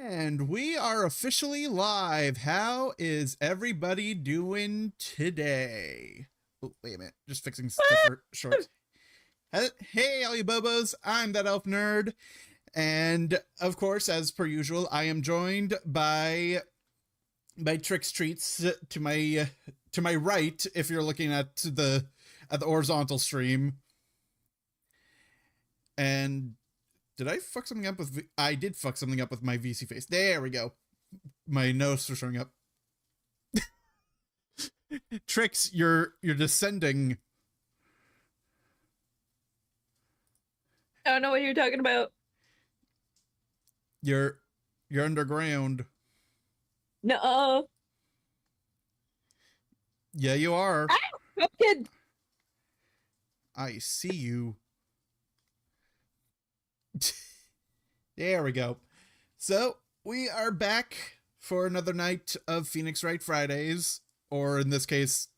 And we are officially live. How is everybody doing today? Oh, wait a minute. Just fixing stuff for shorts. Hey, all you bobos. I'm that elf nerd. And of course, as per usual, I am joined by TrickzTreatz to my right, if you're looking at the horizontal stream. And did I fuck something up with... I did fuck something up with my VC face. There we go. My nose was showing up. Tricks, you're descending. I don't know what you're talking about. You're underground. No. Yeah, you are. Ah, kid. I see you. There we go. So we are back for another night of Phoenix Wright Fridays, or in this case,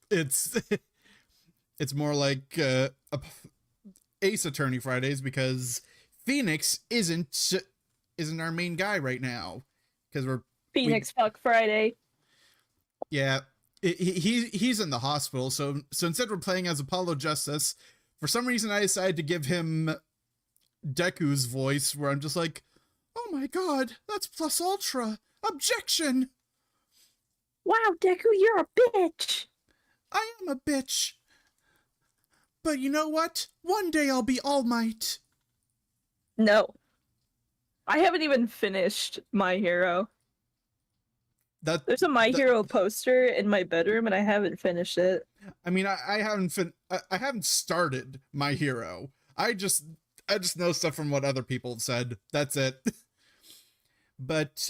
it's more like Ace Attorney Fridays, because Phoenix isn't our main guy right now, because we're Phoenix fuck Friday. Yeah, he's in the hospital. So instead we're playing as Apollo Justice. For some reason, I decided to give him Deku's voice, where I'm just like, oh my god, that's plus ultra. Objection! Wow, Deku, you're a bitch. I am a bitch. But you know what? One day I'll be All Might. No. I haven't even finished My Hero. There's a My Hero poster in my bedroom and I haven't finished it. I mean, I haven't started My Hero. I just know stuff from what other people have said. That's it. But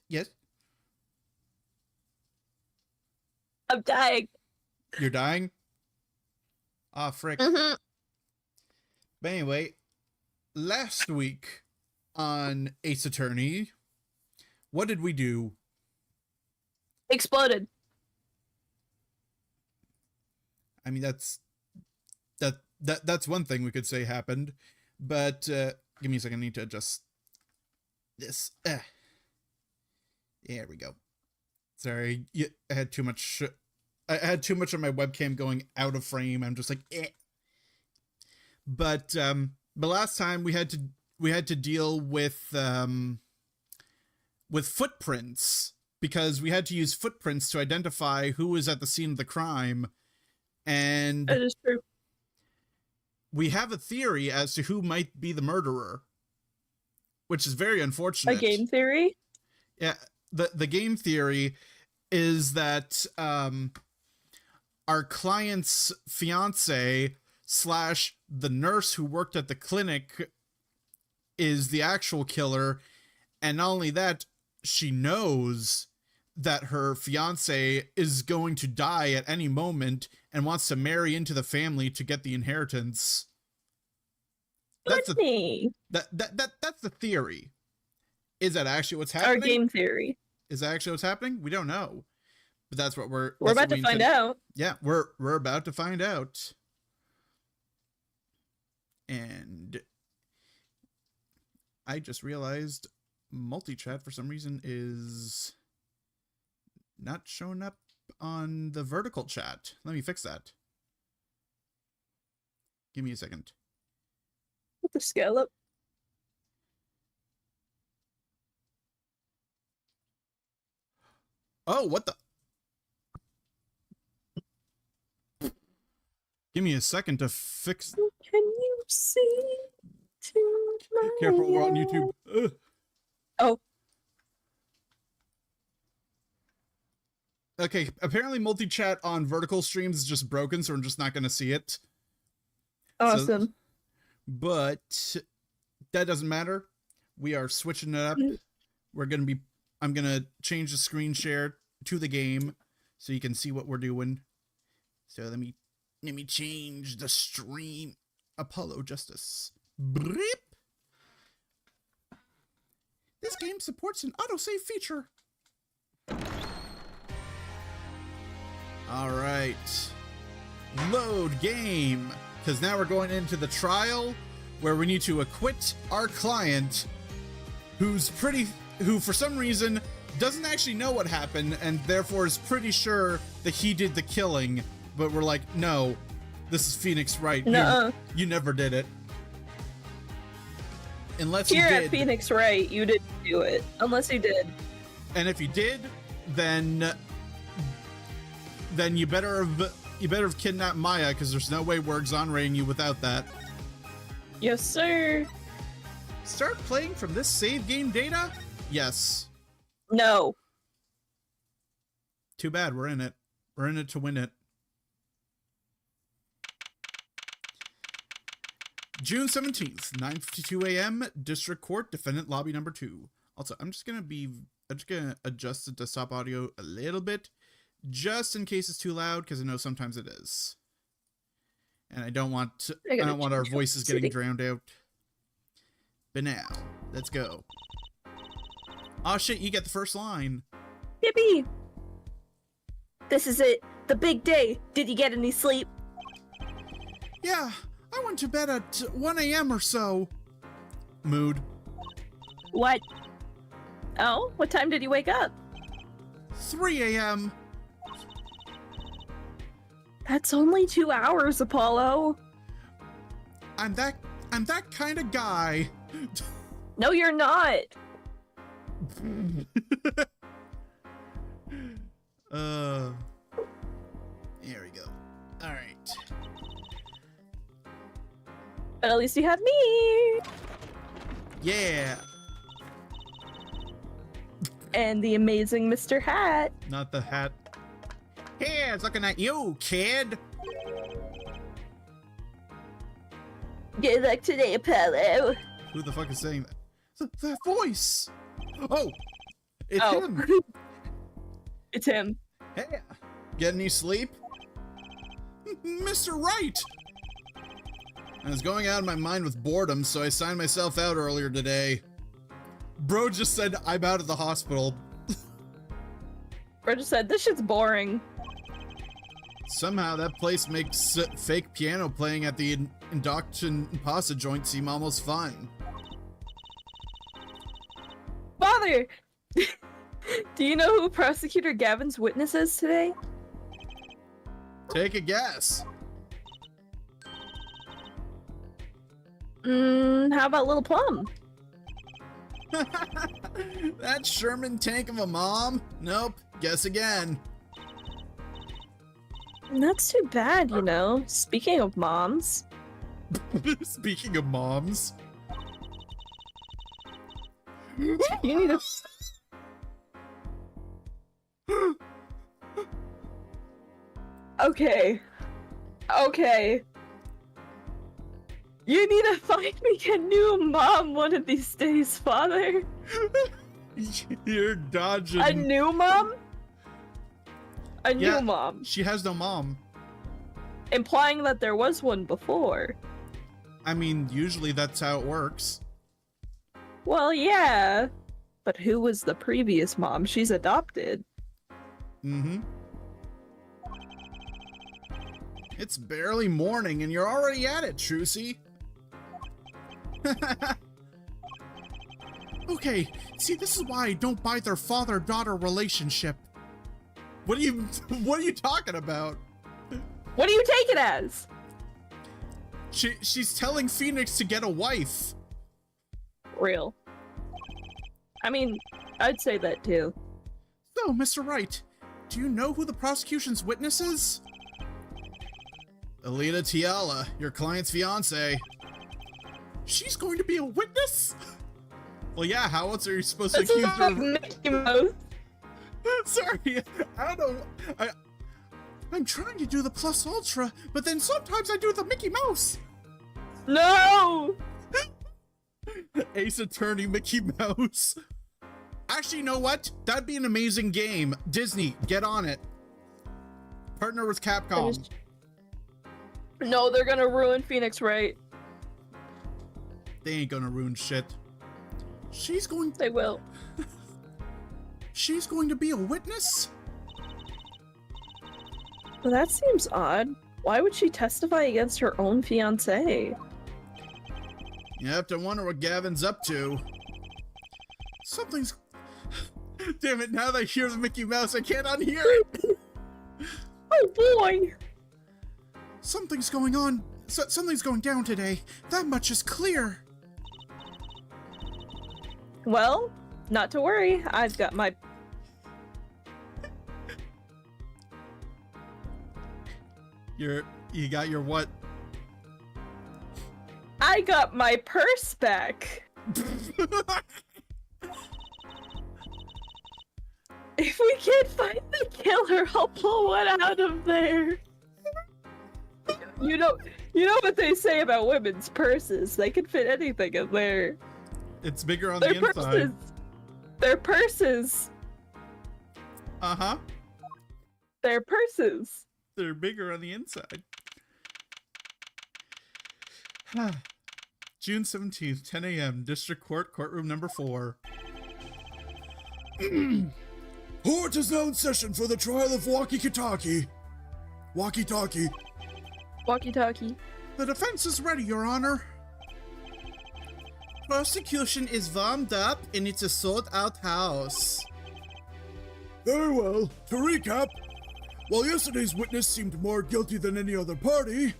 yes. I'm dying. You're dying? Ah, frick. Mm-hmm. But anyway, last week on Ace Attorney, what did we do? Exploded. I mean, that's one thing we could say happened, but give me a second. I need to adjust this. There we go. Sorry, I had too much. I had too much of my webcam going out of frame. I'm just like, eh. But last time we had to deal with footprints, because we had to use footprints to identify who was at the scene of the crime, and That is true. we have a theory as to who might be the murderer, which is very unfortunate. A game theory? Yeah, the game theory is that our client's fiance / the nurse who worked at the clinic is the actual killer, and not only that, she knows that her fiance is going to die at any moment and wants to marry into the family to get the inheritance. That's that's the theory. Is that actually what's happening? Our game theory. Is that actually what's happening? We don't know. But that's what we're about to find out. Yeah, we're about to find out. And I just realized multi-chat for some reason is not showing up on the vertical chat. Let me fix that. Give me a second. With the scallop. Oh, what the? Give me a second to fix. Can you see to my Careful, we're on YouTube. Ugh. Oh. Okay, apparently multi-chat on vertical streams is just broken, so I'm just not going to see it. Awesome. So, but that doesn't matter. We are switching it up. I'm going to change the screen share to the game so you can see what we're doing. So let me change the stream. Apollo Justice. Bleep. This game supports an autosave feature. All right. Load game. Because now we're going into the trial where we need to acquit our client who for some reason doesn't actually know what happened and therefore is pretty sure that he did the killing, but we're like, no, this is Phoenix Wright. You never did it. Unless Here you did. At Phoenix Wright, you didn't do it. Unless you did. And if you did, then you better have kidnapped Maya, because there's no way we're exonerating you without that. Yes, sir. Start playing from this save game data? Yes. No. Too bad, we're in it. We're in it to win it. June 17th, 9:52 a.m., District Court, Defendant Lobby number 2. Also, I'm just gonna adjust the desktop audio a little bit, just in case it's too loud, because I know sometimes it is. And I don't want our voices getting drowned out. But now, let's go. Oh shit, you get the first line. Yippee! This is it. The big day. Did you get any sleep? Yeah, I went to bed at 1 a.m. or so. Mood. What? Oh, what time did you wake up? 3 a.m. That's only 2 hours, Apollo. I'm that kind of guy. No, you're not. Here we go. All right. But at least you have me. Yeah. And the amazing Mr. Hat. Not the hat. Hey, it's looking at you, kid. Good luck today, Apollo. Who the fuck is saying that? That voice. Oh, it's him. It's him. Hey, get any sleep? Mr. Wright! I was going out of my mind with boredom, so I signed myself out earlier today. Bro just said, I'm out of the hospital. Bro just said, this shit's boring. Somehow that place makes fake piano playing at the induction pasta joint seem almost fun. Father! Do you know who Prosecutor Gavin's witness is today? Take a guess. How about Little Plum? That Sherman tank of a mom? Nope. Guess again. That's too bad, you know. Speaking of moms. Speaking of moms. You need to... Okay. You need to find me a new mom one of these days, Father. You're dodging. A new mom? A new mom. She has no mom. Implying that there was one before. I mean, usually that's how it works. Well, yeah. But who was the previous mom? She's adopted. Mm-hmm. It's barely morning and you're already at it, Trucy. Okay, see, this is why I don't buy their father-daughter relationship. What are you talking about? What do you take it as? She's telling Phoenix to get a wife. Real. I mean, I'd say that too. So, Mr. Wright, do you know who the prosecution's witness is? Alita Tiala, your client's fiance. She's going to be a witness? Well, yeah, how else are you supposed to accuse her of... Mickey Mouse. Sorry, I don't know. I'm trying to do the plus ultra, but then sometimes I do the Mickey Mouse. No! Ace Attorney Mickey Mouse. Actually, you know what? That'd be an amazing game. Disney, get on it. Partner with Capcom. No, they're gonna ruin Phoenix Wright. They ain't gonna ruin shit. They will. She's going to be a witness? Well, that seems odd. Why would she testify against her own fiancé? You have to wonder what Gavin's up to. Something's... Damn it, now that I hear the Mickey Mouse, I can't unhear it! Oh boy! Something's going on. Something's going down today. That much is clear. Well, not to worry. I've got my... You got your what? I got my purse back. If we can't find the killer, I'll pull one out of there. You know what they say about women's purses. They can fit anything in there. It's bigger on the inside. They're purses. Uh-huh. They're purses. They're bigger on the inside. June 17th, 10 a.m., District Court, Courtroom number 4. Court is now in session for the trial of Walkie-Talkie. Walkie-Talkie. Walkie-talkie. The defense is ready, Your Honor. Prosecution is warmed up and it's a sold-out house. Very well. To recap, while yesterday's witness seemed more guilty than any other party,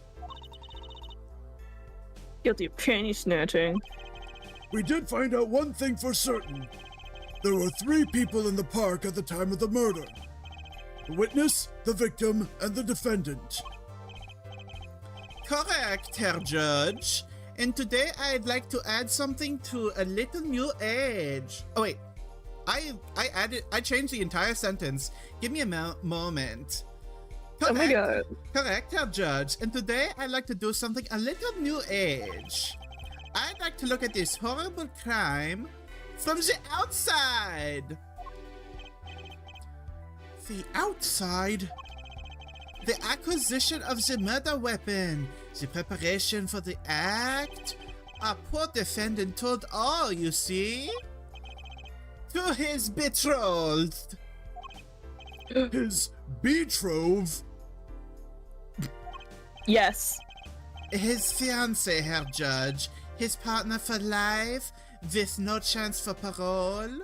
Guilty of penny snatching. we did find out one thing for certain. There were 3 people in the park at the time of the murder. The witness, the victim, and the defendant. Correct, Herr Judge. And today I'd like to add something to a little new age. Oh wait, I changed the entire sentence. Give me a moment. Oh my god. Correct, Herr Judge. And today I'd like to do something a little new age. I'd like to look at this horrible crime from the outside. The outside? The acquisition of the murder weapon, the preparation for the act. Our poor defendant told all, you see? To his betrothed. His betrothed. Yes. His fiancée, Herr Judge. His partner for life, with no chance for parole.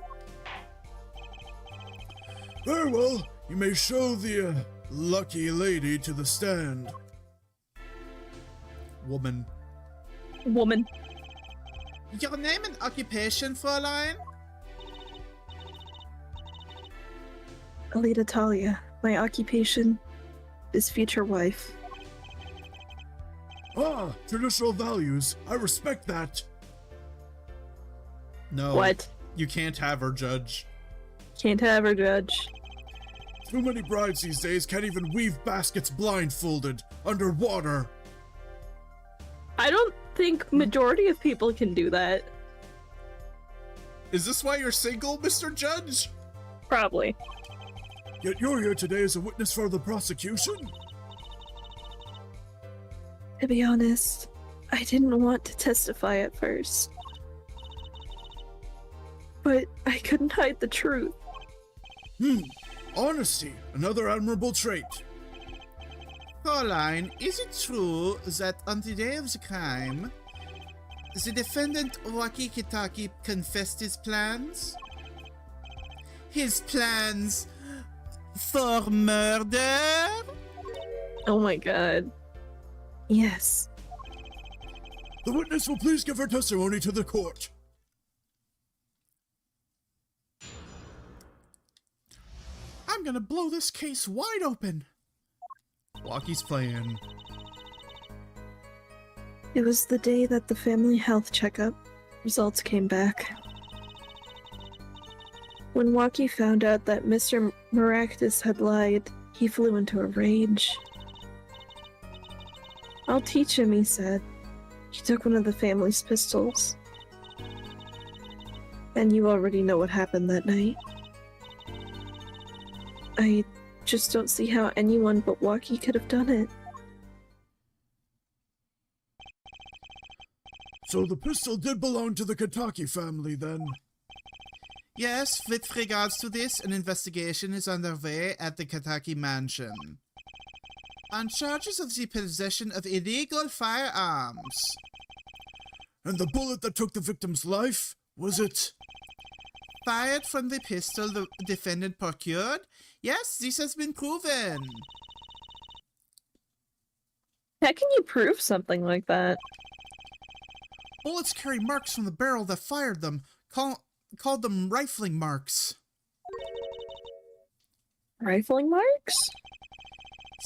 Very well. You may show the lucky lady to the stand. Woman. Woman. Your name and occupation, Fräulein? Alita Talia. My occupation is future wife. Ah, traditional values. I respect that. No. What? You can't have her, Judge. Can't have her, Judge. Too many brides these days can't even weave baskets blindfolded, underwater. I don't think majority of people can do that. Is this why you're single, Mr. Judge? Probably. Yet you're here today as a witness for the prosecution? To be honest, I didn't want to testify at first. But I couldn't hide the truth. Honesty, another admirable trait. Fräulein, is it true that on the day of the crime, the defendant Walkie-Talkie confessed his plans? His plans for murder? Oh my god. Yes. The witness will please give her testimony to the court. I'm gonna blow this case wide open. Walkie's playing. It was the day that the family health checkup results came back. When Walkie found out that Mr. Maractus had lied, he flew into a rage. I'll teach him, he said. He took one of the family's pistols. And you already know what happened that night. I just don't see how anyone but Walkie could have done it. So the pistol did belong to the Kataki family, then? Yes, with regards to this, an investigation is underway at the Kataki mansion. On charges of the possession of illegal firearms. And the bullet that took the victim's life, was it? Fired from the pistol the defendant procured? Yes, this has been proven. How can you prove something like that? Bullets carry marks from the barrel that fired them. Called them rifling marks. Rifling marks?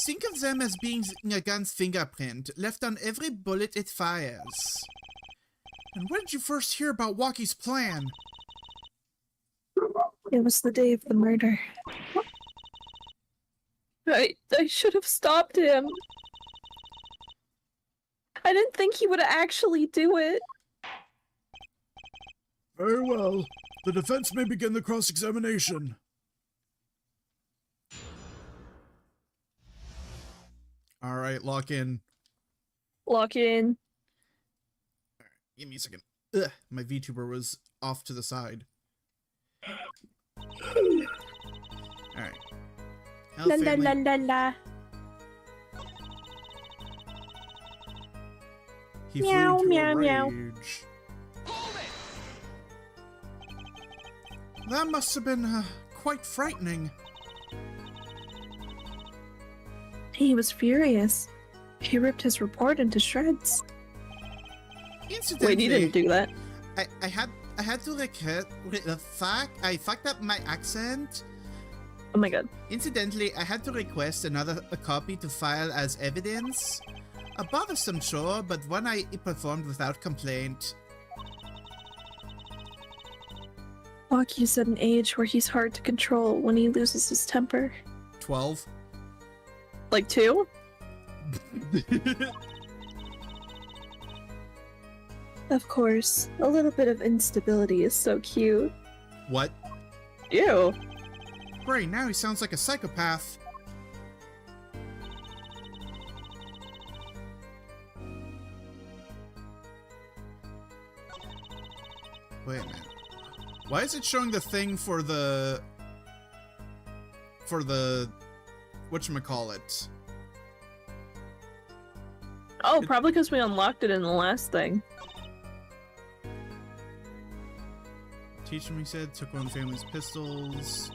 Think of them as being a gun's fingerprint, left on every bullet it fires. And where did you first hear about Walkie's plan? It was the day of the murder. I should have stopped him. I didn't think he would actually do it. Very well. The defense may begin the cross-examination. All right, lock in. Lock in. Give me a second. Ugh, my VTuber was off to the side. All right. Hell La la family. la la la. He Meow, flew into meow, a meow. rage. That must have been quite frightening. He was furious. He ripped his report into shreds. Incidentally, Wait, he didn't do that. I had to I fucked up my accent. Oh my god. Incidentally, I had to request a copy to file as evidence. A bothersome chore, but one I performed without complaint. Walkie's at an age where he's hard to control when he loses his temper. 12. Like 2? Of course, a little bit of instability is so cute. What? Ew. Great, now he sounds like a psychopath. Wait a minute. Why is it showing the thing for the whatchamacallit? Oh, probably because we unlocked it in the last thing. Teacher me said took one of the family's pistols.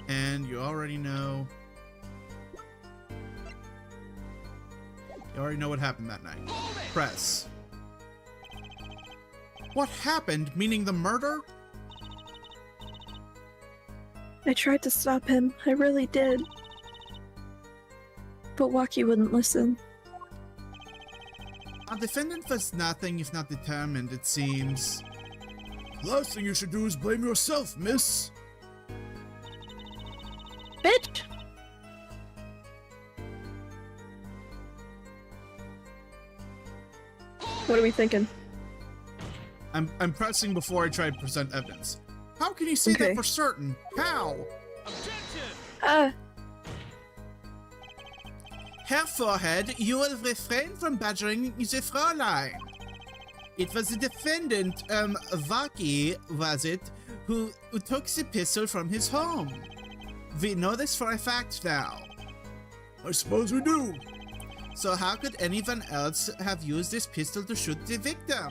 And you already know. You already know what happened that night. Press. What happened? Meaning the murder? I tried to stop him, I really did. But Walkie wouldn't listen. Our defendant was nothing if not determined, it seems. Last thing you should do is blame yourself, miss. Bitch! What are we thinking? I'm pressing before I try to present evidence. How can you say Okay. that for certain? How? Herr Forehead, you will refrain from badgering the Fräulein. It was the defendant, Vaki, was it, who took the pistol from his home. We know this for a fact now. I suppose we do. So how could anyone else have used this pistol to shoot the victim?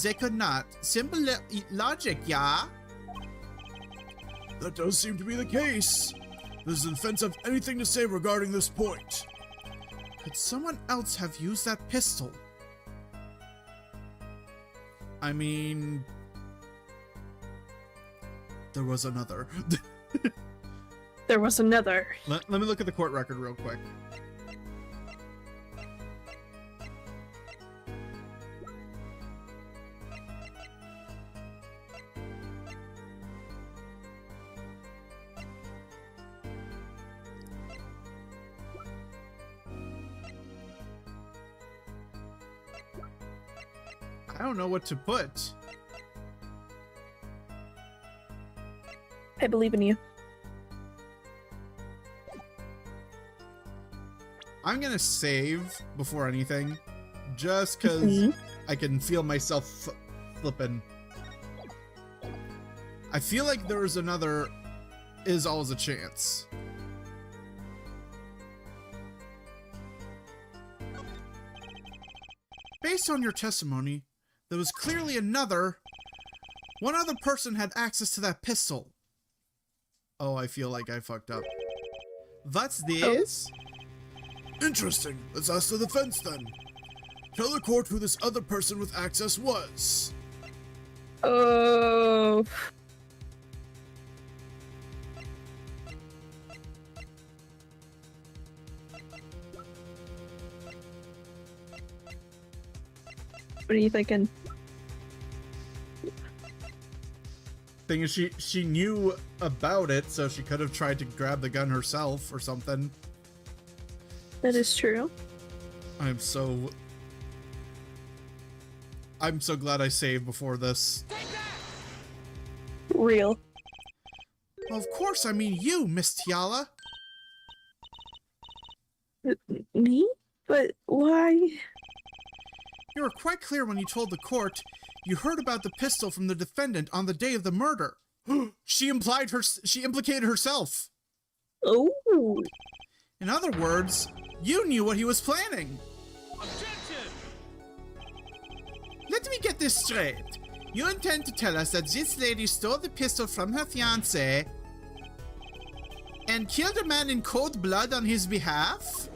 They could not. Simple logic, yeah? That does seem to be the case. Does the defense have anything to say regarding this point? Could someone else have used that pistol? I mean... There was another. There was another. Let me look at the court record real quick. I don't know what to put. I believe in you. I'm gonna save before anything, just because I can feel myself flipping. I feel like there's another is always a chance. based on your testimony, there was clearly one other person had access to that pistol. Oh, I feel like I fucked up. What's this? Interesting. Let's ask the defense then. Tell the court who this other person with access was. Oh. What are you thinking? Thing is, she knew about it, so she could have tried to grab the gun herself or something. That is true. I'm so glad I saved before this. Real. Well, of course, I mean you, Miss Tiala. Me? But why? You were quite clear when you told the court you heard about the pistol from the defendant on the day of the murder. She implicated herself. Oh. In other words, you knew what he was planning. Objection! Let me get this straight. You intend to tell us that this lady stole the pistol from her fiancé and killed a man in cold blood on his behalf?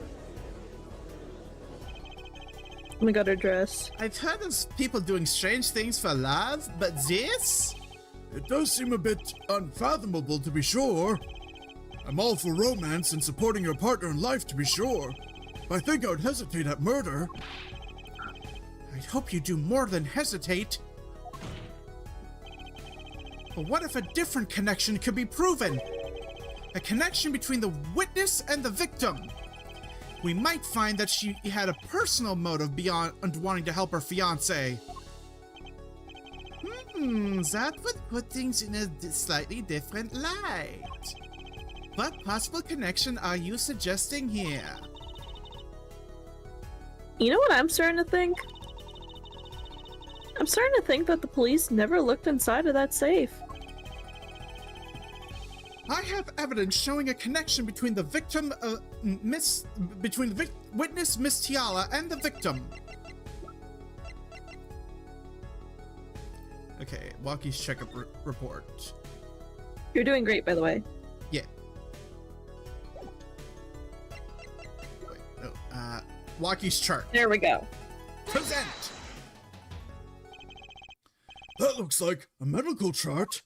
Oh my god, her dress. I've heard of people doing strange things for love, but this? It does seem a bit unfathomable, to be sure. I'm all for romance and supporting your partner in life, to be sure. But I think I would hesitate at murder. I'd hope you do more than hesitate. But what if a different connection could be proven? A connection between the witness and the victim. We might find that she had a personal motive beyond wanting to help her fiancé. That would put things in a slightly different light. What possible connection are you suggesting here? You know what I'm starting to think? I'm starting to think that the police never looked inside of that safe. I have evidence showing a connection between the victim, witness Miss Tiala and the victim. Okay, Walkie's checkup report. You're doing great, by the way. Yeah. Wait, no, Walkie's chart. There we go. Present! That looks like a medical chart.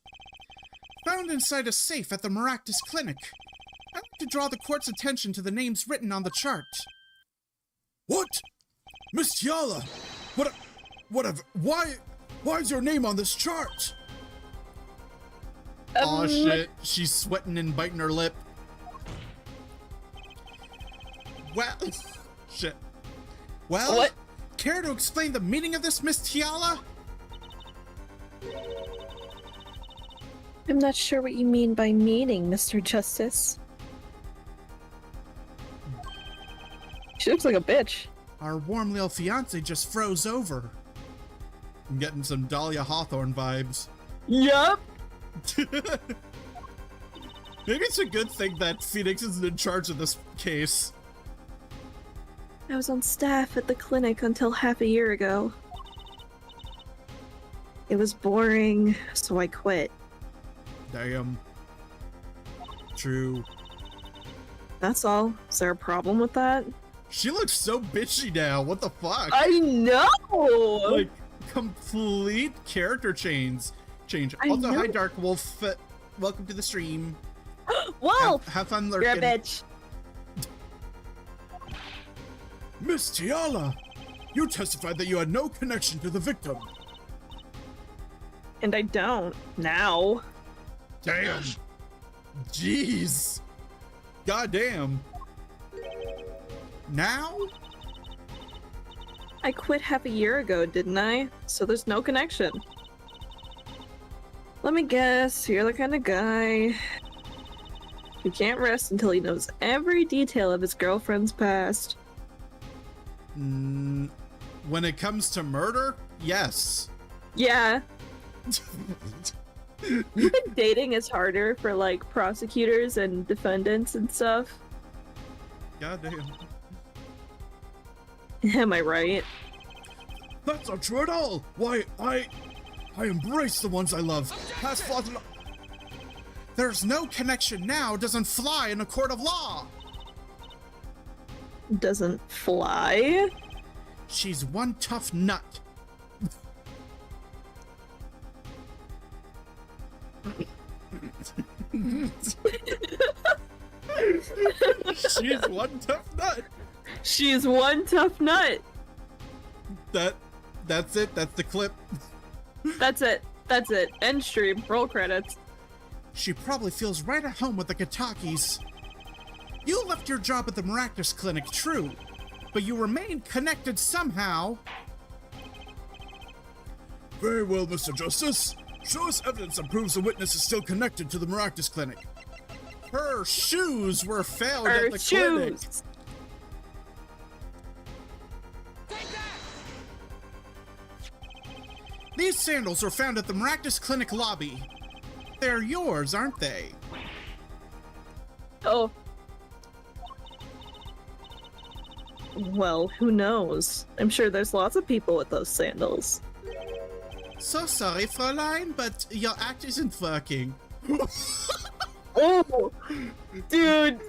Found inside a safe at the Maractus Clinic. I'd like to draw the court's attention to the names written on the chart. What? Miss Tiala! Why is your name on this chart? Aw, shit. She's sweating and biting her lip. Well, shit. Well, What? Care to explain the meaning of this, Miss Tiala? I'm not sure what you mean by meaning, Mr. Justice. She looks like a bitch. Our warm little fiance just froze over. I'm getting some Dahlia Hawthorne vibes. Yup. Maybe it's a good thing that Phoenix isn't in charge of this case. I was on staff at the clinic until half a year ago. It was boring, so I quit. Damn. True. That's all. Is there a problem with that? She looks so bitchy now. What the fuck? I know! Like, complete character change. I Also, know. hi Dark Wolf. Welcome to the stream. Wolf! Have fun You're lurking. a bitch. Miss Tiala! You testified that you had no connection to the victim. And I don't. Now. Damn. Jeez. Goddamn. Now? I quit half a year ago, didn't I? So there's no connection. Let me guess, you're the kind of guy who can't rest until he knows every detail of his girlfriend's past. When it comes to murder, yes. Yeah. You think dating is harder for, like, prosecutors and defendants and stuff? Goddamn. Am I right? That's not true at all. Why, I embrace the ones I love. Past flaws and... There's no connection now doesn't fly in a court of law. Doesn't fly? She's one tough nut. She's one tough nut. She's one tough nut. That's it. That's the clip. That's it. That's it. End stream. Roll credits. She probably feels right at home with the Katakis. You left your job at the Miraculous Clinic, true, but you remain connected somehow. Very well, Mr. Justice. Show us evidence that proves the witness is still connected to the Miraculous Clinic. Her shoes were found Her at the clinic. shoes. These sandals were found at the Miraculous Clinic lobby. They're yours, aren't they? Oh. Well, who knows? I'm sure there's lots of people with those sandals. So sorry, Fräulein, but your act isn't working. Oh! Dude!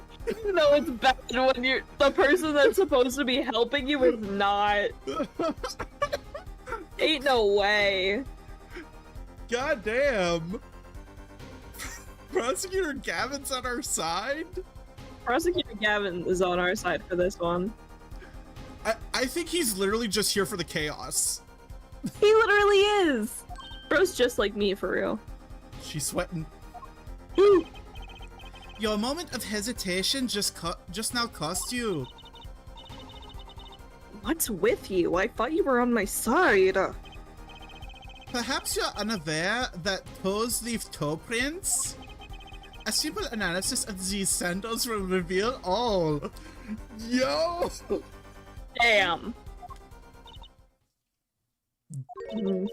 No, it's bad when you're the person that's supposed to be helping you is not. Ain't no way. God damn. Prosecutor Gavin's on our side? Prosecutor Gavin is on our side for this one. I think he's literally just here for the chaos. He literally is! Bro's just like me, for real. She's sweating. Your moment of hesitation just now cost you. What's with you? I thought you were on my side. Perhaps you're unaware that toes leave toe prints? A simple analysis of these sandals will reveal all. Yo! Damn. Mm.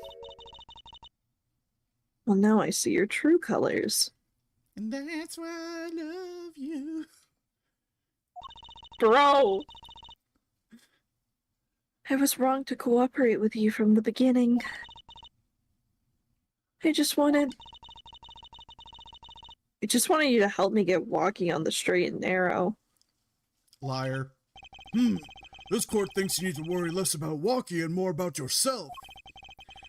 Well, now I see your true colors. And that's why I love you. Bro! I was wrong to cooperate with you from the beginning. I just wanted you to help me get walking on the straight and narrow. Liar. This court thinks you need to worry less about walking and more about yourself.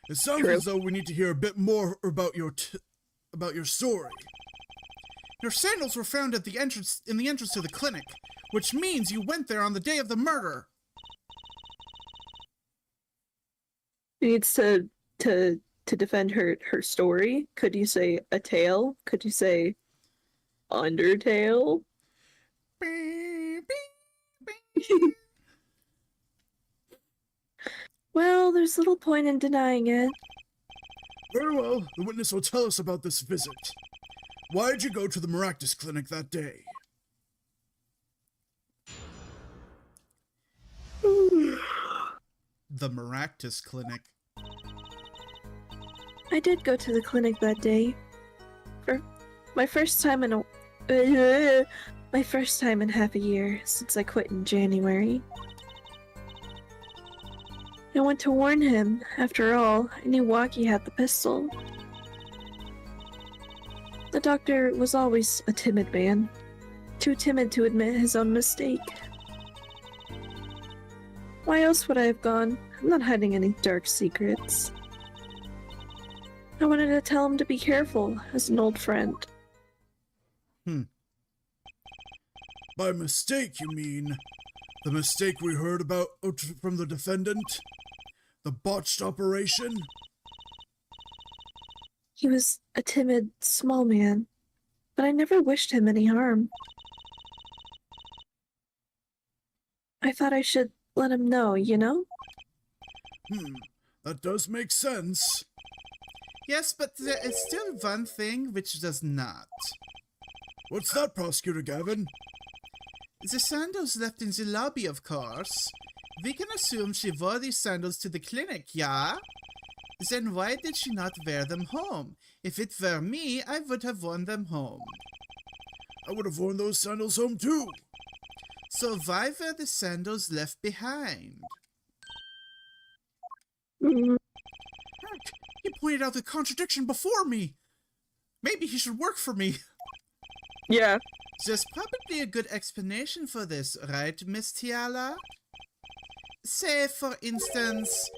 It sounds True. as though we need to hear a bit more about your story. Your sandals were found at the entrance to the clinic, which means you went there on the day of the murder. She needs to defend her story. Could you say a tale? Could you say Undertale? Well, there's little point in denying it. Very well, the witness will tell us about this visit. Why did you go to the Miraculous Clinic that day? The Miraculous Clinic. I did go to the clinic that day. For my first time in half a year since I quit in January. I went to warn him. After all, I knew Waki had the pistol. The doctor was always a timid man. Too timid to admit his own mistake. Why else would I have gone? I'm not hiding any dark secrets. I wanted to tell him to be careful, as an old friend. By mistake, you mean? The mistake we heard about from the defendant? The botched operation? He was a timid, small man, but I never wished him any harm. I thought I should let him know, you know? That does make sense. Yes, but there is still one thing which does not. What's that, Prosecutor Gavin? The sandals left in the lobby, of course. We can assume she wore these sandals to the clinic, yeah? Then why did she not wear them home? If it were me, I would have worn them home. I would have worn those sandals home too. So why were the sandals left behind? Mm, He pointed out the contradiction before me. Maybe he should work for me. yeah. There's probably a good explanation for this, right, Miss Tiala? Say, for instance,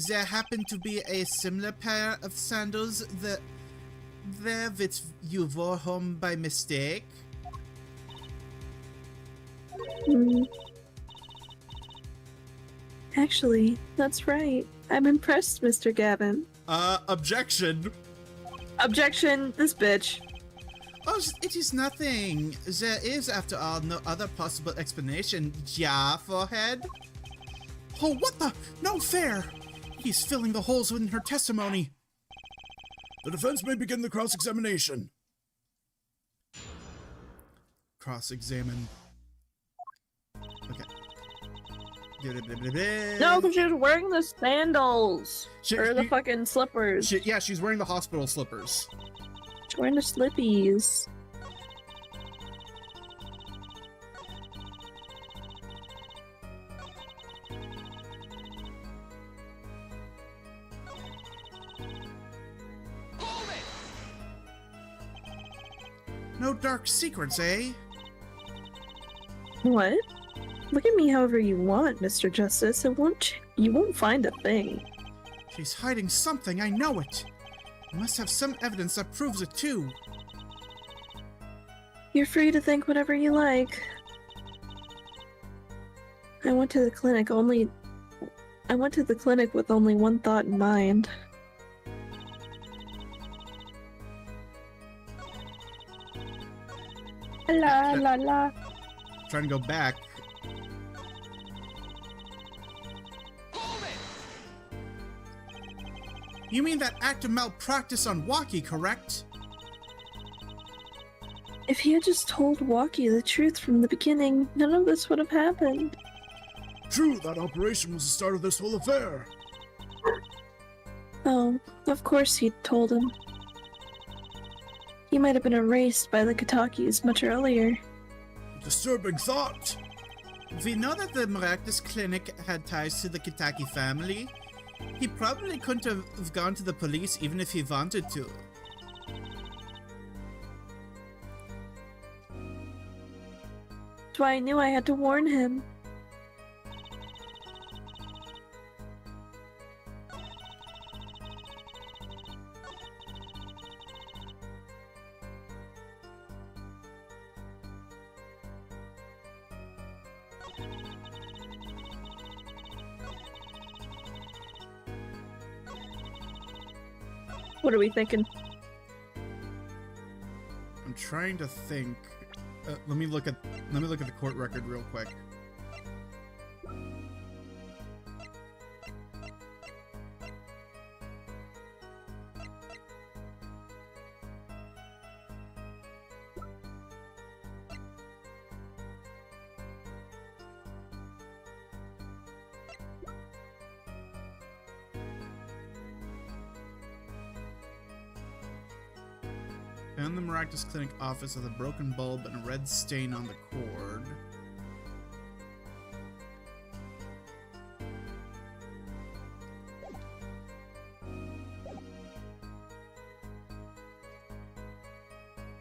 there happened to be a similar pair of sandals that you wore home by mistake. Mm. Actually, that's right. I'm impressed, Mr. Gavin. Objection. Objection, this bitch. Oh, it is nothing. There is, after all, no other possible explanation. Yeah, forehead? Oh, what the? No fair! He's filling the holes in her testimony. The defense may begin the cross-examination. Cross-examine. Okay. No, because she was wearing the sandals. Or the fucking slippers. Yeah, she's wearing the hospital slippers. She's wearing the slippies. No dark secrets, eh? What? Look at me however you want, Mr. Justice. You won't find a thing. She's hiding something, I know it. You must have some evidence that proves it too. You're free to think whatever you like. I went to the clinic with only one thought in mind. La la la. Trying to go back. You mean that act of malpractice on Walkie, correct? If he had just told Walkie the truth from the beginning, none of this would have happened. True, that operation was the start of this whole affair. Oh, of course he'd told him. He might have been erased by the Katakis much earlier. Disturbing thought. We know that the Miraculous Clinic had ties to the Kitaki family. He probably couldn't have gone to the police even if he wanted to. That's why I knew I had to warn him. What are we thinking? I'm trying to think. Let me look at the court record real quick. Found the Miraculous Clinic office with a broken bulb and a red stain on the cord.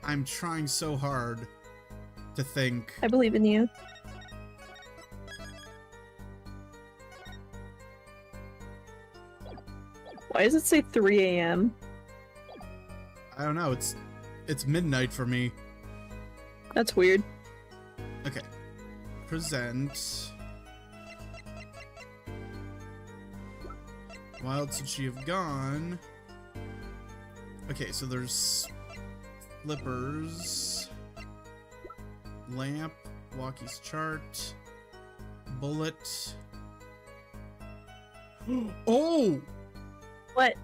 I'm trying so hard to think. I believe in you. Why does it say 3 a.m.? I don't know, it's midnight for me. That's weird. Okay. Present. Wild should she have gone? Okay, so there's slippers, lamp, Walkie's chart, bullet. Oh! What?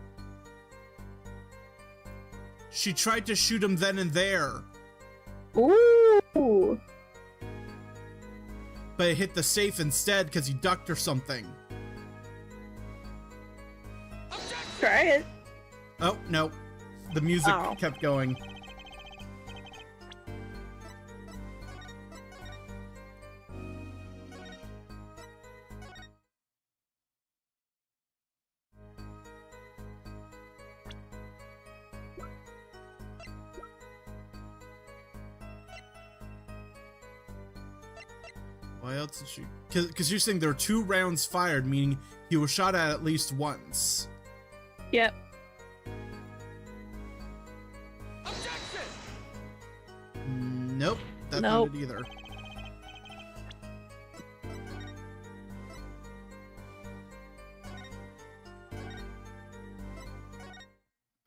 She tried to shoot him then and there, Ooh! but it hit the safe instead because he ducked or something. Try it. Oh, no. The music Oh. kept going. Why else did she? Because you're saying there were 2 rounds fired, meaning he was shot at least once. Yep. Nope, that's Nope. not it either.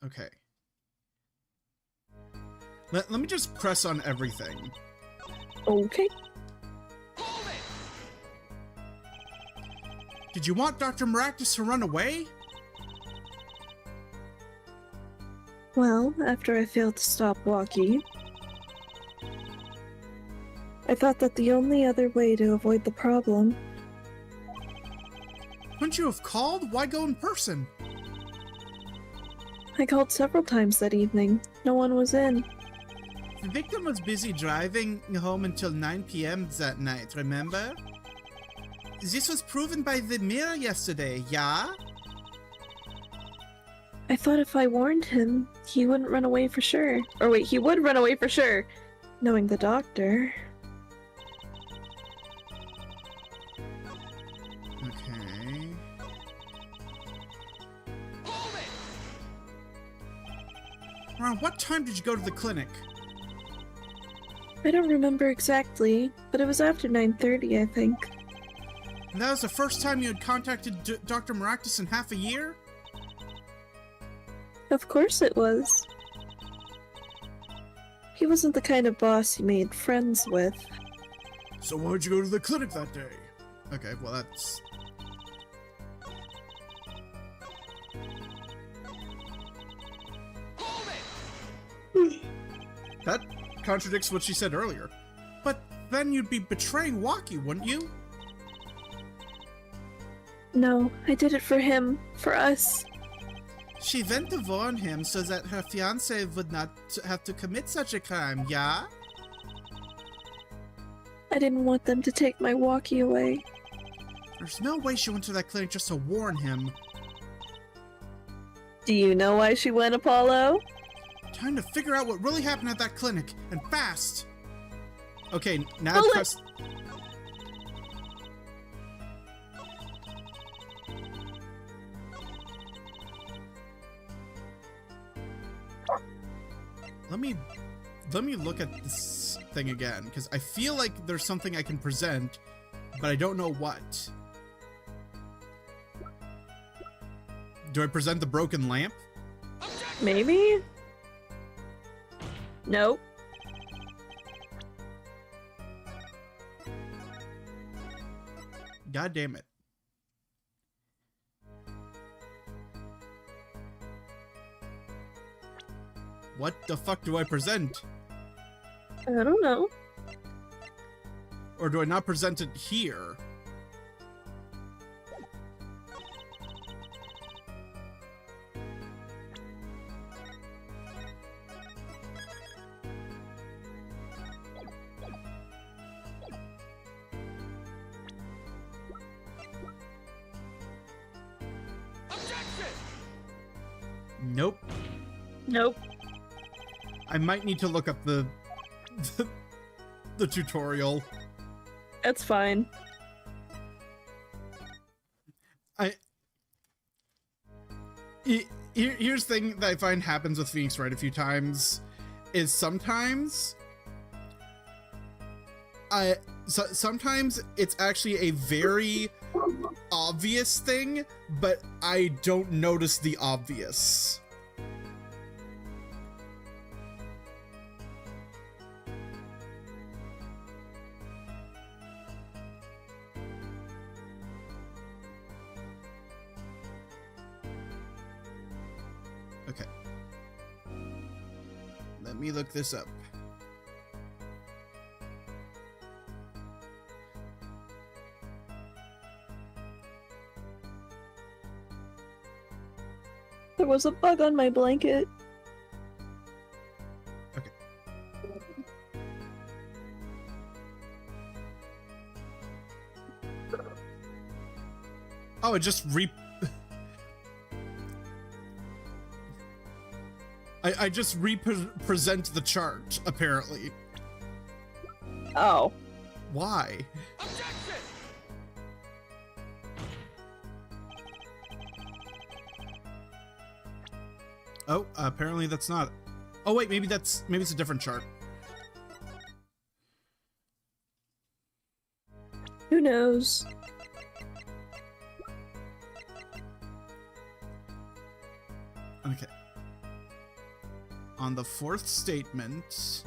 Okay. Let me just press on everything. Okay. Did you want Dr. Maractus to run away? Well, after I failed to stop Walkie, I thought that the only other way to avoid the problem. Couldn't you have called? Why go in person? I called several times that evening. No one was in. The victim was busy driving home until 9 p.m. that night, remember? This was proven by the mirror yesterday, yeah? I thought if I warned him, he wouldn't run away for sure. Or wait, he would run away for sure, knowing the doctor. Okay. Around what time did you go to the clinic? I don't remember exactly, but it was after 9:30, I think. And that was the first time you had contacted Dr. Maractus in half a year? Of course it was. He wasn't the kind of boss you made friends with. So why'd you go to the clinic that day? Okay, well that's... That contradicts what she said earlier. But then you'd be betraying Walkie, wouldn't you? No, I did it for him, for us. She went to warn him so that her fiancé would not have to commit such a crime, yeah? I didn't want them to take my Walkie away. There's no way she went to that clinic just to warn him. Do you know why she went, Apollo? Time to figure out what really happened at that clinic, and fast! Okay, now Bullet. press... Let me look at this thing again, because I feel like there's something I can present, but I don't know what. Do I present the broken lamp? Maybe? Nope. God damn it. What the fuck do I present? I don't know. Or do I not present it here? Nope. Nope. I might need to look up the tutorial. That's fine. Here's the thing that I find happens with Phoenix Wright a few times is sometimes sometimes it's actually a very obvious thing, but I don't notice the obvious. Okay. Let me look this up. There was a bug on my blanket. Okay. Oh, it just I just represent the chart, apparently. Oh. Why? Oh, apparently that's not. Oh wait, maybe it's a different chart. Who knows? Okay. On the fourth statement,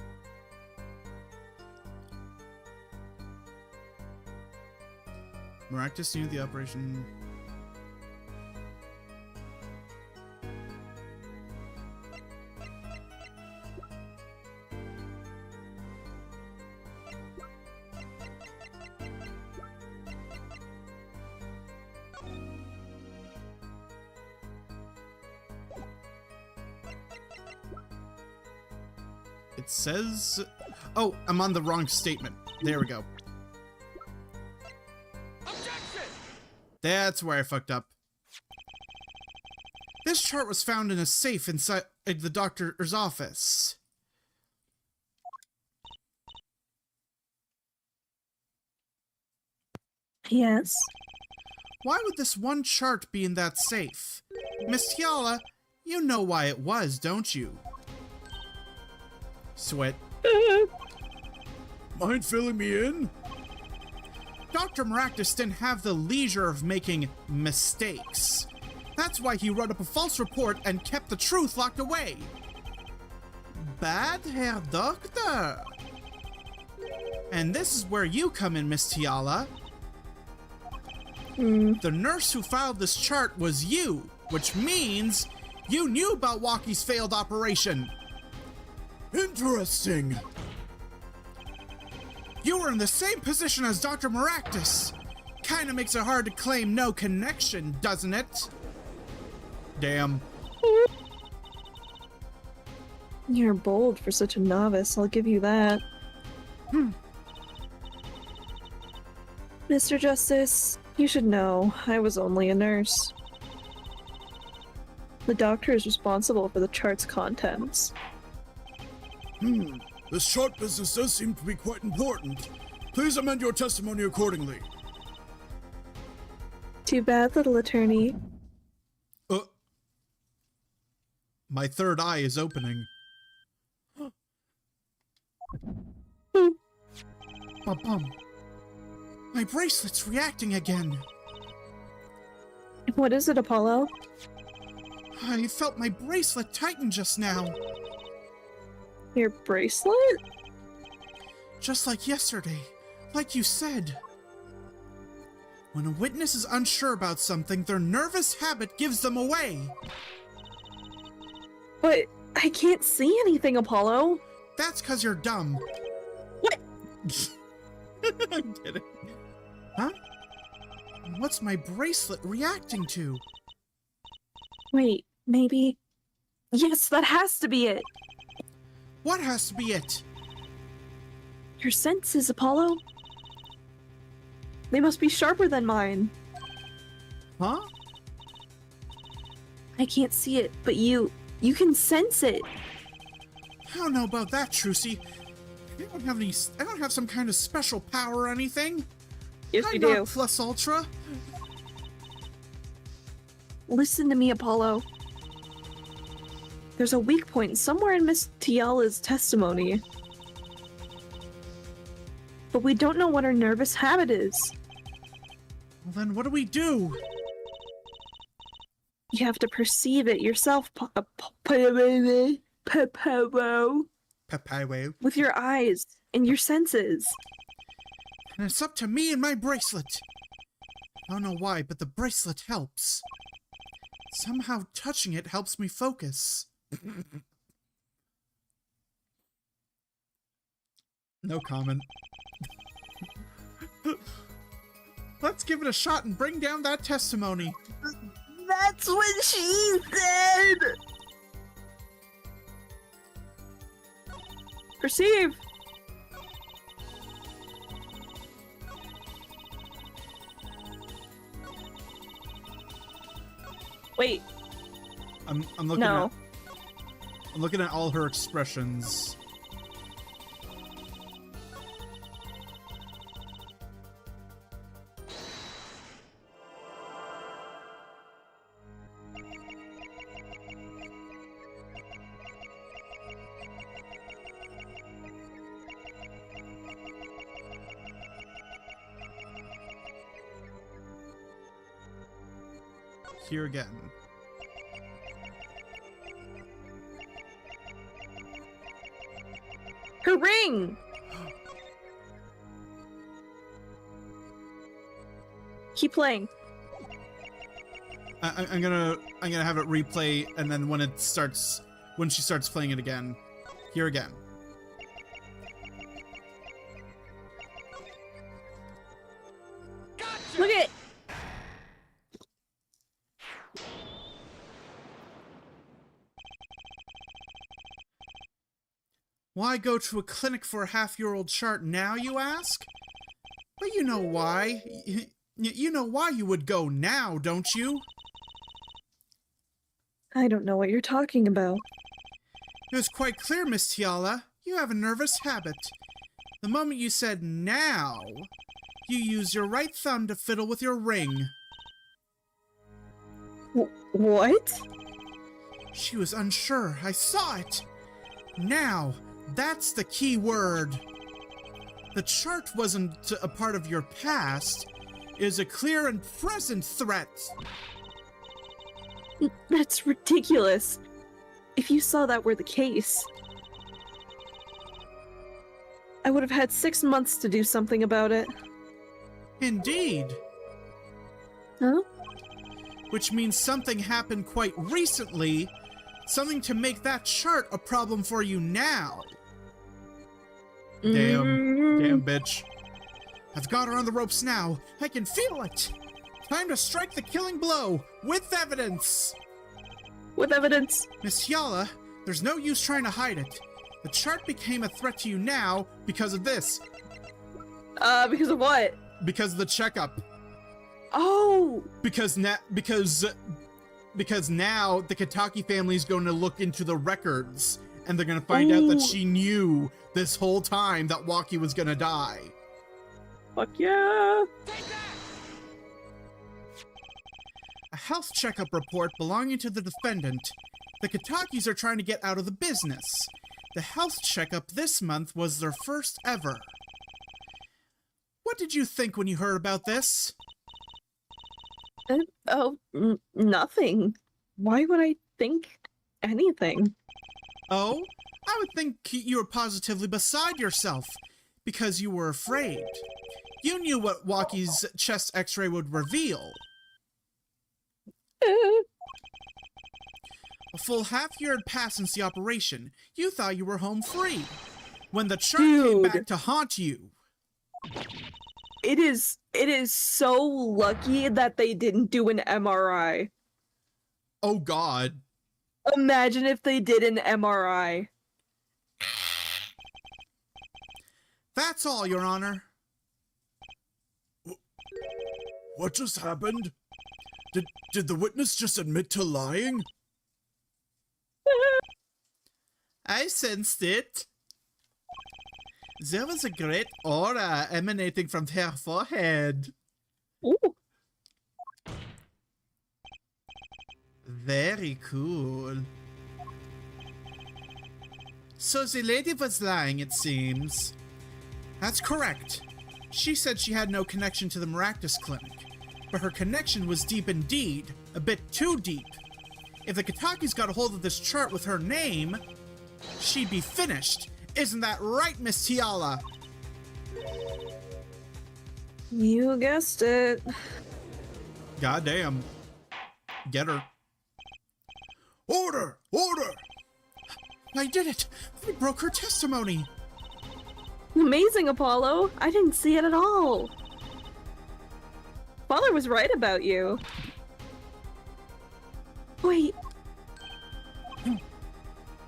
miraculous near the operation. It says... Oh, I'm on the wrong statement. There we go. That's where I fucked up. This chart was found in a safe inside the doctor's office. Yes. Why would this one chart be in that safe? Miss Tiala, you know why it was, don't you? Sweat. Mind filling me in? Dr. Maractus didn't have the leisure of making mistakes. That's why he wrote up a false report and kept the truth locked away. Bad Herr Doctor. And this is where you come in, Miss Tiala. The nurse who filed this chart was you, which means you knew about Walkie's failed operation. Interesting. You were in the same position as Dr. Maractus. Kinda makes it hard to claim no connection, doesn't it? Damn. You're bold for such a novice, I'll give you that. Mr. Justice, you should know, I was only a nurse. The doctor is responsible for the chart's contents. This chart business does seem to be quite important. Please amend your testimony accordingly. Too bad, little attorney. My third eye is opening. Bum. My bracelet's reacting again. What is it, Apollo? I felt my bracelet tighten just now. Your bracelet? Just like yesterday. Like you said. When a witness is unsure about something, their nervous habit gives them away. But I can't see anything, Apollo. That's because you're dumb. What? I'm kidding. Huh? What's my bracelet reacting to? Wait, maybe... Yes, that has to be it! What has to be it? Your senses, Apollo. They must be sharper than mine. Huh? I can't see it, but you can sense it. I don't know about that, Trucy. I don't have some kind of special power or anything. Yes, I'm you not do. Plus Ultra. Listen to me, Apollo. There's a weak point somewhere in Miss Tiala's testimony. But we don't know what her nervous habit is. Well, then what do we do? You have to perceive it yourself, Papaiwe. with your eyes and your senses. And it's up to me and my bracelet. I don't know why, but the bracelet helps. Somehow touching it helps me focus. No comment. Let's give it a shot and bring down that testimony. That's what she said! Perceive! Wait. I'm looking No. I'm looking at all her expressions. Here again. Her ring! Keep playing. I'm gonna have it replay, and then when she starts playing it again, here again. Gotcha. Look at it. Why go to a clinic for a half-year-old chart now, you ask? But you know why. You know why you would go now, don't you? I don't know what you're talking about. It was quite clear, Miss Tiala. You have a nervous habit. The moment you said now, you used your right thumb to fiddle with your ring. What? She was unsure. I saw it. Now, that's the key word. The chart wasn't a part of your past. It is a clear and present threat. That's ridiculous. If you saw that were the case, I would have had 6 months to do something about it. Indeed. Huh? Which means something happened quite recently. Something to make that chart a problem for you now. Damn, bitch. I've got her on the ropes now. I can feel it. Time to strike the killing blow with evidence. With evidence? Miss Yala, there's no use trying to hide it. The chart became a threat to you now because of this. Because of what? Because of the checkup. Oh! Because now the Kataki family is going to look into the records, and they're going to find out that she knew this whole time that Waki was going to die. Fuck yeah! A health checkup report belonging to the defendant. The Katakis are trying to get out of the business. The health checkup this month was their first ever. What did you think when you heard about this? Nothing. Why would I think anything? Oh? I would think you were positively beside yourself, because you were afraid. You knew what Waki's chest x-ray would reveal. A full half-year had passed since the operation. You thought you were home free. When the chart came back to haunt you. It is so lucky that they didn't do an MRI. Oh God. Imagine if they did an MRI. That's all, Your Honor. What just happened? Did the witness just admit to lying? I sensed it. There was a great aura emanating from her forehead. Ooh. Very cool. So the lady was lying, it seems. That's correct. She said she had no connection to the Maractus Clinic, but her connection was deep indeed, a bit too deep. If the Katakis got a hold of this chart with her name, she'd be finished. Isn't that right, Miss Tiala? You guessed it. Goddamn. Get her. Order! Order! I did it! I broke her testimony! Amazing, Apollo. I didn't see it at all. Father was right about you. Wait.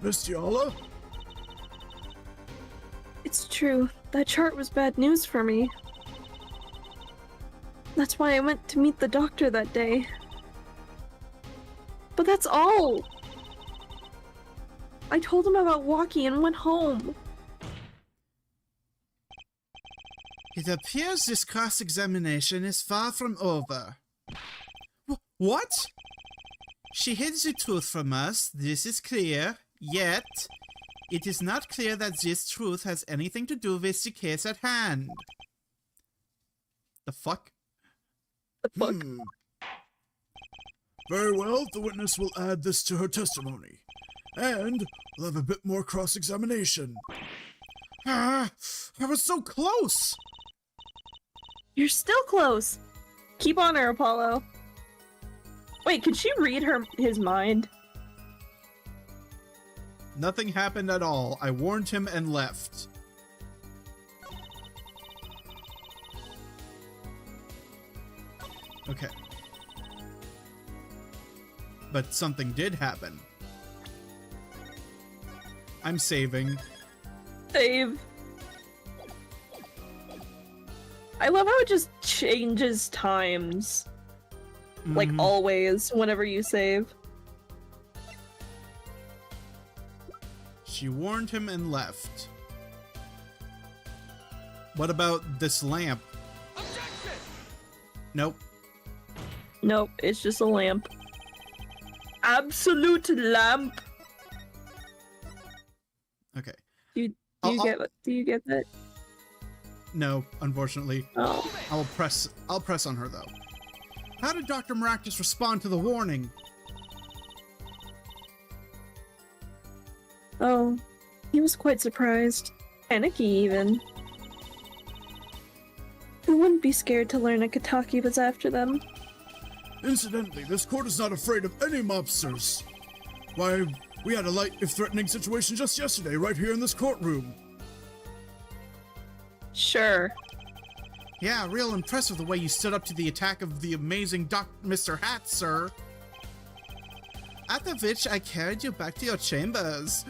Miss Yala? It's true. That chart was bad news for me. That's why I went to meet the doctor that day. But that's all! I told him about Waki and went home. It appears this cross-examination is far from over. What? She hid the truth from us, this is clear, yet it is not clear that this truth has anything to do with the case at hand. The fuck? The fuck? Very well, the witness will add this to her testimony. And we'll have a bit more cross-examination. Ah, I was so close! You're still close. Keep on her, Apollo. Wait, could she read his mind? Nothing happened at all. I warned him and left. Okay. But something did happen. I'm saving. Save. I love how it just changes times. Like always, whenever you save. She warned him and left. What about this lamp? Objection! Nope. Nope, it's just a lamp. Absolute lamp. Okay. Do you get that? No, unfortunately. Oh. I'll press on her though. How did Dr. Maractus respond to the warning? Oh, he was quite surprised. Panicky, even. Who wouldn't be scared to learn a Kataki was after them? Incidentally, this court is not afraid of any mobsters. Why, we had a life-threatening situation just yesterday, right here in this courtroom. Sure. Yeah, real impressive the way you stood up to the attack of the amazing Mr. Hat, sir. After which, I carried you back to your chambers.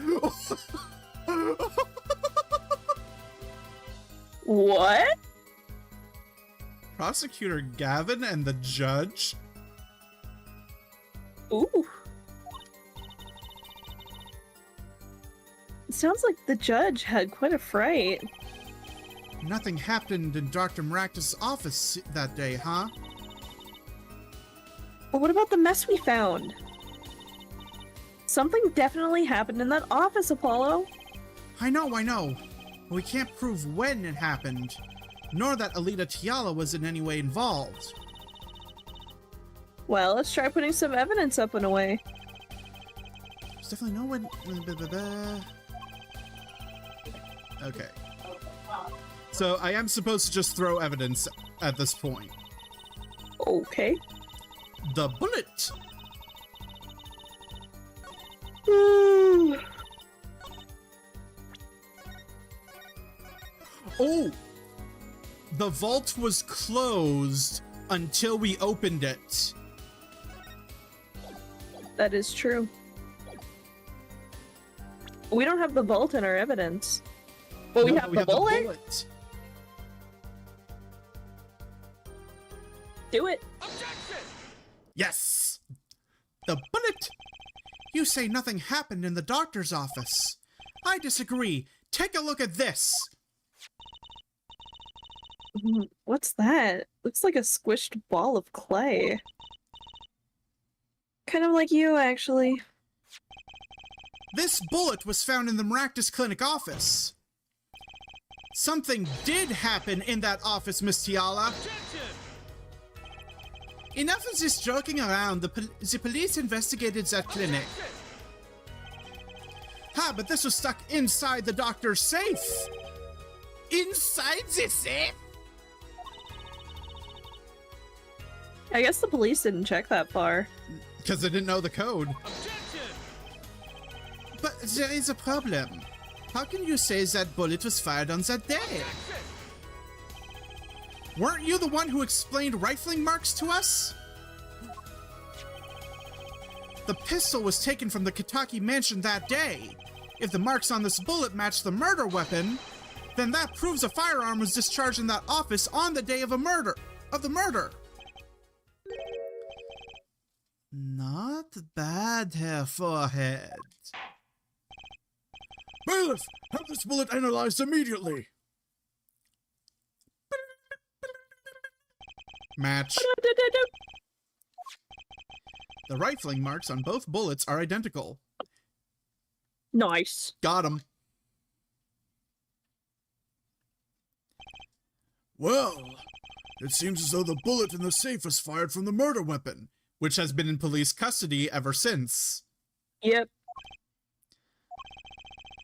What? Prosecutor Gavin and the judge? Ooh. It sounds like the judge had quite a fright. Nothing happened in Dr. Maractus' office that day, huh? But what about the mess we found? Something definitely happened in that office, Apollo. I know. But we can't prove when it happened, nor that Alita Tiala was in any way involved. Well, let's try putting some evidence up and away. There's definitely no one... Okay. So I am supposed to just throw evidence at this point. Okay. The bullet! Ooh. Oh! The vault was closed until we opened it. That is true. We don't have the vault in our evidence. But we No, have the bullet? bullet. Do it. Objection! Yes! The bullet! You say nothing happened in the doctor's office. I disagree. Take a look at this. What's that? Looks like a squished ball of clay. Kind of like you, actually. This bullet was found in the Maractus Clinic office. Something did happen in that office, Miss Tiala. Objection! Enough of this joking around. The police investigated that clinic. Ha, but this was stuck inside the doctor's safe. Inside the safe? I guess the police didn't check that far. Because they didn't know the code. Objection! But there is a problem. How can you say that bullet was fired on that day? Objection! Weren't you the one who explained rifling marks to us? The pistol was taken from the Kataki mansion that day. If the marks on this bullet match the murder weapon, then that proves a firearm was discharged in that office on the day of the murder. Not bad, Herr Forehead. Bailiff, have this bullet analyzed immediately. Match. The rifling marks on both bullets are identical. Nice. Got him. Well, it seems as though the bullet in the safe was fired from the murder weapon, which has been in police custody ever since. Yep.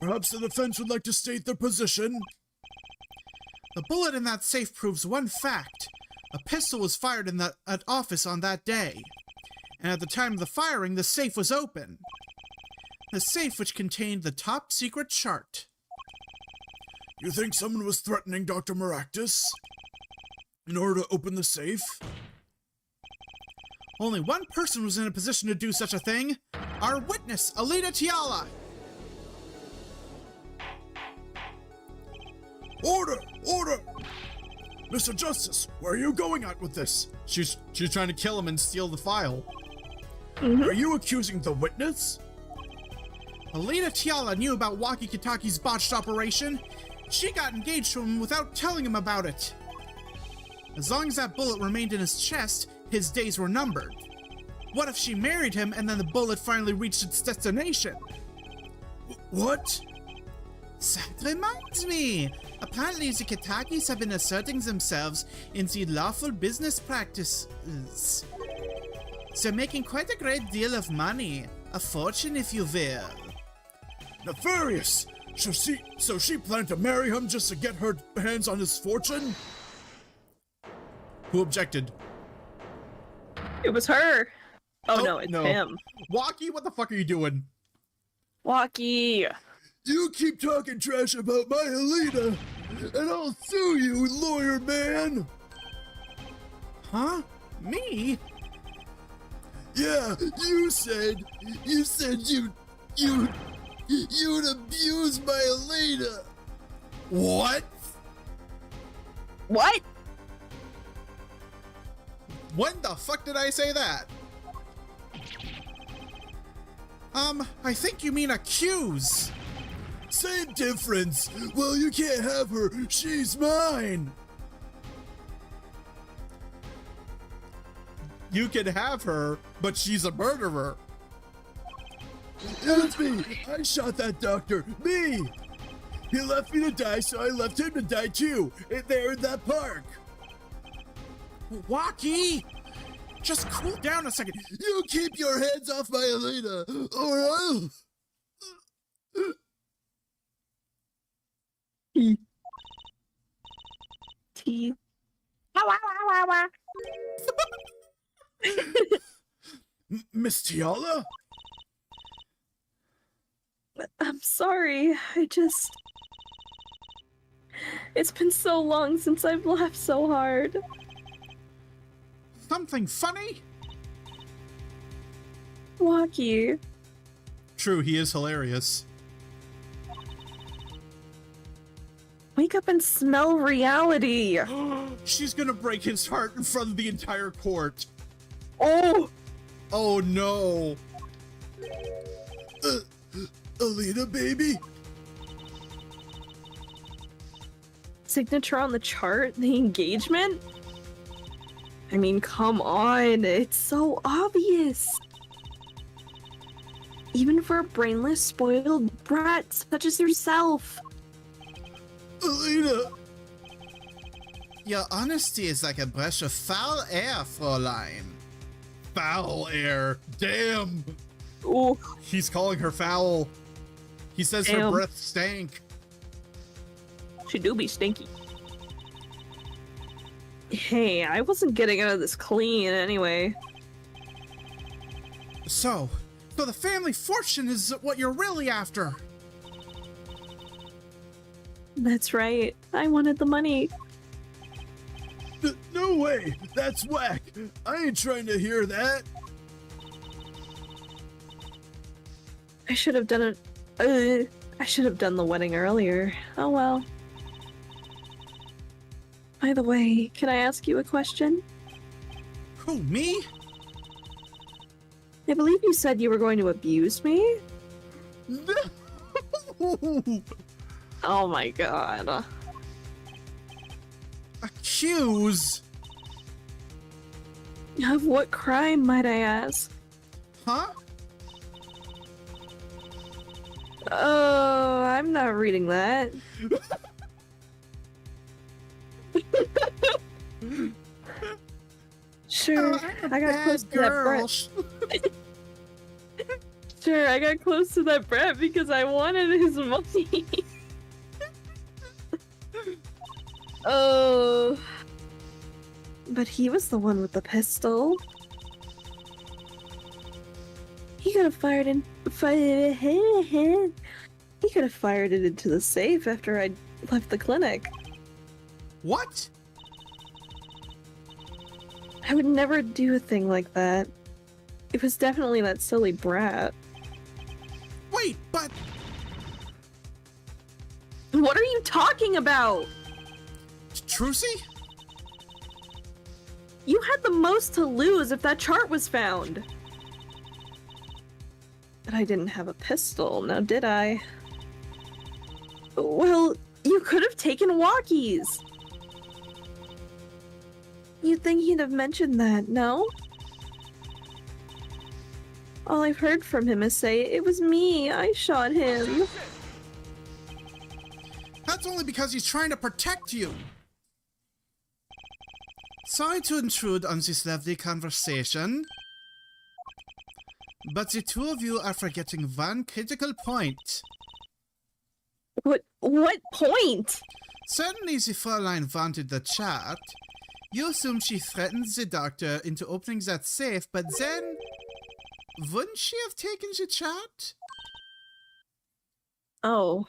Perhaps the defense would like to state their position. The bullet in that safe proves one fact. A pistol was fired in that office on that day. And at the time of the firing, the safe was open. The safe which contained the top secret chart. You think someone was threatening Dr. Maractus in order to open the safe? Only one person was in a position to do such a thing. Our witness, Alita Tiala. Order! Order! Mr. Justice, where are you going at with this? She's trying to kill him and steal the file. Are you accusing the witness? Alita Tiala knew about Waki Kitaki's botched operation. She got engaged to him without telling him about it. As long as that bullet remained in his chest, his days were numbered. What if she married him and then the bullet finally reached its destination? What? That reminds me. Apparently the Kitakis have been asserting themselves in the lawful business practices. They're making quite a great deal of money. A fortune, if you will. Nefarious! So she planned to marry him just to get her hands on his fortune? Who objected? It was her. Oh, no, it's no. him. Waki, what the fuck are you doing? Walkie. You keep talking trash about my Alita, and I'll sue you, lawyer man! Huh? Me? Yeah, you said you'd abuse my Alita! What? What? When the fuck did I say that? I think you mean accuse. Same difference! Well, you can't have her, she's mine! You can have her, but she's a murderer. It's me! I shot that doctor! Me! He left me to die, so I left him to die too! There in that park! Waki! Just cool down a second. You keep your hands off my Alita, or I'll... T. Ow. Miss Tiala? I'm sorry. It's been so long since I've laughed so hard. Something funny? Walkie. True, he is hilarious. Wake up and smell reality. She's gonna break his heart in front of the entire court. Oh! Oh no. Alita, baby? Signature on the chart? The engagement? I mean, come on. It's so obvious. Even for a brainless, spoiled brat such as yourself. Alita! Your honesty is like a breath of foul air, Fräulein. Foul air. Damn. Ooh. He's calling her foul. He says her Damn. breath stank. She do be stinky. Hey, I wasn't getting out of this clean anyway. So the family fortune is what you're really after. That's right. I wanted the money. No way! That's whack! I ain't trying to hear that! I should have done it. I should have done the wedding earlier. Oh well. By the way, can I ask you a question? Who, me? I believe you said you were going to abuse me? Oh my god. Accuse? Of what crime, might I ask? Huh? Oh, I'm not reading that. Sure, I got close to that brat. Sure, I got close to that brat because I wanted his money. Oh. But he was the one with the pistol. He could have fired it into the safe after I left the clinic. What? I would never do a thing like that. It was definitely that silly brat. Wait, but... What are you talking about? Trucy? You had the most to lose if that chart was found. But I didn't have a pistol, now did I? Well, you could have taken walkies. You'd think he'd have mentioned that, no? All I've heard from him is say, it was me, I shot him. That's only because he's trying to protect you. Sorry to intrude on this lovely conversation, but the two of you are forgetting one critical point. What point? Certainly the Fräulein wanted the chart. You assume she threatened the doctor into opening that safe, but then... wouldn't she have taken the chart? Oh.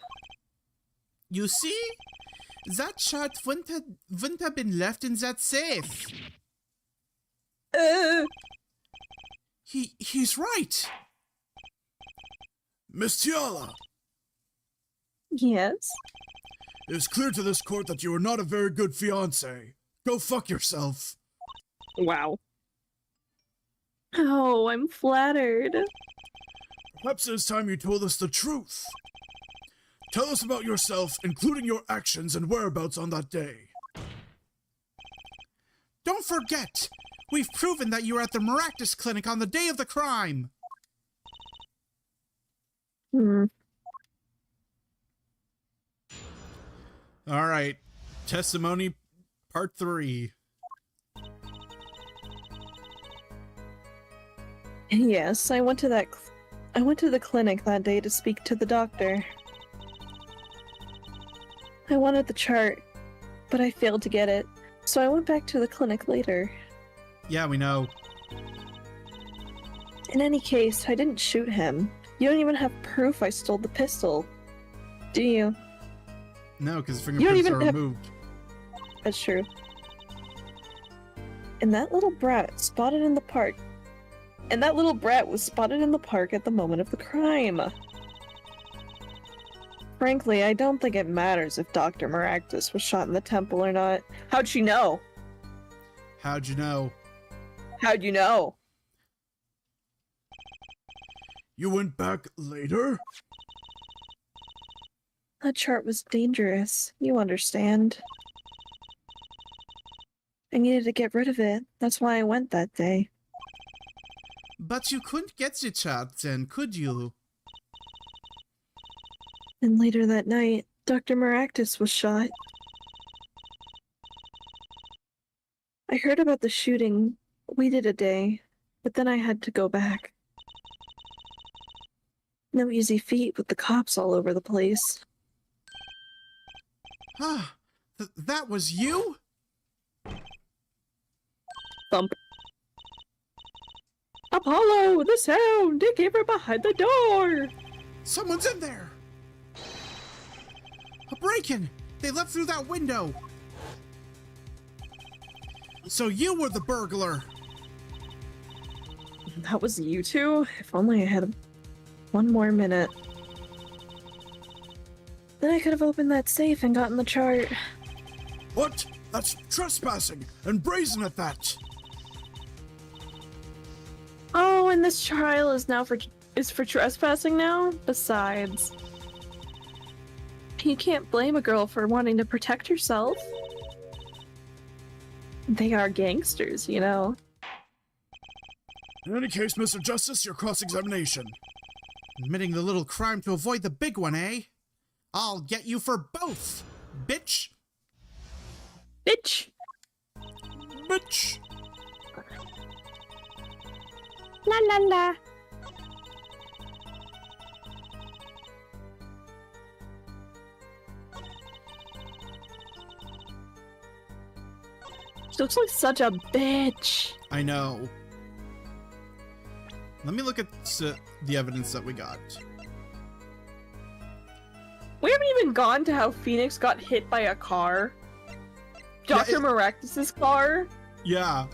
You see? That chart wouldn't have been left in that safe. He's right. Miss Tiala, Yes? it is clear to this court that you are not a very good fiancé. Go fuck yourself. Wow. Oh, I'm flattered. Perhaps it is time you told us the truth. Tell us about yourself, including your actions and whereabouts on that day. Don't forget, we've proven that you were at the Maractus Clinic on the day of the crime. All right, testimony part 3. Yes, I went to the clinic that day to speak to the doctor. I wanted the chart, but I failed to get it, so I went back to the clinic later. Yeah, we know. In any case, I didn't shoot him. You don't even have proof I stole the pistol. Do you? No, because fingerprints are removed. That's true. And that little brat was spotted in the park at the moment of the crime. Frankly, I don't think it matters if Dr. Maractus was shot in the temple or not. How'd she know? How'd you know? How'd you know? You went back later? That chart was dangerous. You understand. I needed to get rid of it. That's why I went that day. But you couldn't get the chart then, could you? And later that night, Dr. Maractus was shot. I heard about the shooting, waited a day, but then I had to go back. No easy feat with the cops all over the place. Ah, that was you? Thump. Apollo, the sound! It came from behind the door! Someone's in there! A break-in! They left through that window! So you were the burglar! That was you two? If only I had one more minute. Then I could have opened that safe and gotten the chart. What? That's trespassing, and brazen at that! Oh, and this trial is now for trespassing now? Besides, you can't blame a girl for wanting to protect herself. They are gangsters, you know. In any case, Mr. Justice, your cross-examination. Admitting the little crime to avoid the big one, eh? I'll get you for both, bitch! Bitch! Bitch! La la la. She looks like such a bitch. I know. Let me look at the evidence that we got. We haven't even gone to how Phoenix got hit by a car. Dr. Maractus's car. Yeah.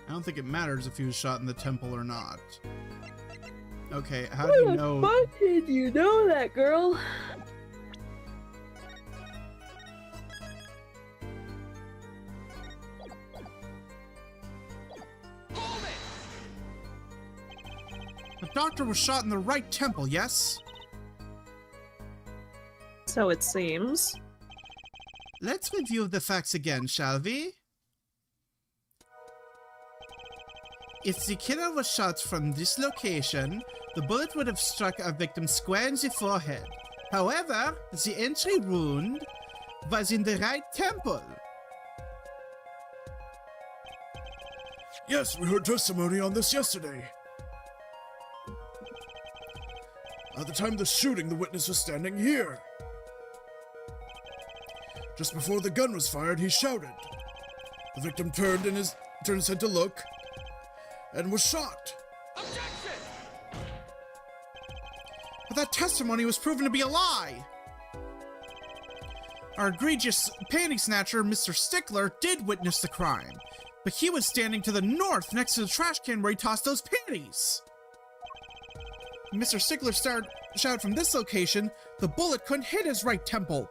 I don't think it matters if he was shot in the temple or not. Okay, how do you know? How did you know that, girl? The doctor was shot in the right temple, yes? So it seems. Let's review the facts again, shall we? If the killer was shot from this location, the bullet would have struck our victim square in the forehead. However, the entry wound was in the right temple. Yes, we heard testimony on this yesterday. At the time of the shooting, the witness was standing here. Just before the gun was fired, he shouted. The victim turned his head to look and was shot. Objection! But that testimony was proven to be a lie. Our egregious panty snatcher, Mr. Stickler, did witness the crime, but he was standing to the north next to the trash can where he tossed those panties. Mr. Stickler shouted from this location, the bullet couldn't hit his right temple.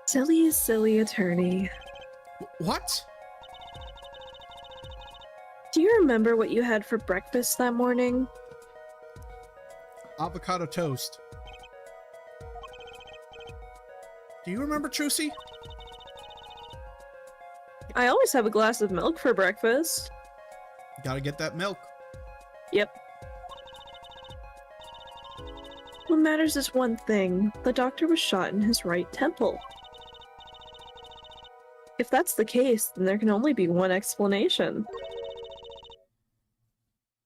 Silly attorney. What? Do you remember what you had for breakfast that morning? Avocado toast. Do you remember, Trucy? I always have a glass of milk for breakfast. Gotta get that milk. Yep. What matters is one thing. The doctor was shot in his right temple. If that's the case, then there can only be one explanation.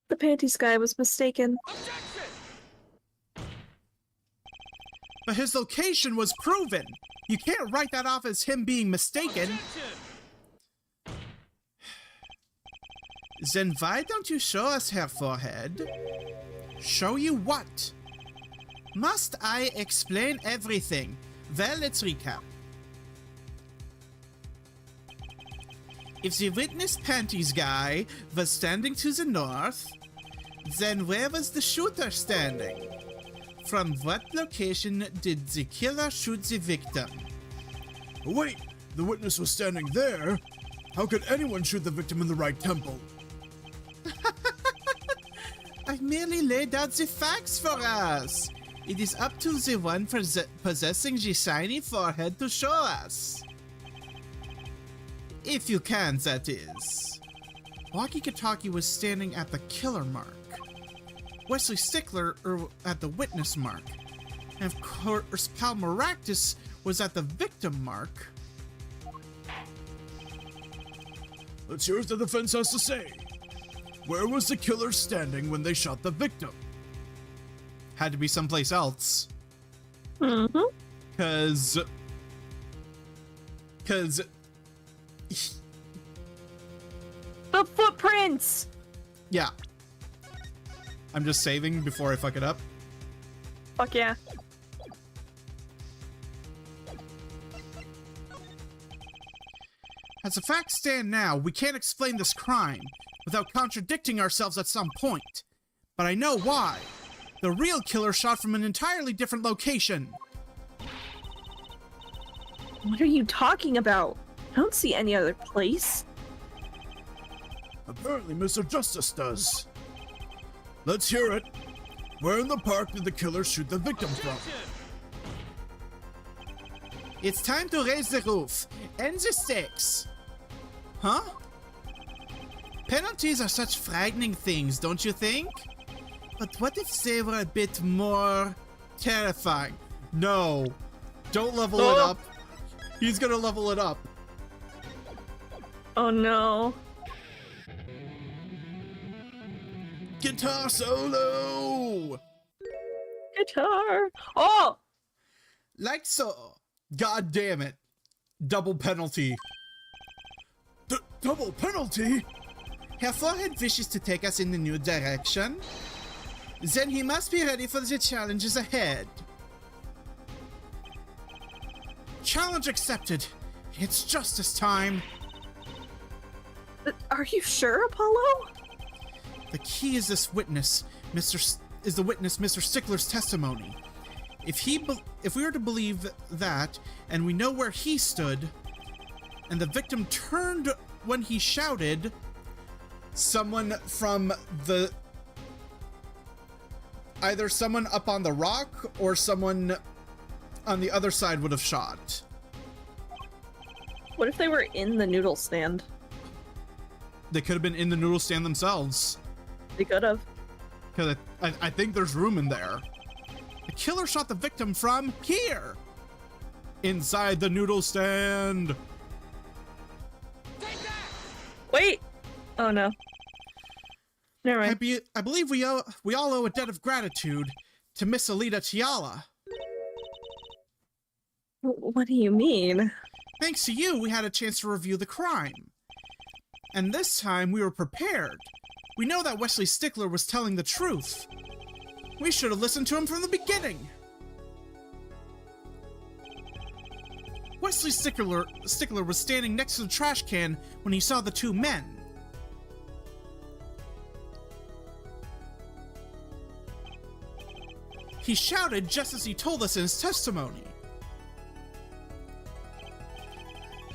The panties guy was mistaken. Objection! But his location was proven. You can't write that off as him being mistaken. Objection! Then why don't you show us her forehead? Show you what? Must I explain everything? Well, let's recap. If the witness panties guy was standing to the north, then where was the shooter standing? From what location did the killer shoot the victim? Wait, the witness was standing there. How could anyone shoot the victim in the right temple? I merely laid out the facts for us. It is up to the one possessing the shiny forehead to show us. If you can, that is. Walkie-Talkie was standing at the killer mark. Wesley Stickler at the witness mark. And of course, Pal Maractus was at the victim mark. Let's hear what the defense has to say. Where was the killer standing when they shot the victim? Had to be someplace else. Mm-hmm. Cause The footprints! yeah. I'm just saving before I fuck it up. Fuck yeah. As the facts stand now, we can't explain this crime without contradicting ourselves at some point. But I know why. The real killer shot from an entirely different location. What are you talking about? I don't see any other place. Apparently Mr. Justice does. Let's hear it. Where in the park did the killer shoot the victim from? Objection! It's time to raise the roof and the stakes. Huh? Penalties are such frightening things, don't you think? But what if they were a bit more terrifying? No. Don't level it up. He's gonna level it up. Oh no. Guitar solo! Guitar. Oh! Like so. God damn it. Double penalty. Double penalty? Her forehead wishes to take us in a new direction. Then he must be ready for the challenges ahead. Challenge accepted. It's justice time. Are you sure, Apollo? The key is this witness, Mr. Stickler's testimony. If we were to believe that, and we know where he stood, and the victim turned when he shouted, someone from the... either someone up on the rock or someone on the other side would have shot. What if they were in the noodle stand? They could have been in the noodle stand themselves. They could have. Because I think there's room in there. The killer shot the victim from here. Inside the noodle stand. Take that! Wait! Oh no. Never mind. I believe we all owe a debt of gratitude to Miss Alita Tiala. What do you mean? Thanks to you, we had a chance to review the crime. And this time, we were prepared. We know that Wesley Stickler was telling the truth. We should have listened to him from the beginning. Wesley Stickler was standing next to the trash can when he saw the two men. He shouted just as he told us in his testimony.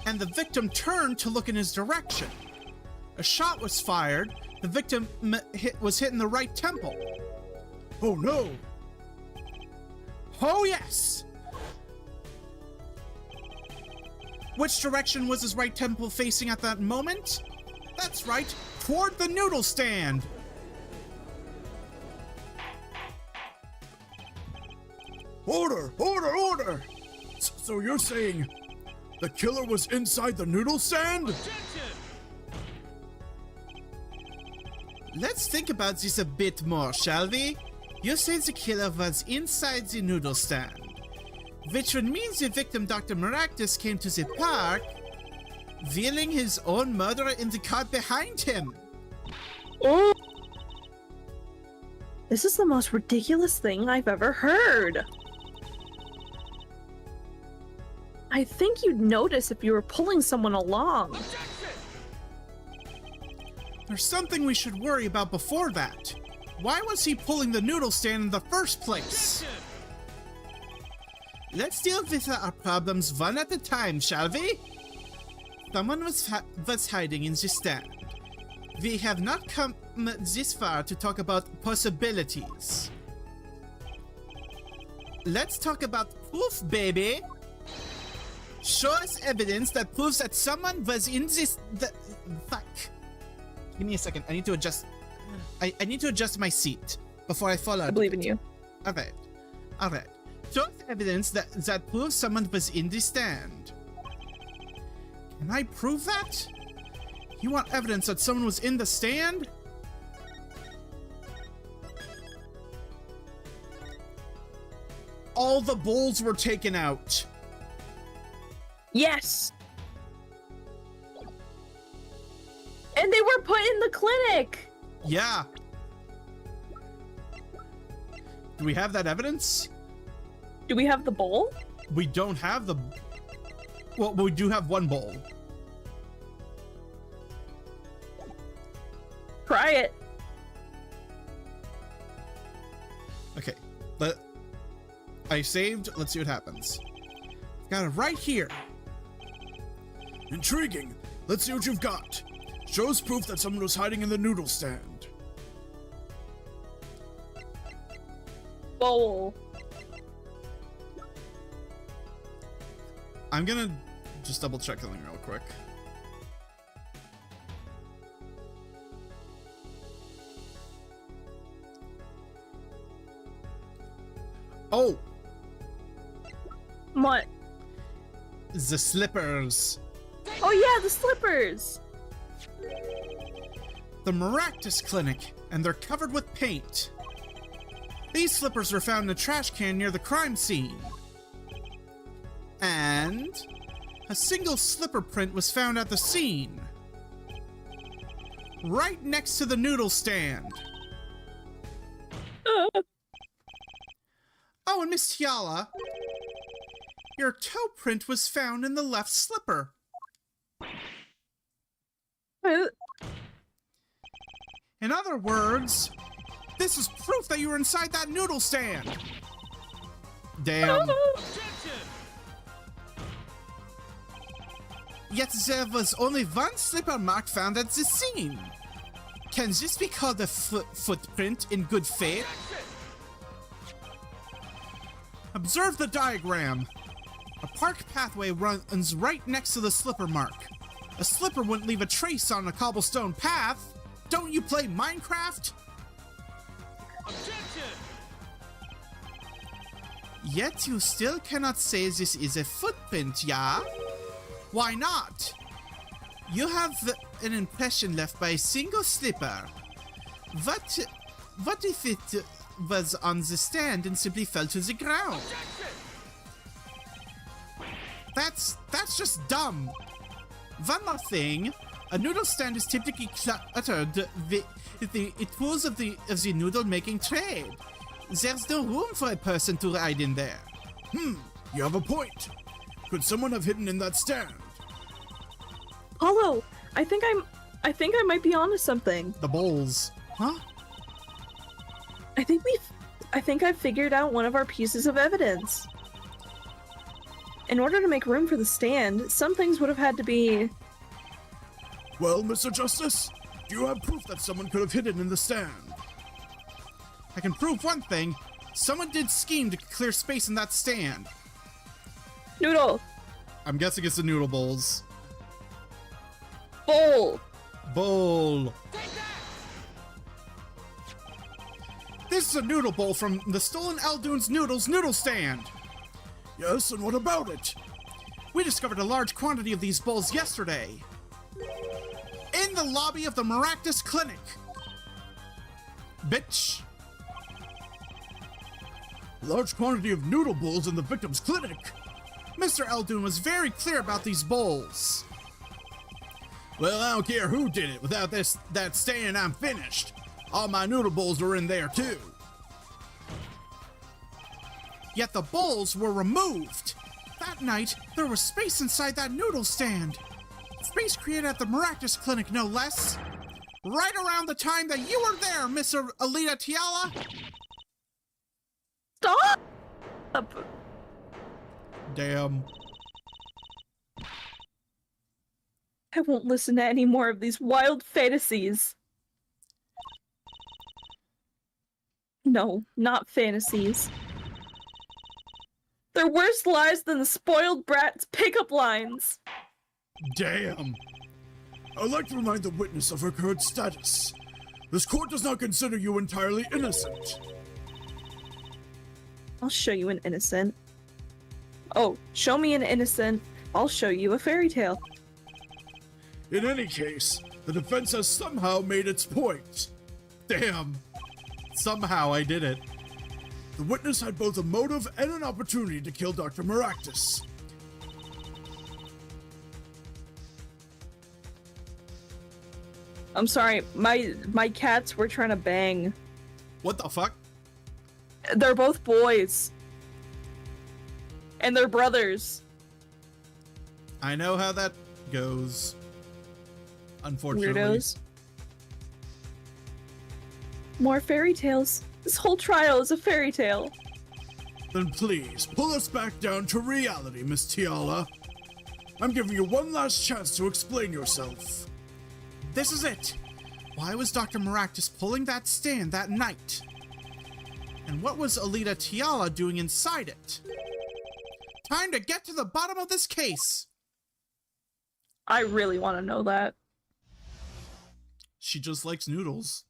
And the victim turned to look in his direction. A shot was fired. The victim was hit in the right temple. Oh no! Oh yes! Which direction was his right temple facing at that moment? That's right, toward the noodle stand! Order! Order! Order! So you're saying the killer was inside the noodle stand? Objection! Let's think about this a bit more, shall we? You say the killer was inside the noodle stand, which would mean the victim, Dr. Maractus, came to the park, wheeling his own murderer in the car behind him. Oh! This is the most ridiculous thing I've ever heard. I think you'd notice if you were pulling someone along. Objection! There's something we should worry about before that. Why was he pulling the noodle stand in the first place? Objection! Let's deal with our problems one at a time, shall we? Someone was hiding in the stand. We have not come this far to talk about possibilities. Let's talk about proof, baby. Show us evidence that proves that someone was in this... Fuck. Give me a second. I need to adjust... I need to adjust my seat before I fall out. I believe in you. Alright. Alright. Show us evidence that proves someone was in the stand. Can I prove that? You want evidence that someone was in the stand? All the bowls were taken out. Yes! And they were put in the clinic! Yeah. Do we have that evidence? Do we have the bowl? We don't have the... Well, we do have one bowl. Try it. Okay. I saved. Let's see what happens. Got it right here. Intriguing. Let's see what you've got. Shows proof that someone was hiding in the noodle stand. Bowl. I'm gonna just double check something real quick. Oh, What? the slippers. Oh yeah, the slippers! The Maractus Clinic, and they're covered with paint. These slippers were found in a trash can near the crime scene. And a single slipper print was found at the scene. Right next to the noodle stand. Oh, and Miss Tiala, your toe print was found in the left slipper. In other words, this is proof that you were inside that noodle stand. Damn. Objection! Yet there was only one slipper mark found at the scene. Can this be called a footprint in good faith? Objection! Observe the diagram. A park pathway runs right next to the slipper mark. A slipper wouldn't leave a trace on a cobblestone path. Don't you play Minecraft? Objection! Yet you still cannot say this is a footprint, yeah? Why not? You have an impression left by a single slipper. What if it was on the stand and simply fell to the ground? Objection! That's just dumb. One more thing. A noodle stand is typically cluttered the tools of the noodle making trade. There's no room for a person to hide in there. You have a point. Could someone have hidden in that stand? Paulo, I think I might be onto something. The bowls. Huh? I think I've figured out one of our pieces of evidence. In order to make room for the stand, some things would have had to be... Well, Mr. Justice, do you have proof that someone could have hidden in the stand? I can prove one thing. Someone did scheme to clear space in that stand. Noodle! I'm guessing it's the noodle bowls. Bowl! Bowl. Take that! This is a noodle bowl from the stolen Eldoon's Noodles noodle stand. Yes, and what about it? We discovered a large quantity of these bowls yesterday. In the lobby of the Maractus Clinic. Bitch. Large quantity of noodle bowls in the victim's clinic. Mr. Eldoon was very clear about these bowls. Well, I don't care who did it. Without that stand, I'm finished. All my noodle bowls are in there, too. Yet the bowls were removed. That night, there was space inside that noodle stand. Space created at the Maractus Clinic, no less. Right around the time that you were there, Mr. Alita Tiala. Stop! Damn. I won't listen to any more of these wild fantasies. No, not fantasies. They're worse lies than the spoiled brat's pickup lines. Damn. I'd like to remind the witness of her current status. This court does not consider you entirely innocent. I'll show you an innocent. Oh, show me an innocent. I'll show you a fairy tale. In any case, the defense has somehow made its point. Damn. Somehow I did it. The witness had both a motive and an opportunity to kill Dr. Maractus. I'm sorry, my cats were trying to bang. What the fuck? They're both boys. And they're brothers. I know how that goes. Unfortunately. Weirdos. More fairy tales. This whole trial is a fairy tale. Then please, pull us back down to reality, Miss Tiala. I'm giving you one last chance to explain yourself. This is it. Why was Dr. Maractus pulling that stand that night? And what was Alita Tiala doing inside it? Time to get to the bottom of this case. I really want to know that. She just likes noodles.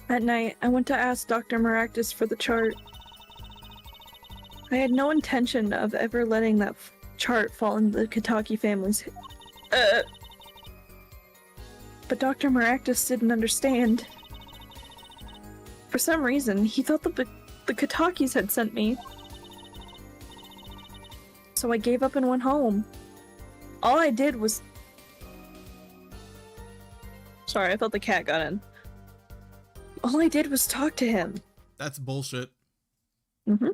At night, I went to ask Dr. Maractus for the chart. I had no intention of ever letting that chart fall into the Kitaki family's... But Dr. Maractus didn't understand. For some reason, he thought that the Kitakis had sent me. So I gave up and went home. All I did was... Sorry, I thought the cat got in. All I did was talk to him. That's bullshit. Mm-hmm.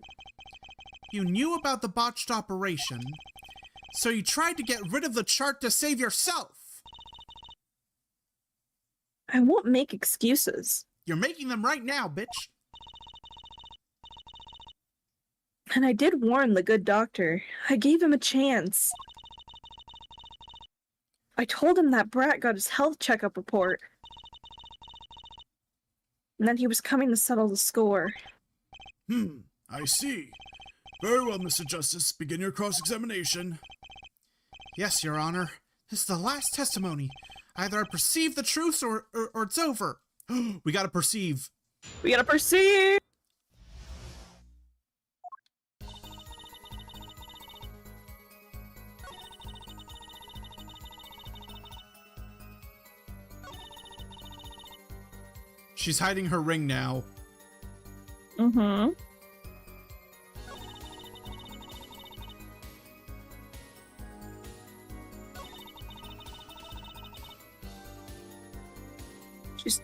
You knew about the botched operation, so you tried to get rid of the chart to save yourself. I won't make excuses. You're making them right now, bitch. And I did warn the good doctor. I gave him a chance. I told him that Brat got his health checkup report. And that he was coming to settle the score. I see. Very well, Mr. Justice. Begin your cross-examination. Yes, Your Honor. This is the last testimony. Either I perceive the truth or it's over. We gotta perceive. We gotta perceive! She's hiding her ring now. Mm-hmm. She's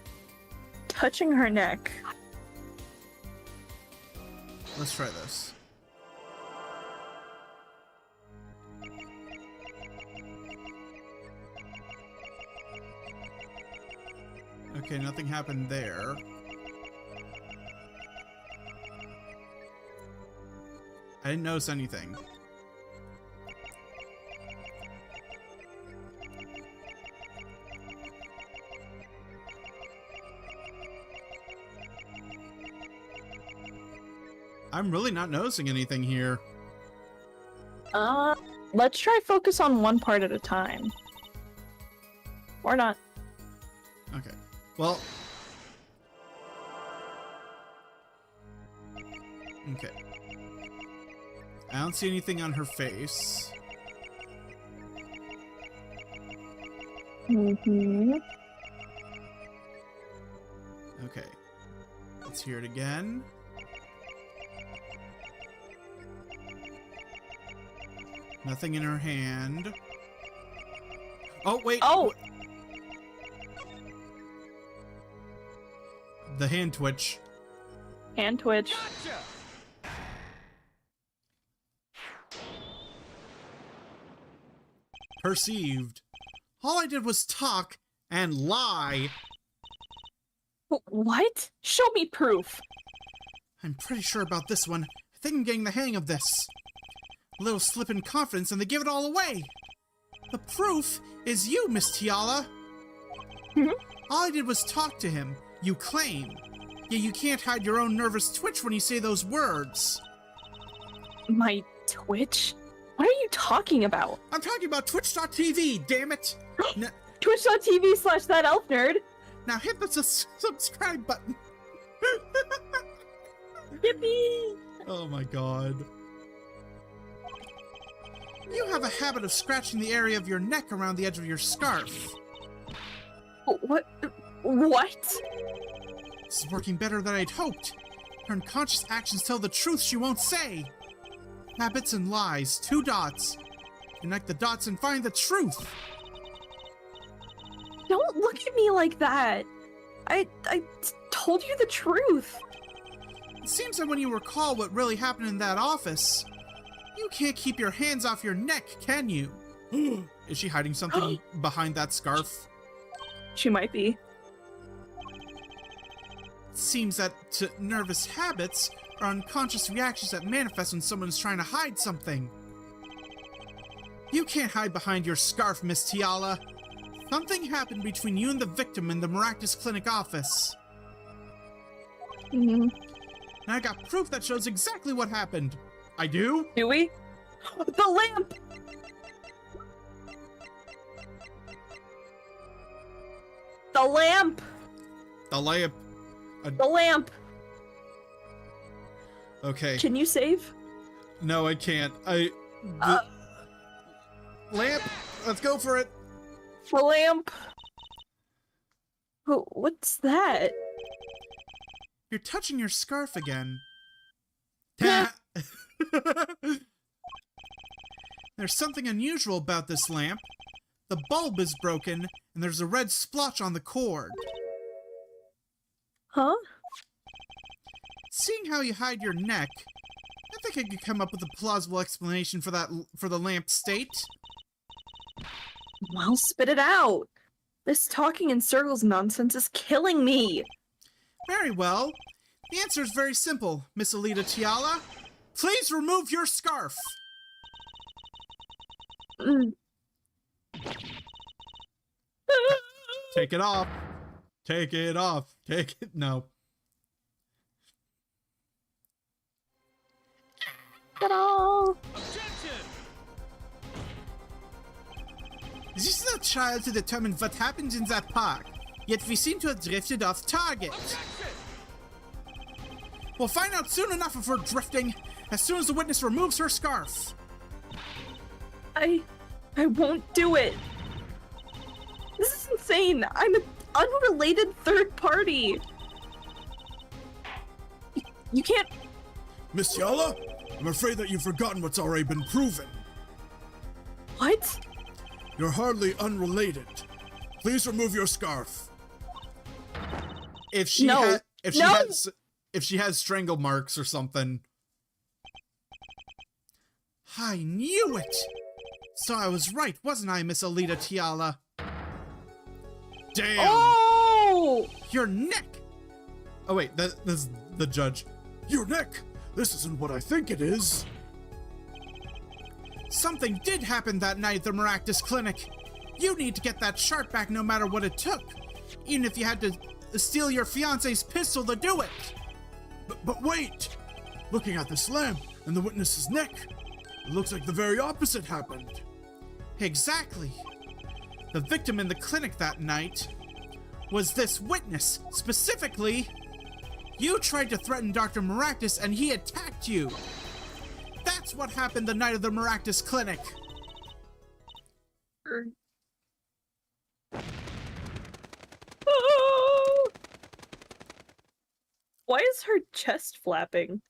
touching her neck. Let's try this. Okay, nothing happened there. I didn't notice anything. I'm really not noticing anything here. Let's try focus on one part at a time. Or not. Okay. Well. Okay. I don't see anything on her face. Mm-hmm. Okay. Let's hear it again. Nothing in her hand. Oh, wait. Oh! The hand twitch. Hand twitch. Gotcha! Perceived. All I did was talk and lie. What? Show me proof. I'm pretty sure about this one. I think I'm getting the hang of this. A little slip in confidence and they give it all away. The proof is you, Miss Tiala. All I did was talk to him, you claim. Yet you can't hide your own nervous twitch when you say those words. My twitch? What are you talking about? I'm talking about Twitch.tv, damn it! Twitch.tv/thatelfnerd. Now hit the subscribe button. Yippee! Oh my god. You have a habit of scratching the area of your neck around the edge of your scarf. What? What? This is working better than I'd hoped. Her unconscious actions tell the truth she won't say. Habits and lies, 2 dots. Connect the dots and find the truth. Don't look at me like that. I told you the truth. It seems that when you recall what really happened in that office, you can't keep your hands off your neck, can you? Is she hiding something behind that scarf? She might be. It seems that nervous habits are unconscious reactions that manifest when someone's trying to hide something. You can't hide behind your scarf, Miss Tiala. Something happened between you and the victim in the Maractus Clinic office. Mm-hmm. and I got proof that shows exactly what happened. I do? Do we? The lamp! The lamp! The lamp. The lamp! Okay. Can you save? No, I can't. Lamp! Let's go for it! The lamp! What's that? You're touching your scarf again. Yeah. There's something unusual about this lamp. The bulb is broken, and there's a red splotch on the cord. Huh? Seeing how you hide your neck, I think I could come up with a plausible explanation for the lamp's state. Well, spit it out. This talking in circles nonsense is killing me. Very well. The answer is very simple, Miss Alita Tiala. Please remove your scarf. Mm. Take it off. Take it off. Take it. No. Ta-da! Objection! This is a trial to determine what happened in that park, yet we seem to have drifted off target. Objection! We'll find out soon enough if we're drifting, as soon as the witness removes her scarf. I won't do it. This is insane. I'm an unrelated third party. You can't. Miss Yala, I'm afraid that you've forgotten what's already been proven. What? You're hardly unrelated. Please remove your scarf. If she No. if she has strangle marks or something. I knew it. So I was right, wasn't I, Miss Alita Tiala? Damn. Oh! Your neck. Oh wait, this is the judge. Your neck! This isn't what I think it is. Something did happen that night at the Maractus Clinic. You need to get that chart back no matter what it took. Even if you had to steal your fiance's pistol to do it. But wait! Looking at this lamp and the witness's neck, it looks like the very opposite happened. Exactly. The victim in the clinic that night was this witness. Specifically, you tried to threaten Dr. Maractus and he attacked you. That's what happened the night of the Maractus Clinic. Oh! Why is her chest flapping?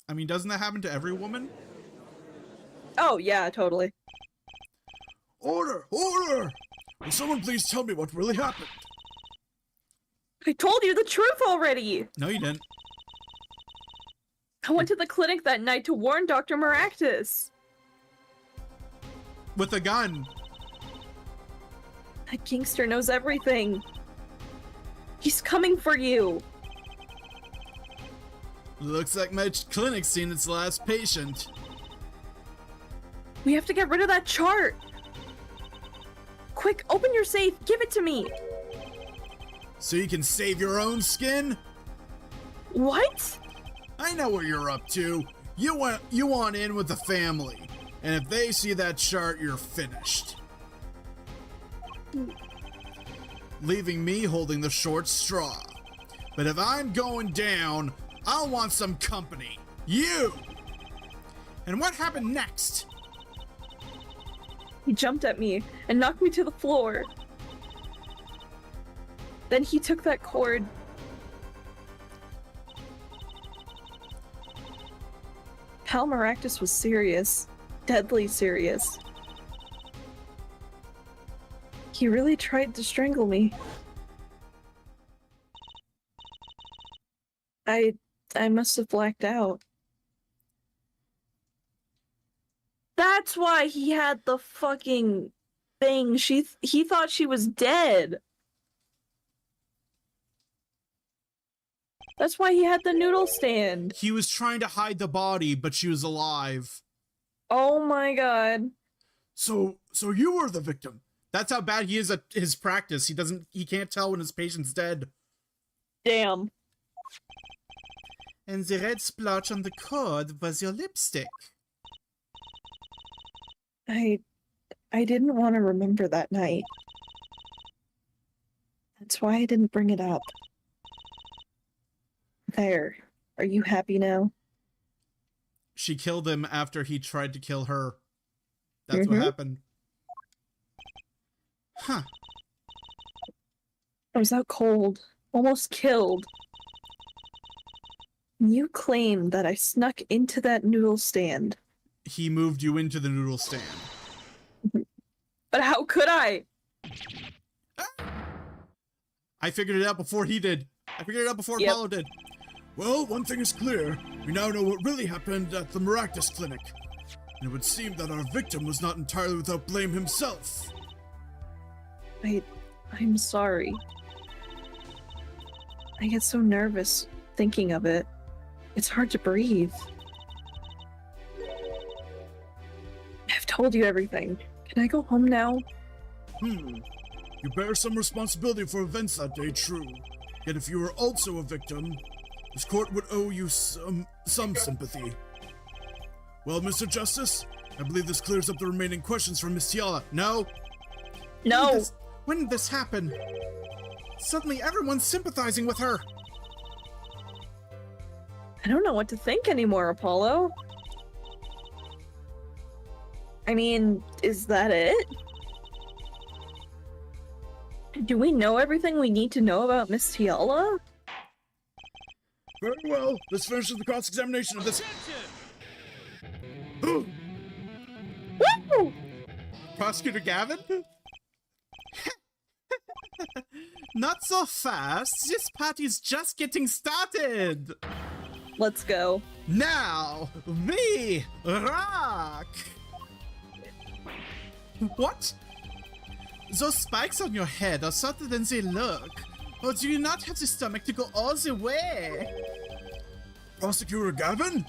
I mean, doesn't that happen to every woman? Oh, yeah, totally. Order! Order! Will someone please tell me what really happened? I told you the truth already! No, you didn't. I went to the clinic that night to warn Dr. Maractus. With a gun. That gangster knows everything. He's coming for you. Looks like my clinic's seen its last patient. We have to get rid of that chart. Quick, open your safe. Give it to me. So you can save your own skin? What? I know what you're up to. You want in with the family. And if they see that chart, you're finished. Leaving me holding the short straw. But if I'm going down, I'll want some company. You! And what happened next? He jumped at me and knocked me to the floor. Then he took that cord. Pal Maractus was serious. Deadly serious. He really tried to strangle me. I must have blacked out. That's why he had the fucking thing. He thought she was dead. That's why he had the noodle stand. He was trying to hide the body, but she was alive. Oh my god. So you were the victim. That's how bad he is at his practice. He can't tell when his patient's dead. Damn. And the red splotch on the cord was your lipstick. I didn't want to remember that night. That's why I didn't bring it up. There. Are you happy now? She killed him after he tried to kill her. That's what happened. Huh. I was out cold. Almost killed. You claim that I snuck into that noodle stand. He moved you into the noodle stand. But how could I? I figured it out before he did. I figured it out before Yep. Apollo did. Well, one thing is clear. We now know what really happened at the Maractus Clinic. And it would seem that our victim was not entirely without blame himself. I'm sorry. I get so nervous thinking of it. It's hard to breathe. I've told you everything. Can I go home now? You bear some responsibility for events that day, true. Yet if you were also a victim, this court would owe you some sympathy. Well, Mr. Justice, I believe this clears up the remaining questions from Miss Tiala. No. No! When did this happen? Suddenly everyone's sympathizing with her. I don't know what to think anymore, Apollo. I mean, is that it? Do we know everything we need to know about Miss Tiala? Very well, this finishes the cross-examination of this. Woo! Prosecutor Gavin? Not so fast. This party's just getting started. Let's go. Now, we rock. What? Those spikes on your head are softer than they look. Or do you not have the stomach to go all the way? Prosecutor Gavin?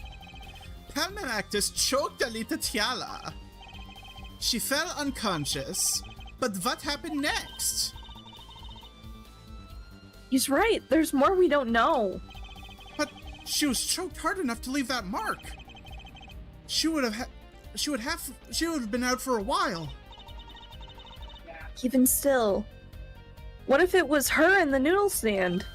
Palmeractus choked Alita Tiala. She fell unconscious. But what happened next? He's right. There's more we don't know. But she was choked hard enough to leave that mark. She would have been out for a while. Even still. What if it was her in the noodle stand?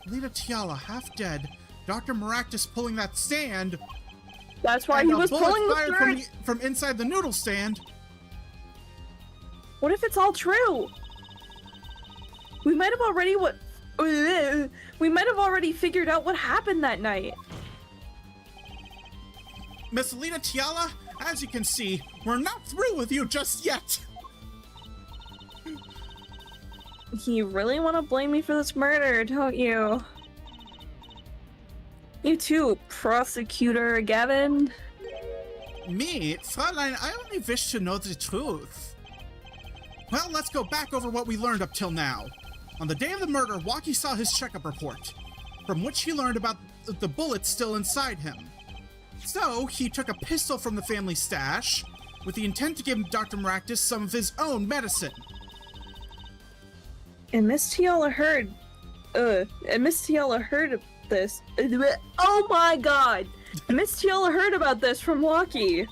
Alita Tiala half dead. Dr. Maractus pulling that stand. That's why and he a was bullet pulling the fired string. from inside the noodle stand. What if it's all true? We might have already figured out what happened that night. Miss Alita Tiala, as you can see, we're not through with you just yet. You really want to blame me for this murder, don't you? You too, Prosecutor Gavin. Me, Fräulein, I only wish to know the truth. Well, let's go back over what we learned up till now. On the day of the murder, Walkie saw his checkup report, from which he learned about the bullet still inside him. So, he took a pistol from the family stash, with the intent to give Dr. Maractus some of his own medicine. And Miss Tiala heard of this. Oh my god! Miss Tiala heard about this from Walkie.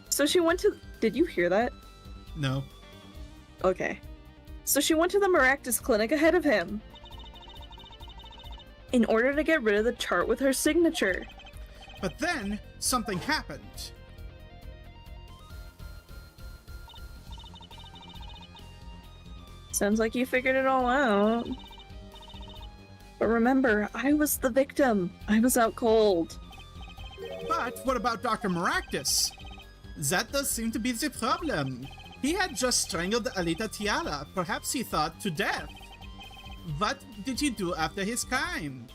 So she went to. Did you hear that? No. Okay. So she went to the Maractus clinic ahead of him. In order to get rid of the chart with her signature. But then, something happened. Sounds like you figured it all out. But remember, I was the victim. I was out cold. But what about Dr. Maractus? That does seem to be the problem. He had just strangled Alita Tiala, perhaps he thought to death. What did he do after his crime?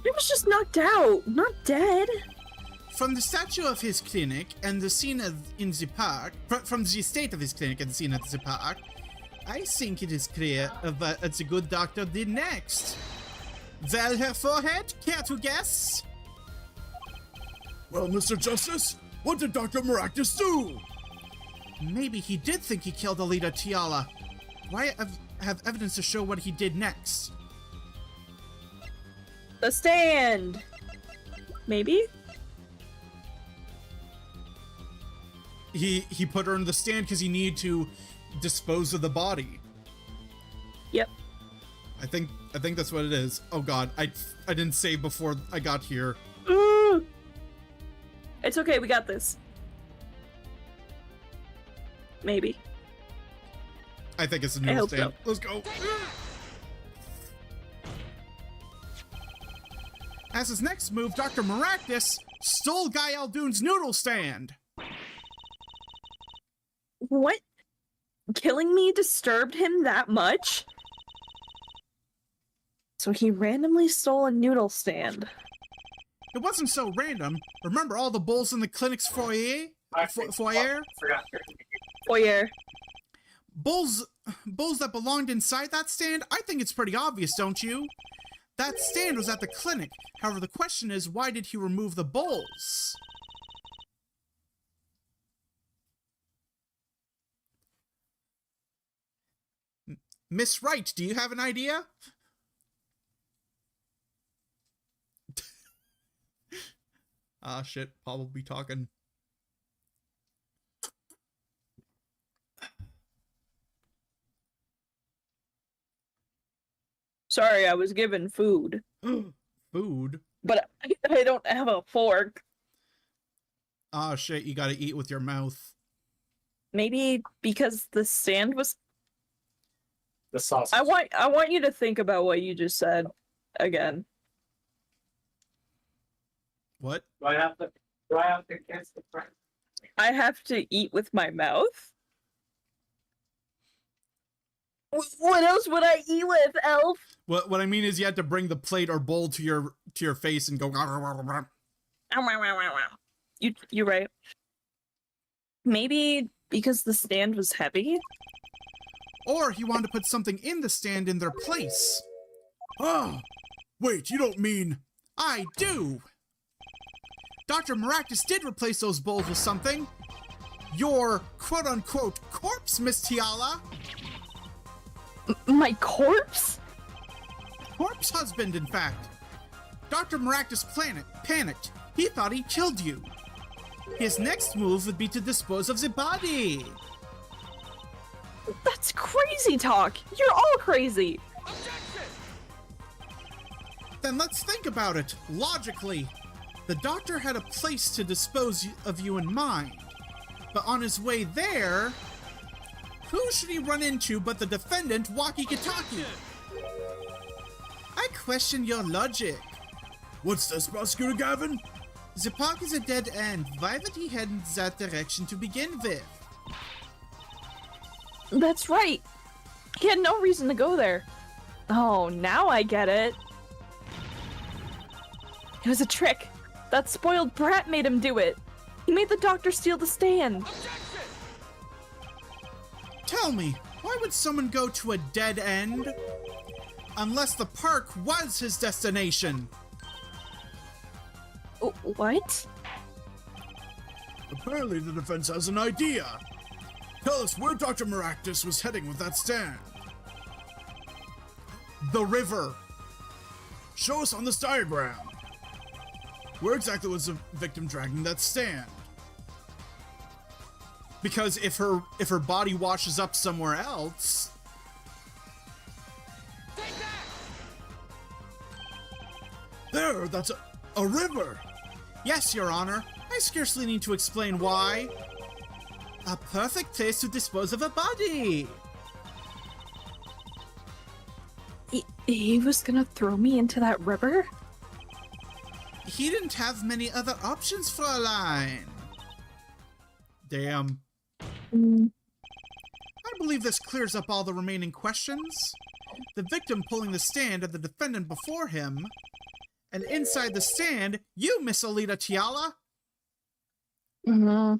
He was just knocked out, not dead. From the statue of his clinic and the scene in the park, from the state of his clinic and the scene at the park, I think it is clear what the good doctor did next. Well, her forehead, care to guess? Well, Mr. Justice, what did Dr. Maractus do? Maybe he did think he killed Alita Tiala. Why have evidence to show what he did next? The stand! Maybe? He put her in the stand because he needed to dispose of the body. Yep. I think that's what it is. Oh god, I didn't save before I got here. It's okay, we got this. Maybe. I think it's a I noodle hope stand. so. Let's go. As his next move, Dr. Maractus stole Guy Aldoon's noodle stand. What? Killing me disturbed him that much? So he randomly stole a noodle stand. It wasn't so random. Remember all the bowls in the clinic's foyer? Foyer? Foyer. Bowls that belonged inside that stand? I think it's pretty obvious, don't you? That stand was at the clinic. However, the question is, why did he remove the bowls? Miss Wright, do you have an idea? Ah, shit. Paul will be talking. Sorry, I was given food. Food? But I don't have a fork. Ah, shit. You gotta eat with your mouth. Maybe because the stand was... The sausage. I want you to think about what you just said again. What? Do I have to kiss the friend? I have to eat with my mouth? What else would I eat with, Elf? What I mean is you had to bring the plate or bowl to your face and go. You're right. Maybe because the stand was heavy? Or he wanted to put something in the stand in their place. Ah! Wait, you don't mean... I do! Dr. Maractus did replace those bowls with something. Your quote-unquote corpse, Miss Tiala. My corpse? Corpse husband, in fact. Dr. Maractus panicked. He thought he killed you. His next move would be to dispose of the body. That's crazy talk. You're all crazy. Then let's think about it, logically. The doctor had a place to dispose of you in mind. But on his way there, who should he run into but the defendant, Walkie-Talkie? I question your logic. What's this, Prosecutor Gavin? The park is a dead end. Why would he head in that direction to begin with? That's right. He had no reason to go there. Oh, now I get it. It was a trick. That spoiled brat made him do it. He made the doctor steal the stand. Tell me, why would someone go to a dead end? Unless the park was his destination. What? Apparently the defense has an idea. Tell us where Dr. Maractus was heading with that stand. The river. Show us on this diagram. Where exactly was the victim dragging that stand? Because if her body washes up somewhere else... There, that's a river. Yes, Your Honor. I scarcely need to explain why. A perfect place to dispose of a body. He was gonna throw me into that river? He didn't have many other options, Fräulein. Damn. I believe this clears up all the remaining questions. The victim pulling the stand and the defendant before him. And inside the stand, you, Miss Alita Tiala. Mm-hmm.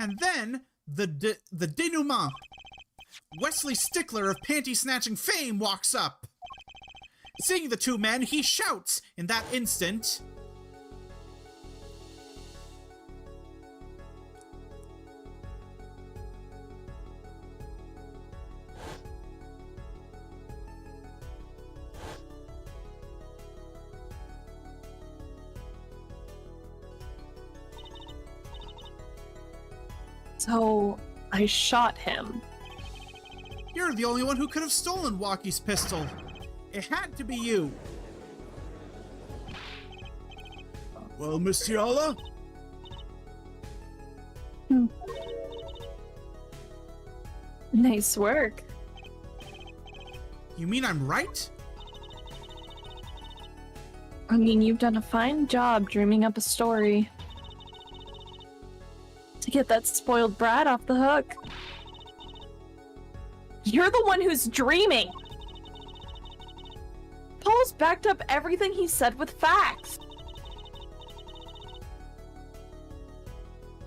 And then, the denouement. Wesley Stickler of panty-snatching fame walks up. Seeing the two men, he shouts. In that instant... So I shot him. You're the only one who could have stolen Walkie's pistol. It had to be you. Well, Miss Tiala? Nice work. You mean I'm right? I mean, you've done a fine job dreaming up a story to get that spoiled brat off the hook. You're the one who's dreaming! Paul's backed up everything he said with facts.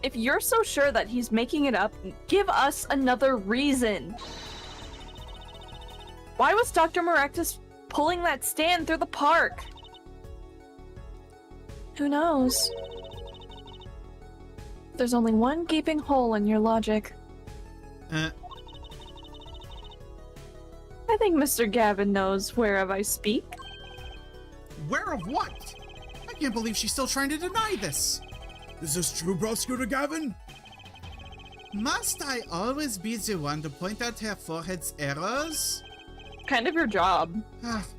If you're so sure that he's making it up, give us another reason. Why was Dr. Maractus pulling that stand through the park? Who knows? There's only one gaping hole in your logic. I think Mr. Gavin knows whereof I speak. Where of what? I can't believe she's still trying to deny this. Is this true, Prosecutor Gavin? Must I always be the one to point out her forehead's errors? Kind of your job.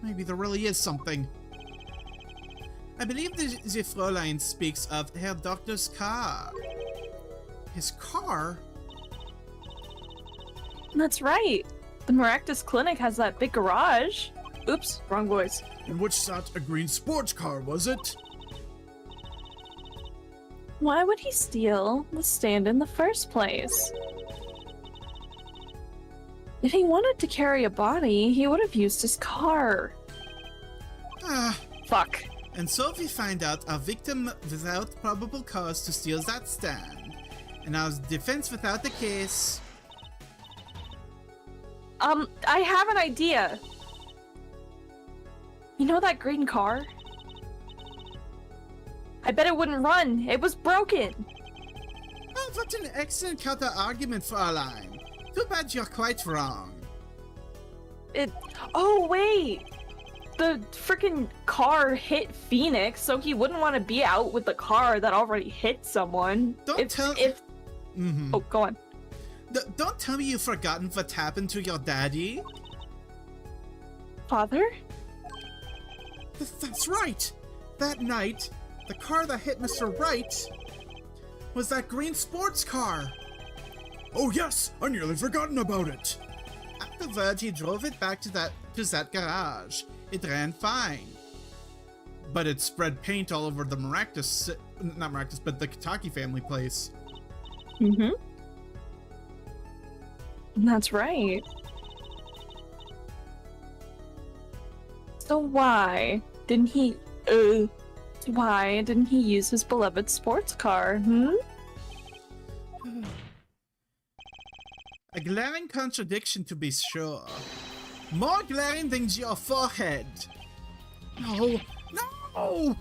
Maybe there really is something. I believe the Fräulein speaks of her doctor's car. His car? That's right. The Maractus Clinic has that big garage. Oops, wrong voice. In which sat a green sports car, was it? Why would he steal the stand in the first place? If he wanted to carry a body, he would have used his car. Fuck. And so we find out our victim without probable cause to steal that stand, and our defense without the case. I have an idea. You know that green car? I bet it wouldn't run. It was broken. Oh, what an excellent counter-argument, Fräulein. Too bad you're quite wrong. Oh, wait. The freaking car hit Phoenix, so he wouldn't want to be out with the car that already hit someone. Oh, go on. Don't tell me you've forgotten what happened to your daddy. Father? That's right. That night, the car that hit Mr. Wright was that green sports car. Oh yes, I nearly forgotten about it. Afterward, he drove it back to that garage. It ran fine. But it spread paint all over the not Maractus, but the Kitaki family place. Mm-hmm. That's right. So why didn't he use his beloved sports car, A glaring contradiction, to be sure. More glaring than your forehead. No! No!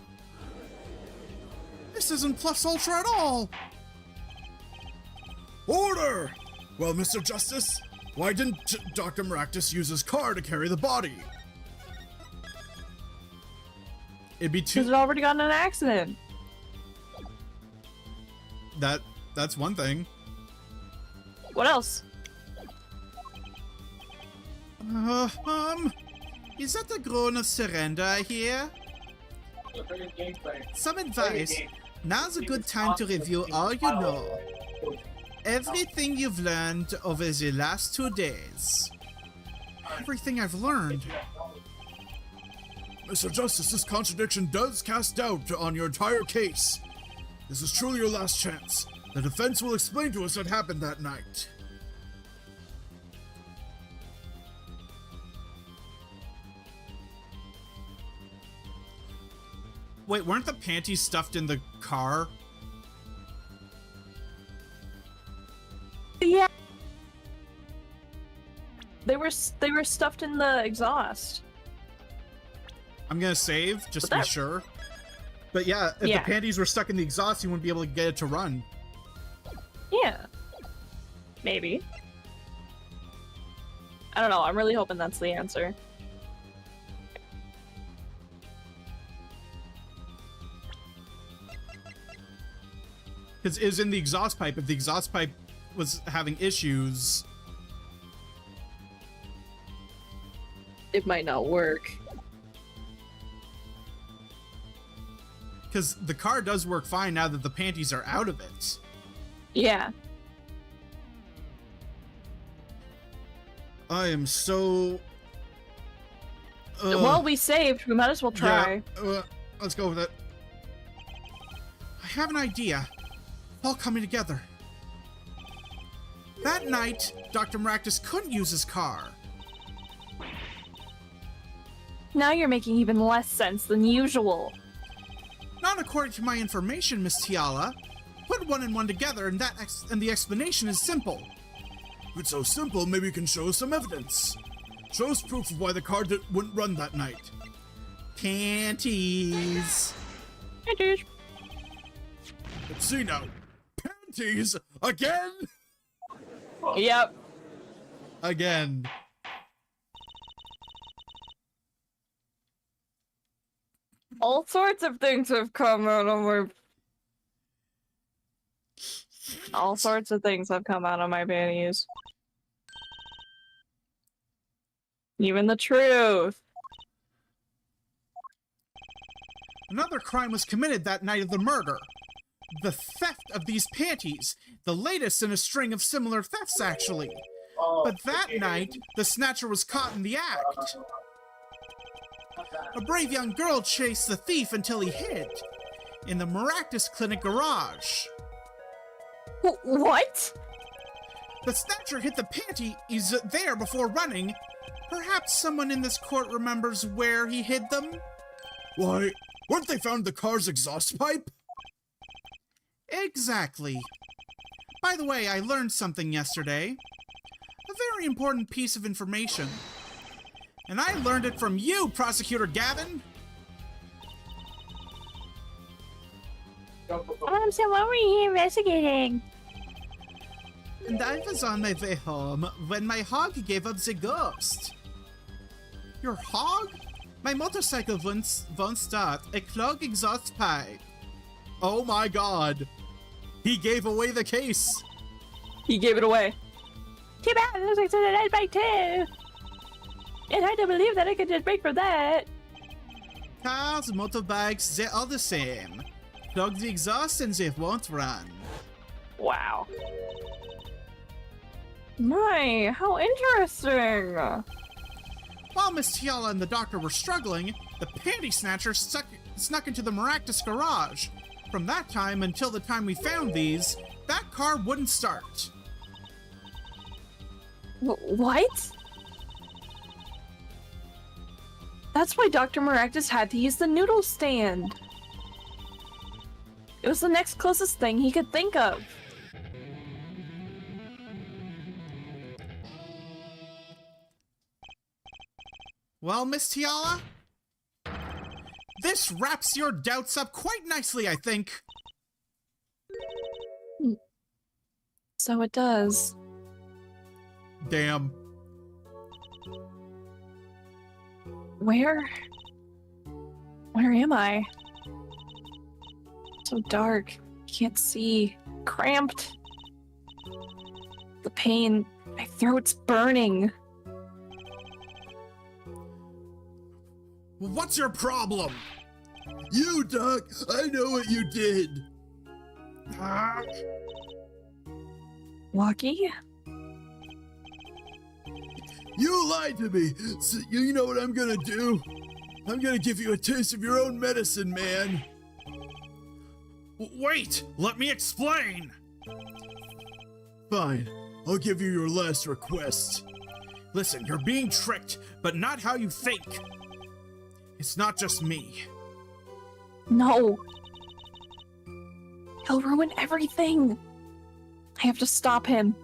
This isn't Plus Ultra at all! Order! Well, Mr. Justice, why didn't Dr. Maractus use his car to carry the body? It'd be because too... it already got in an accident. That's one thing. What else? Is that a groan of surrender I hear? Some advice. Now's a good time to review all you know. Everything you've learned over the last 2 days. Everything I've learned. Mr. Justice, this contradiction does cast doubt on your entire case. This is truly your last chance. The defense will explain to us what happened that night. Wait, weren't the panties stuffed in the car? Yeah. They were stuffed in the exhaust. I'm gonna save, just to be sure. But yeah, if the panties were stuck in the exhaust, you wouldn't be able to get it to run. Yeah. Maybe. I don't know, I'm really hoping that's the answer. Because it was in the exhaust pipe. If the exhaust pipe was having issues. It might not work. Because the car does work fine now that the panties are out of it. Yeah. I am so... Well, we saved. We might as well try. Yeah, let's go with it. I have an idea. All coming together. That night, Dr. Maractus couldn't use his car. Now you're making even less sense than usual. Not according to my information, Miss Tiala. Put one and one together, and and the explanation is simple. If it's so simple, maybe you can show us some evidence. Show us proof of why the car wouldn't run that night. Panties. Panties. Let's see now. Panties? Again? Yep. Again. All sorts of things have come out of my... All sorts of things have come out of my panties. Even the truth. Another crime was committed that night of the murder. The theft of these panties. The latest in a string of similar thefts, actually. But that night, the snatcher was caught in the act. A brave young girl chased the thief until he hid. In the Maractus Clinic garage. What? The snatcher hit the panties there before running. Perhaps someone in this court remembers where he hid them? Why, weren't they found in the car's exhaust pipe? Exactly. By the way, I learned something yesterday. A very important piece of information. And I learned it from you, Prosecutor Gavin! So what were you investigating? And I was on my way home when my hog gave up the ghost. Your hog? My motorcycle won't start. A clogged exhaust pipe. Oh my god. He gave away the case. He gave it away. Too bad, it was like a nice bike too. It's hard to believe that I could just break for that. Cars, motorbikes, they're all the same. Plug the exhaust and they won't run. Wow. My, how interesting. While Miss Tiala and the doctor were struggling, the panty snatcher snuck into the Maractus garage. From that time until the time we found these, that car wouldn't start. What? That's why Dr. Maractus had to use the noodle stand. It was the next closest thing he could think of. Well, Miss Tiala? This wraps your doubts up quite nicely, I think. So it does. Damn. Where am I? So dark. Can't see. Cramped. The pain. My throat's burning. What's your problem? You, Doc! I know what you did! Walkie? You lied to me! So you know what I'm gonna do? I'm gonna give you a taste of your own medicine, man! Wait! Let me explain! Fine. I'll give you your last request. Listen, you're being tricked, but not how you think. It's not just me. No. He'll ruin everything. I have to stop him.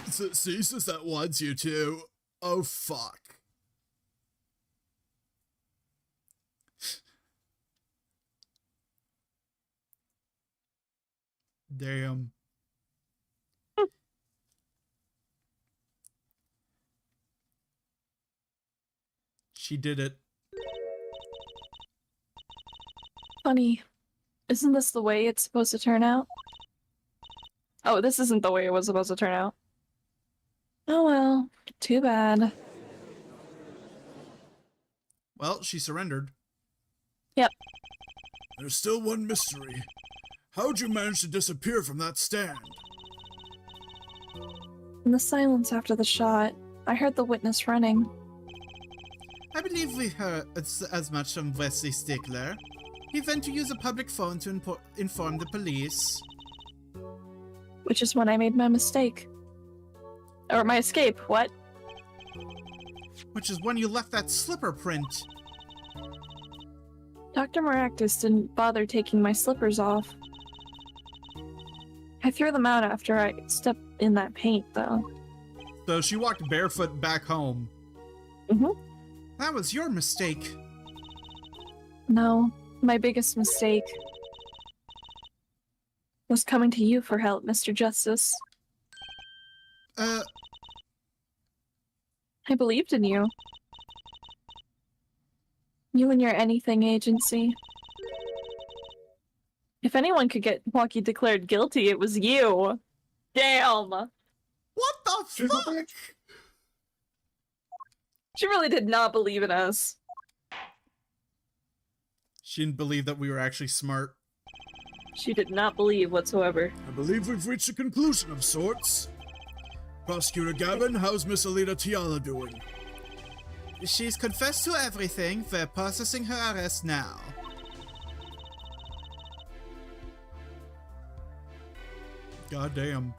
See, says that wants you to. Oh, fuck. Damn. She did it. Funny. Isn't this the way it's supposed to turn out? Oh, this isn't the way it was supposed to turn out. Oh well, too bad. Well, she surrendered. Yep. There's still one mystery. How'd you manage to disappear from that stand? In the silence after the shot, I heard the witness running. I believe we heard as much from Wesley Stickler. He went to use a public phone to inform the police. Which is when I made my mistake. Or my escape, what? Which is when you left that slipper print. Dr. Maractus didn't bother taking my slippers off. I threw them out after I stepped in that paint, though. So she walked barefoot back home. Mm-hmm. That was your mistake. No, my biggest mistake was coming to you for help, Mr. Justice. I believed in you. You and your anything agency. If anyone could get Walkie declared guilty, it was you. Damn! What the fuck? She really did not believe in us. She didn't believe that we were actually smart. She did not believe whatsoever. I believe we've reached a conclusion of sorts. Prosecutor Gavin, how's Miss Alita Tiala doing? She's confessed to everything. We're processing her arrest now. God damn.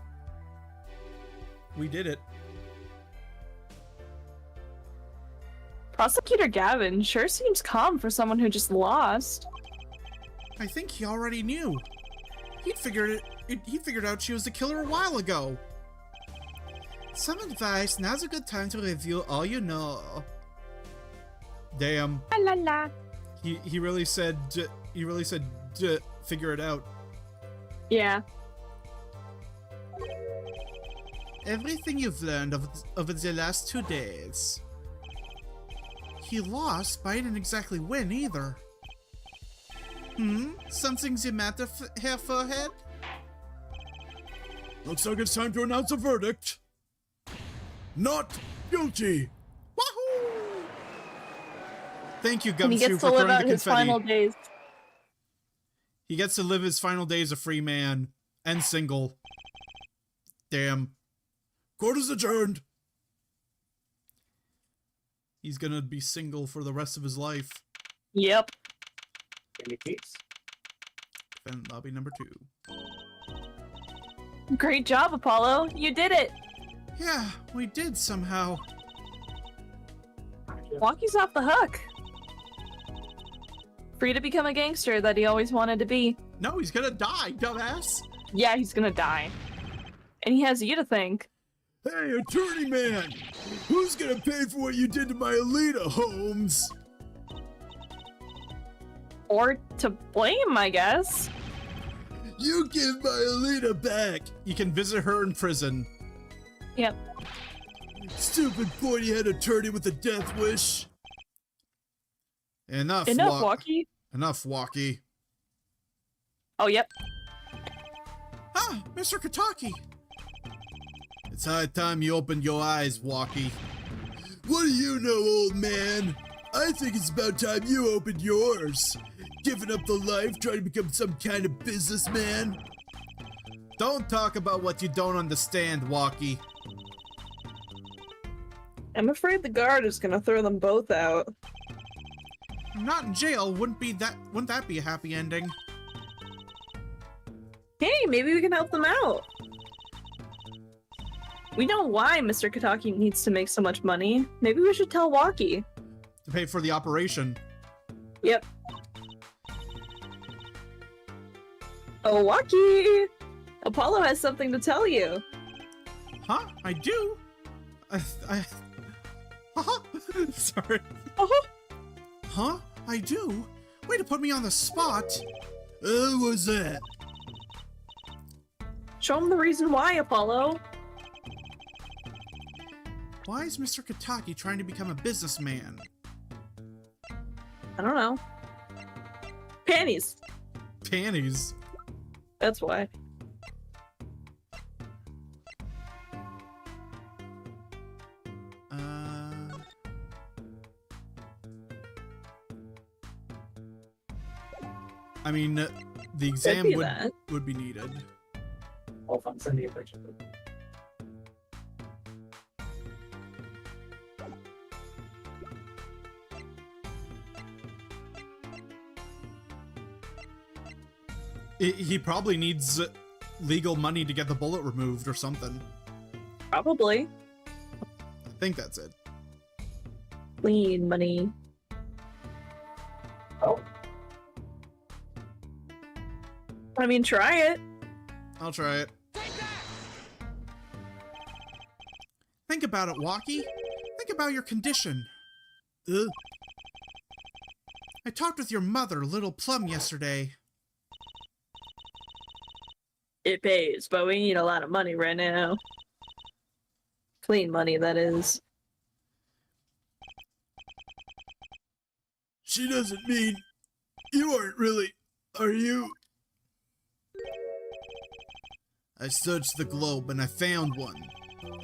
We did it. Prosecutor Gavin sure seems calm for someone who just lost. I think he already knew. He figured out she was the killer a while ago. Some advice. Now's a good time to review all you know. Damn. La la la. He really said. Figure it out. Yeah. Everything you've learned over the last 2 days. He lost, but he didn't exactly win either. Something's the matter here, forehead? Looks like it's time to announce a verdict. Not guilty. Wahoo! Thank you, And he Gumshoe, gets for to live throwing out the his confetti. final days. He gets to live his final days a free man and single. Damn. Court is adjourned. He's gonna be single for the rest of his life. Yep. Any peeps? And lobby number 2. Great job, Apollo. You did it. Yeah, we did somehow. Walkie's off the hook. Free to become a gangster that he always wanted to be. No, he's gonna die, dumbass. Yeah, he's gonna die. And he has you to thank. Hey, attorney man! Who's gonna pay for what you did to my Alita, Holmes? Or to blame, I guess. You give my Alita back! You can visit her in prison. Yep. Stupid pointy-head attorney with a death wish! Enough, Walkie. Enough, Walkie. Oh, yep. Ah, Mr. Kataki. It's high time you opened your eyes, Walkie. What do you know, old man? I think it's about time you opened yours. Giving up the life, trying to become some kind of businessman. Don't talk about what you don't understand, Walkie. I'm afraid the guard is gonna throw them both out. Not in jail. Wouldn't that be a happy ending? Hey, maybe we can help them out. We know why Mr. Kataki needs to make so much money. Maybe we should tell Walkie. To pay for the operation. Yep. Oh, Walkie! Apollo has something to tell you. Huh? I do? Sorry. Oh, Huh? I do? Way to put me on the spot. What's that? show him the reason why, Apollo. Why is Mr. Kataki trying to become a businessman? I don't know. Panties. Panties. That's why. I mean, the exam be that. would be needed. All fun Sunday adventure. He probably needs legal money to get the bullet removed or something. Probably. I think that's it. Clean money. Oh, I mean, try it. I'll try it. Think about it, Walkie. Think about your condition. Uh, I talked with your mother, Little Plum, yesterday. It pays, but we need a lot of money right now. Clean money, that is. she doesn't mean you aren't really, are you? I searched the globe and I found one.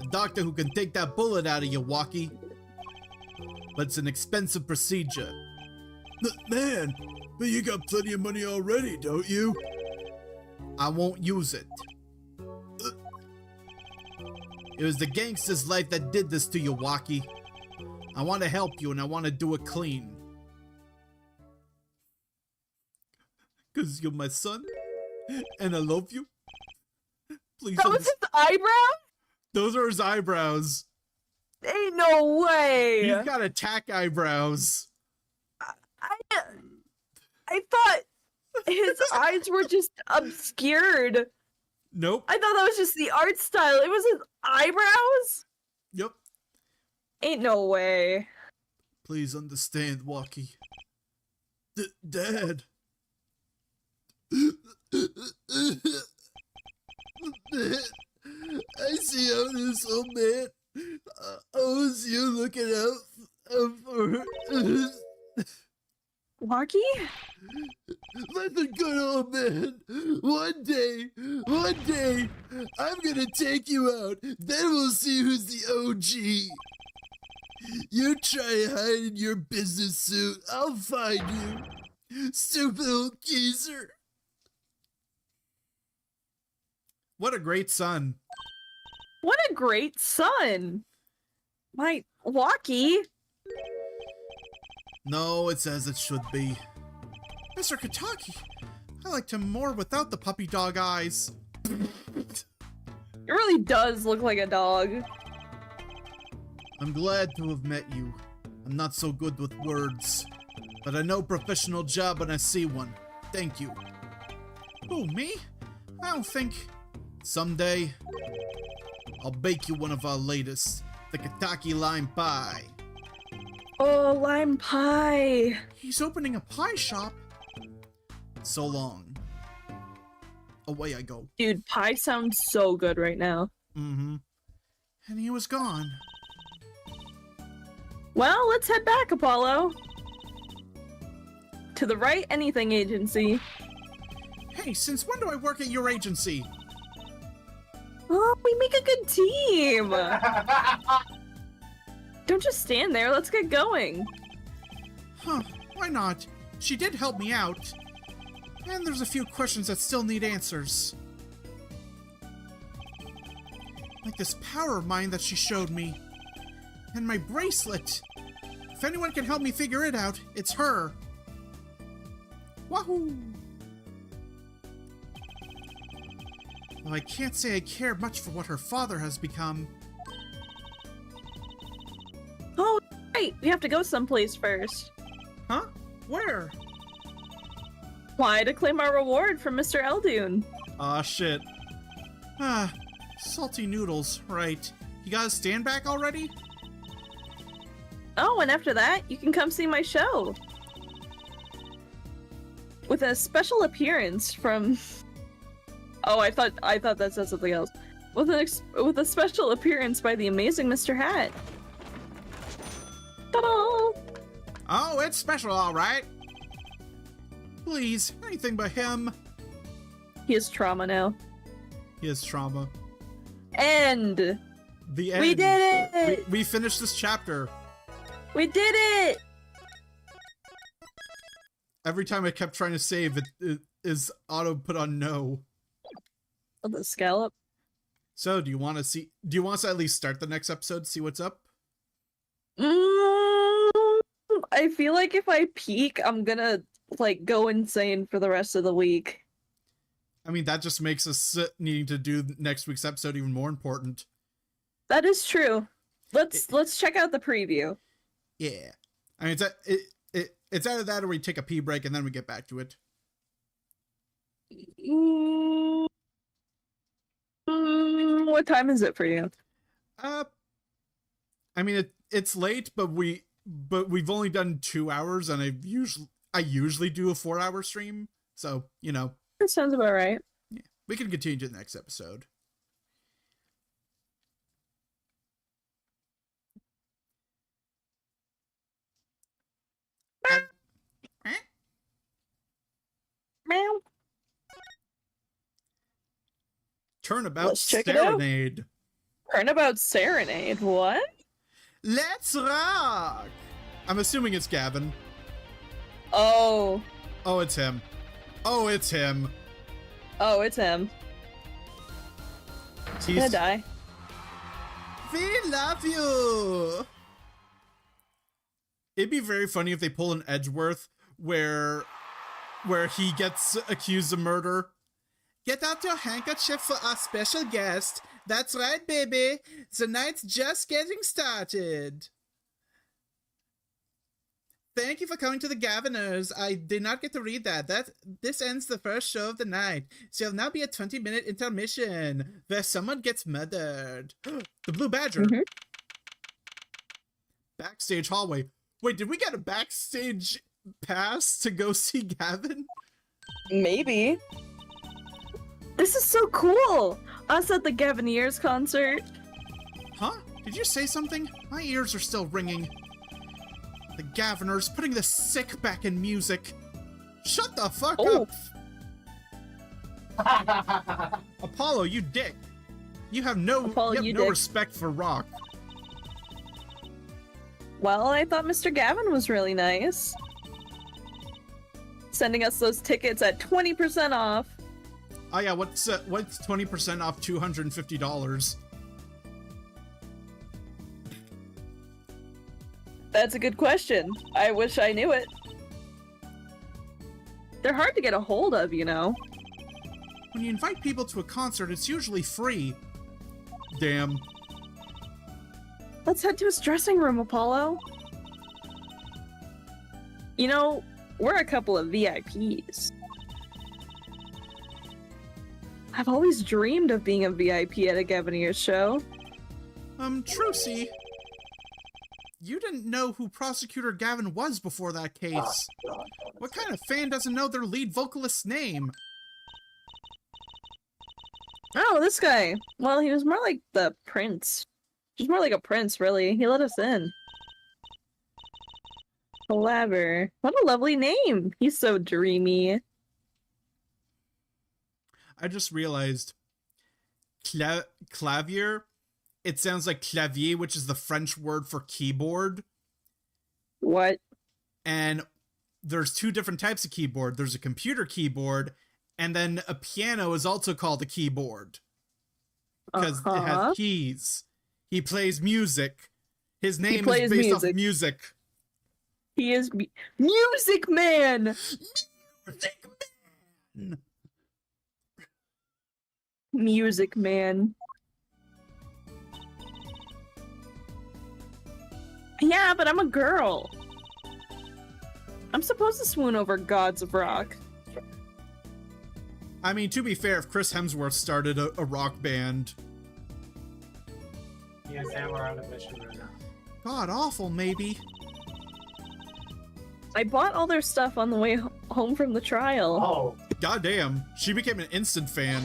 A doctor who can take that bullet out of you, Walkie. But it's an expensive procedure. Man, but you got plenty of money already, don't you? I won't use it. It was the gangster's life that did this to you, Walkie. I want to help you and I want to do it clean. 'Cause you're my son and I love you. Please. That was his eyebrow? Those are his eyebrows. Ain't no way. He's got attack eyebrows. I thought his eyes were just obscured. Nope. I thought that was just the art style. It was his eyebrows? Yep. Ain't no way. Please understand, Walkie. Dad. I see how this old man owes you looking out for Walkie? let the good old man. One day, I'm gonna take you out. Then we'll see who's the OG. You try and hide in your business suit. I'll find you. Stupid old geezer. What a great son. What a great son. My Walkie. No, it's as it should be. Mr. Kataki, I liked him more without the puppy dog eyes. It really does look like a dog. I'm glad to have met you. I'm not so good with words, but I know professional job when I see one. Thank you. Who, me? I don't think... Someday, I'll bake you one of our latest, the Kataki lime pie. Oh, lime pie. He's opening a pie shop. So long. Away I go. Dude, pie sounds so good right now. Mm-hmm. And he was gone. Well, let's head back, Apollo. To the Right Anything Agency. Hey, since when do I work at your agency? Oh, we make a good team. Don't just stand there. Let's get going. Huh, why not? She did help me out. And there's a few questions that still need answers. Like this power of mine that she showed me. And my bracelet. If anyone can help me figure it out, it's her. Wahoo! Though I can't say I care much for what her father has become. Oh, right. We have to go someplace first. Huh? Where? Why? To claim our reward from Mr. Eldoon. Aw, shit. Ah, salty noodles, right. You guys stand back already? Oh, and after that, you can come see my show. With a special appearance from... Oh, I thought that said something else. With a special appearance by the amazing Mr. Hat. Ta-da! Oh, it's special, all right. Please, anything but him. He has trauma now. He has trauma. End! The end. We did it! We finished this chapter. We did it! Every time I kept trying to save, it is auto put on no. Oh, the scallop. So, do you want us to at least start the next episode, see what's up? I feel like if I peek, I'm gonna like go insane for the rest of the week. I mean, that just makes us needing to do next week's episode even more important. That is true. Let's check out the preview. Yeah. I mean, it's either that or we take a pee break and then we get back to it. What time is it for you? I mean, it's late, but we've only done 2 hours, and I usually do a 4-hour stream, so you know. That sounds about right. Yeah, we can continue to the next episode. Meow. Turnabout Let's check it out. Serenade. Turnabout Serenade. What? Let's rock! I'm assuming it's Gavin. Oh. Oh, it's him. Oh, it's him. Oh, it's him. He's gonna die. We love you! It'd be very funny if they pull an Edgeworth where he gets accused of murder. Get out your handkerchief for our special guest. That's right, baby. The night's just getting started. Thank you for coming to the Gaviners. I did not get to read that. This ends the first show of the night. So there'll now be a 20-minute intermission where someone gets murdered. The Blue Badger. Mm-hmm. Backstage hallway. Wait, did we get a backstage pass to go see Gavin? Maybe. This is so cool! Us at the Gavineers concert. Huh? Did you say something? My ears are still ringing. The Gaviners putting the sick back in music. Shut the fuck up! Apollo, you dick. You have no respect for rock. Well, I thought Mr. Gavin was really nice. Sending us those tickets at 20% off. Oh yeah, what's 20% off $250? That's a good question. I wish I knew it. They're hard to get a hold of, you know. When you invite people to a concert, it's usually free. Damn. Let's head to his dressing room, Apollo. You know, we're a couple of VIPs. I've always dreamed of being a VIP at a Gavineers show. Trucy. You didn't know who Prosecutor Gavin was before that case. What kind of fan doesn't know their lead vocalist's name? Oh, this guy. Well, he was more like the prince. He's more like a prince, really. He let us in. Clever. What a lovely name. He's so dreamy. I just realized clavier, it sounds like clavier, which is the French word for keyboard. What? And there's 2 different types of keyboard. There's a computer keyboard, and then a piano is also called a keyboard. Because it has keys. He plays music. His name is based off music. He is Music Man! Music Man! Music Man. Yeah, but I'm a girl. I'm supposed to swoon over gods of rock. I mean, to be fair, if Chris Hemsworth started a rock band... Yes, and we're on a mission right now. God awful, maybe. I bought all their stuff on the way home from the trial. Oh. Goddamn, she became an instant fan.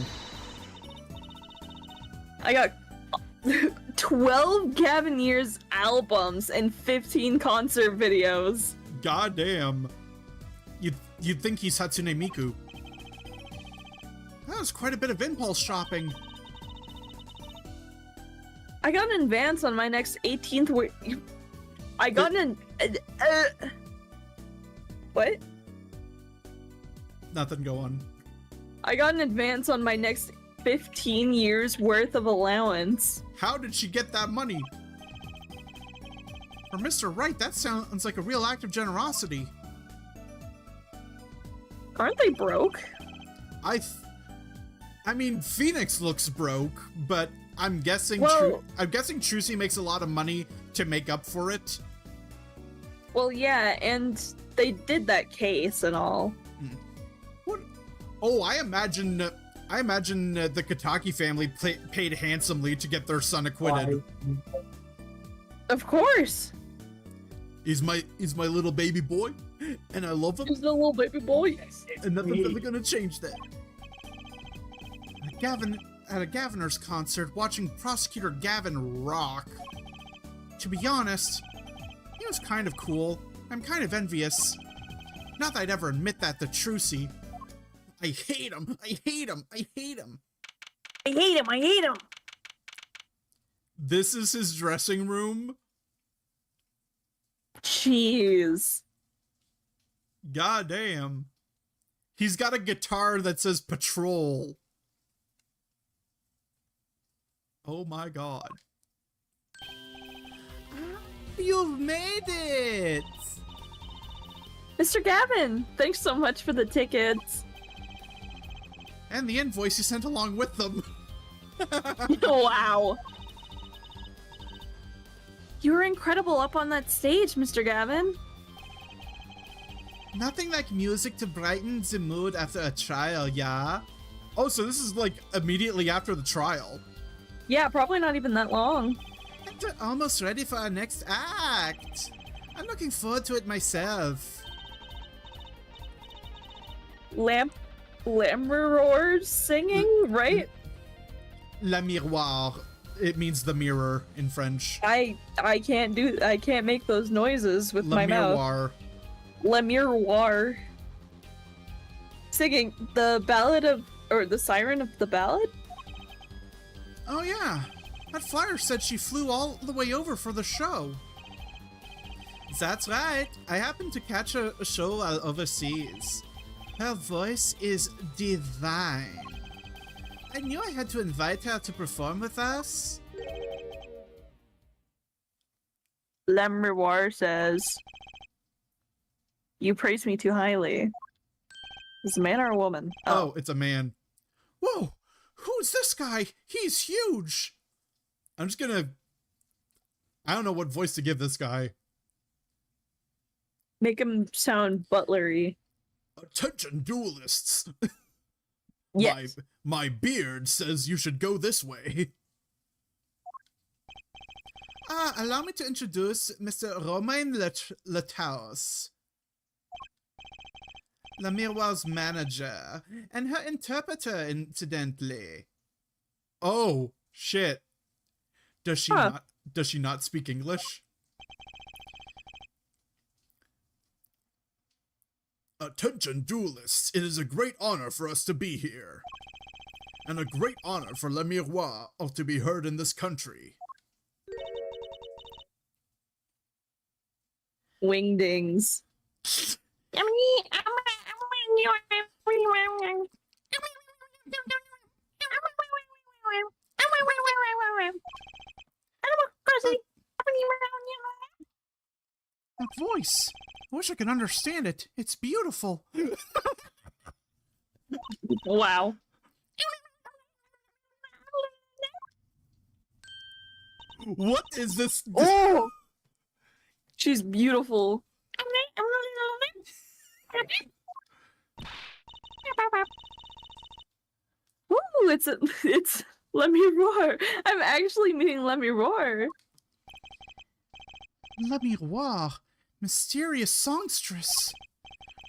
I got 12 Gavineers albums and 15 concert videos. Goddamn. You'd think he's Hatsune Miku. That was quite a bit of impulse shopping. I got an advance on my next 18th. I got an. What? Nothing, go on. I got an advance on my next 15 years worth of allowance. How did she get that money? For Mr. Wright, that sounds like a real act of generosity. Aren't they broke? I mean, Phoenix looks broke, but I'm guessing Trucy makes a lot of money to make up for it. Well, yeah, and they did that case and all. What? Oh, I imagine the Kataki family paid handsomely to get their son acquitted. Of course. He's my little baby boy, and I love him. He's the little baby boy. And nothing's ever gonna change that. At a Gaviner's concert, watching Prosecutor Gavin rock. To be honest, he was kind of cool. I'm kind of envious. Not that I'd ever admit that to Trucy. I hate him. I hate him. I hate him. I hate him. I hate him. This is his dressing room. Jeez. God damn. He's got a guitar that says Patrol. Oh my god. You've made it! Mr. Gavin, thanks so much for the tickets. And the invoice you sent along with them. Wow. You were incredible up on that stage, Mr. Gavin. Nothing like music to brighten the mood after a trial, yeah? Oh, so this is like immediately after the trial. Yeah, probably not even that long. And we're almost ready for our next act. I'm looking forward to it myself. Lammeror's singing, right? Le miroir. It means the mirror in French. I can't make those noises with my mouth. Miroir. Le miroir. Singing the ballad of, or the siren of the ballad? Oh yeah, that flyer said she flew all the way over for the show. That's right, I happened to catch a show while overseas. Her voice is divine. I knew I had to invite her to perform with us. Le miroir says, you praise me too highly. Is it a man or a woman? Oh, it's a man. Whoa! Who's this guy? He's huge! I'm just gonna... I don't know what voice to give this guy. Make him sound butlery. Attention, duelists! Yes. My beard says you should go this way. Allow me to introduce Mr. Romain Letaus, Le Miroir's manager, and her interpreter, incidentally. Oh, shit. Does she not speak English? Attention, duelists! It is a great honor for us to be here. And a great honor for Le Miroir to be heard in this country. Wingdings. That voice. I wish I could understand it. It's beautiful. Wow. What is this? Oh! She's beautiful. Ooh, it's Le Miroir. I'm actually meeting Le Miroir. Le Miroir, mysterious songstress.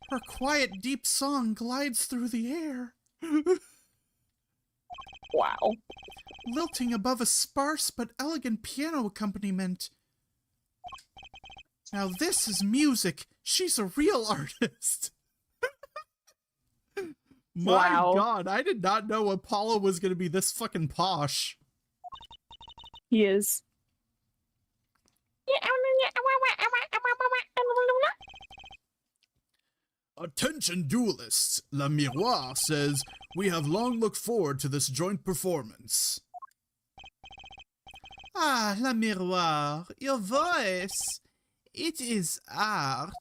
Her quiet, deep song glides through the air. Wow. Lilting above a sparse but elegant piano accompaniment. Now this is music. She's a real artist. My Wow. god, I did not know Apollo was going to be this fucking posh. He is. Attention duelists, Le Miroir says, we have long looked forward to this joint performance. Ah, La Miroir, your voice. It is art.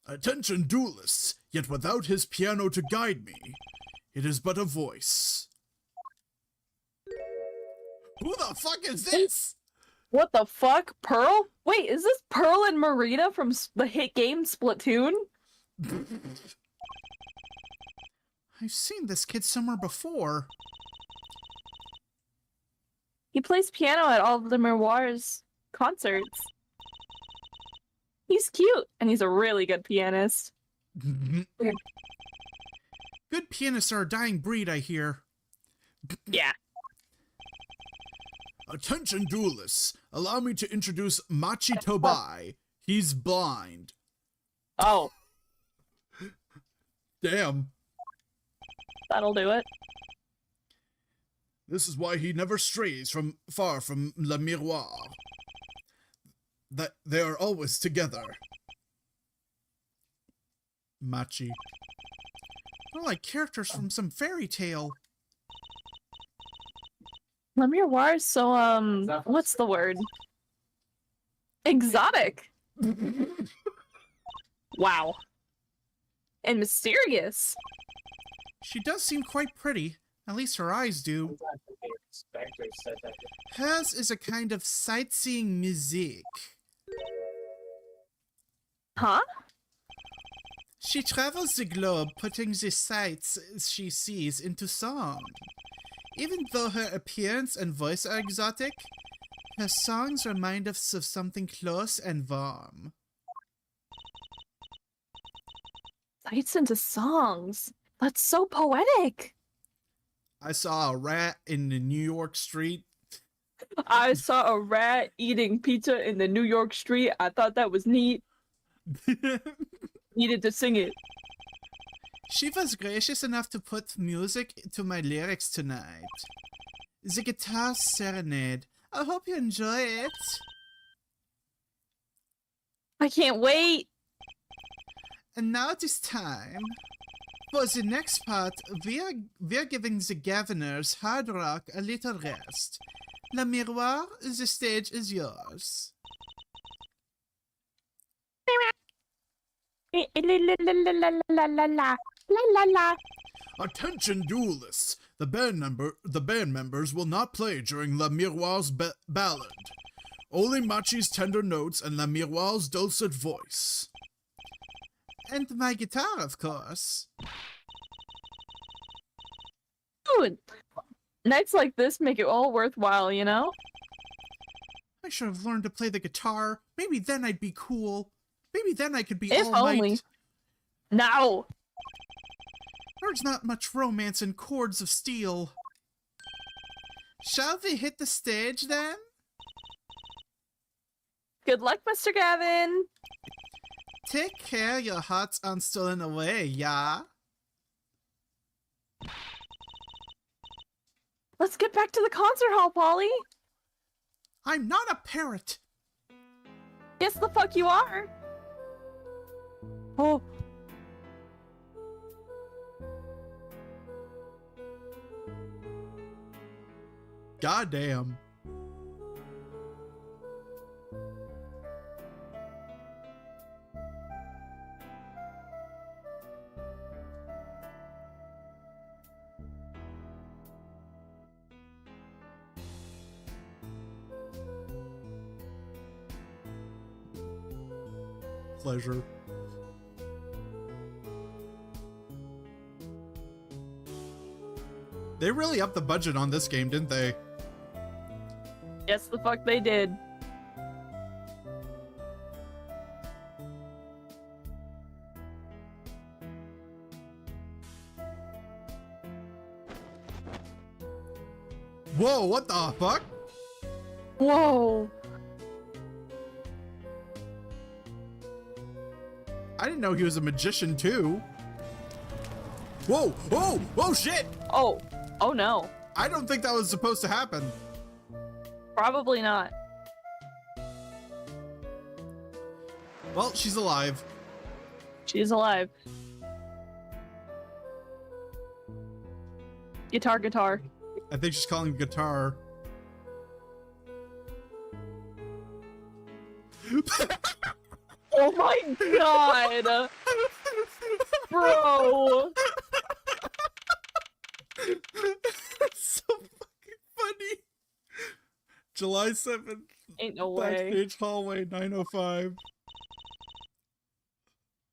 Attention duelists, yet without his piano to guide me, it is but a voice. Who the fuck is this? What the fuck? Pearl? Wait, is this Pearl and Marita from the hit game Splatoon? I've seen this kid somewhere before. He plays piano at all of the Miroir's concerts. He's cute, and he's a really good pianist. Good pianists are a dying breed, I hear. Yeah. Attention duelists, allow me to introduce Machi Tobai. He's blind. Oh, Damn. that'll do it. This is why he never strays far from Le Miroir. That they are always together. Machi. They're like characters from some fairy tale. Le Miroir is so, what's the word? Exotic. Wow. And mysterious. She does seem quite pretty. At least her eyes do. Spectre said that. Hers is a kind of sightseeing music. Huh? She travels the globe, putting the sights she sees into song. Even though her appearance and voice are exotic, her songs remind us of something close and warm. Sights into songs. That's so poetic. I saw a rat in the New York street. I saw a rat eating pizza in the New York street. I thought that was neat. Needed to sing it. She was gracious enough to put music to my lyrics tonight. The guitar serenade. I hope you enjoy it. I can't wait. And now it is time. For the next part, we're giving the Governors hard rock a little rest. Le Miroir, the stage is yours. Attention duelists, the band members will not play during Le Miroir's ballad. Only Machi's tender notes and Le Miroir's dulcet voice. And my guitar, of course. Dude, nights like this make it all worthwhile, you know? I should have learned to play the guitar. Maybe then I'd be cool. Maybe then I could be If All only. Might. No. There's not much romance in Chords of Steel. Shall we hit the stage then? Good luck, Mr. Gavin. Take care, your hearts aren't stolen away, yeah? Let's get back to the concert hall, Polly. I'm not a parrot. Yes, the fuck you are. Oh. Goddamn. Pleasure. They really upped the budget on this game, didn't they? Yes, the fuck they did. Whoa, what the fuck? Whoa. I didn't know he was a magician too. Whoa, oh, oh shit! Oh. Oh no. I don't think that was supposed to happen. Probably not. Well, she's alive. She's alive. Guitar. I think she's calling guitar. Oh my god! Bro! It's so fucking funny. July 7th. Ain't no way. Backstage hallway 905.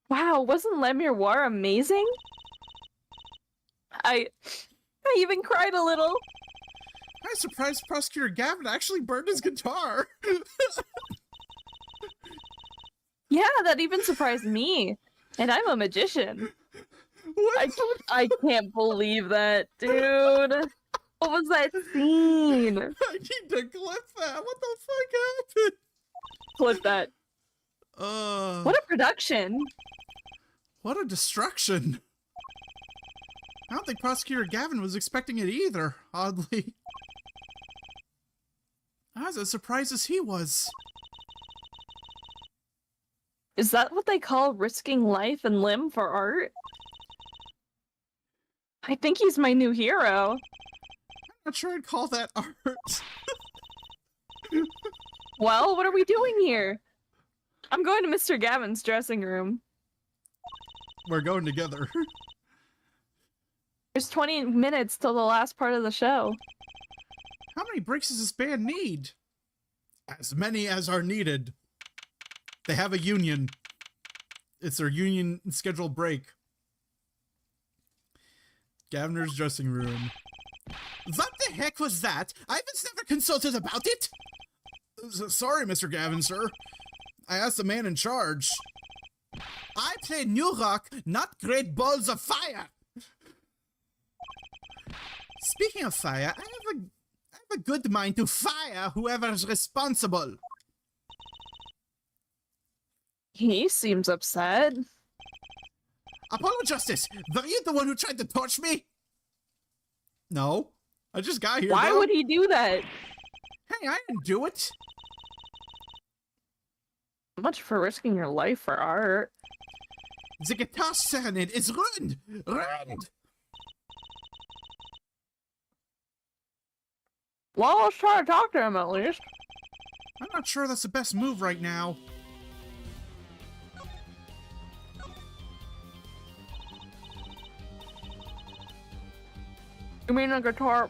Wow, wasn't Lemire War amazing? I even cried a little. I'm surprised Prosecutor Gavin actually burned his guitar. Yeah, that even surprised me. And I'm a magician. What? I can't believe that, dude. What was that scene? I need to clip that. What the fuck happened? Clip that. What a production. What a destruction. I don't think Prosecutor Gavin was expecting it either, oddly. I was as surprised as he was. Is that what they call risking life and limb for art? I think he's my new hero. I'm not sure I'd call that art. Well, what are we doing here? I'm going to Mr. Gavin's dressing room. We're going together. There's 20 minutes till the last part of the show. How many breaks does this band need? As many as are needed. They have a union. It's their union scheduled break. Gaviner's dressing room. What the heck was that? I was never consulted about it. Sorry, Mr. Gavin, sir. I asked the man in charge. I play new rock, not great balls of fire. Speaking of fire, I have a good mind to fire whoever's responsible. He seems upset. Apollo Justice, were you the one who tried to torch me? No. I just got here. Why would he do that? Hey, I didn't do it. Much for risking your life for art. The guitar serenade is ruined. Ruined. Well, let's try to talk to him at least. I'm not sure that's the best move right now. You mean the guitar?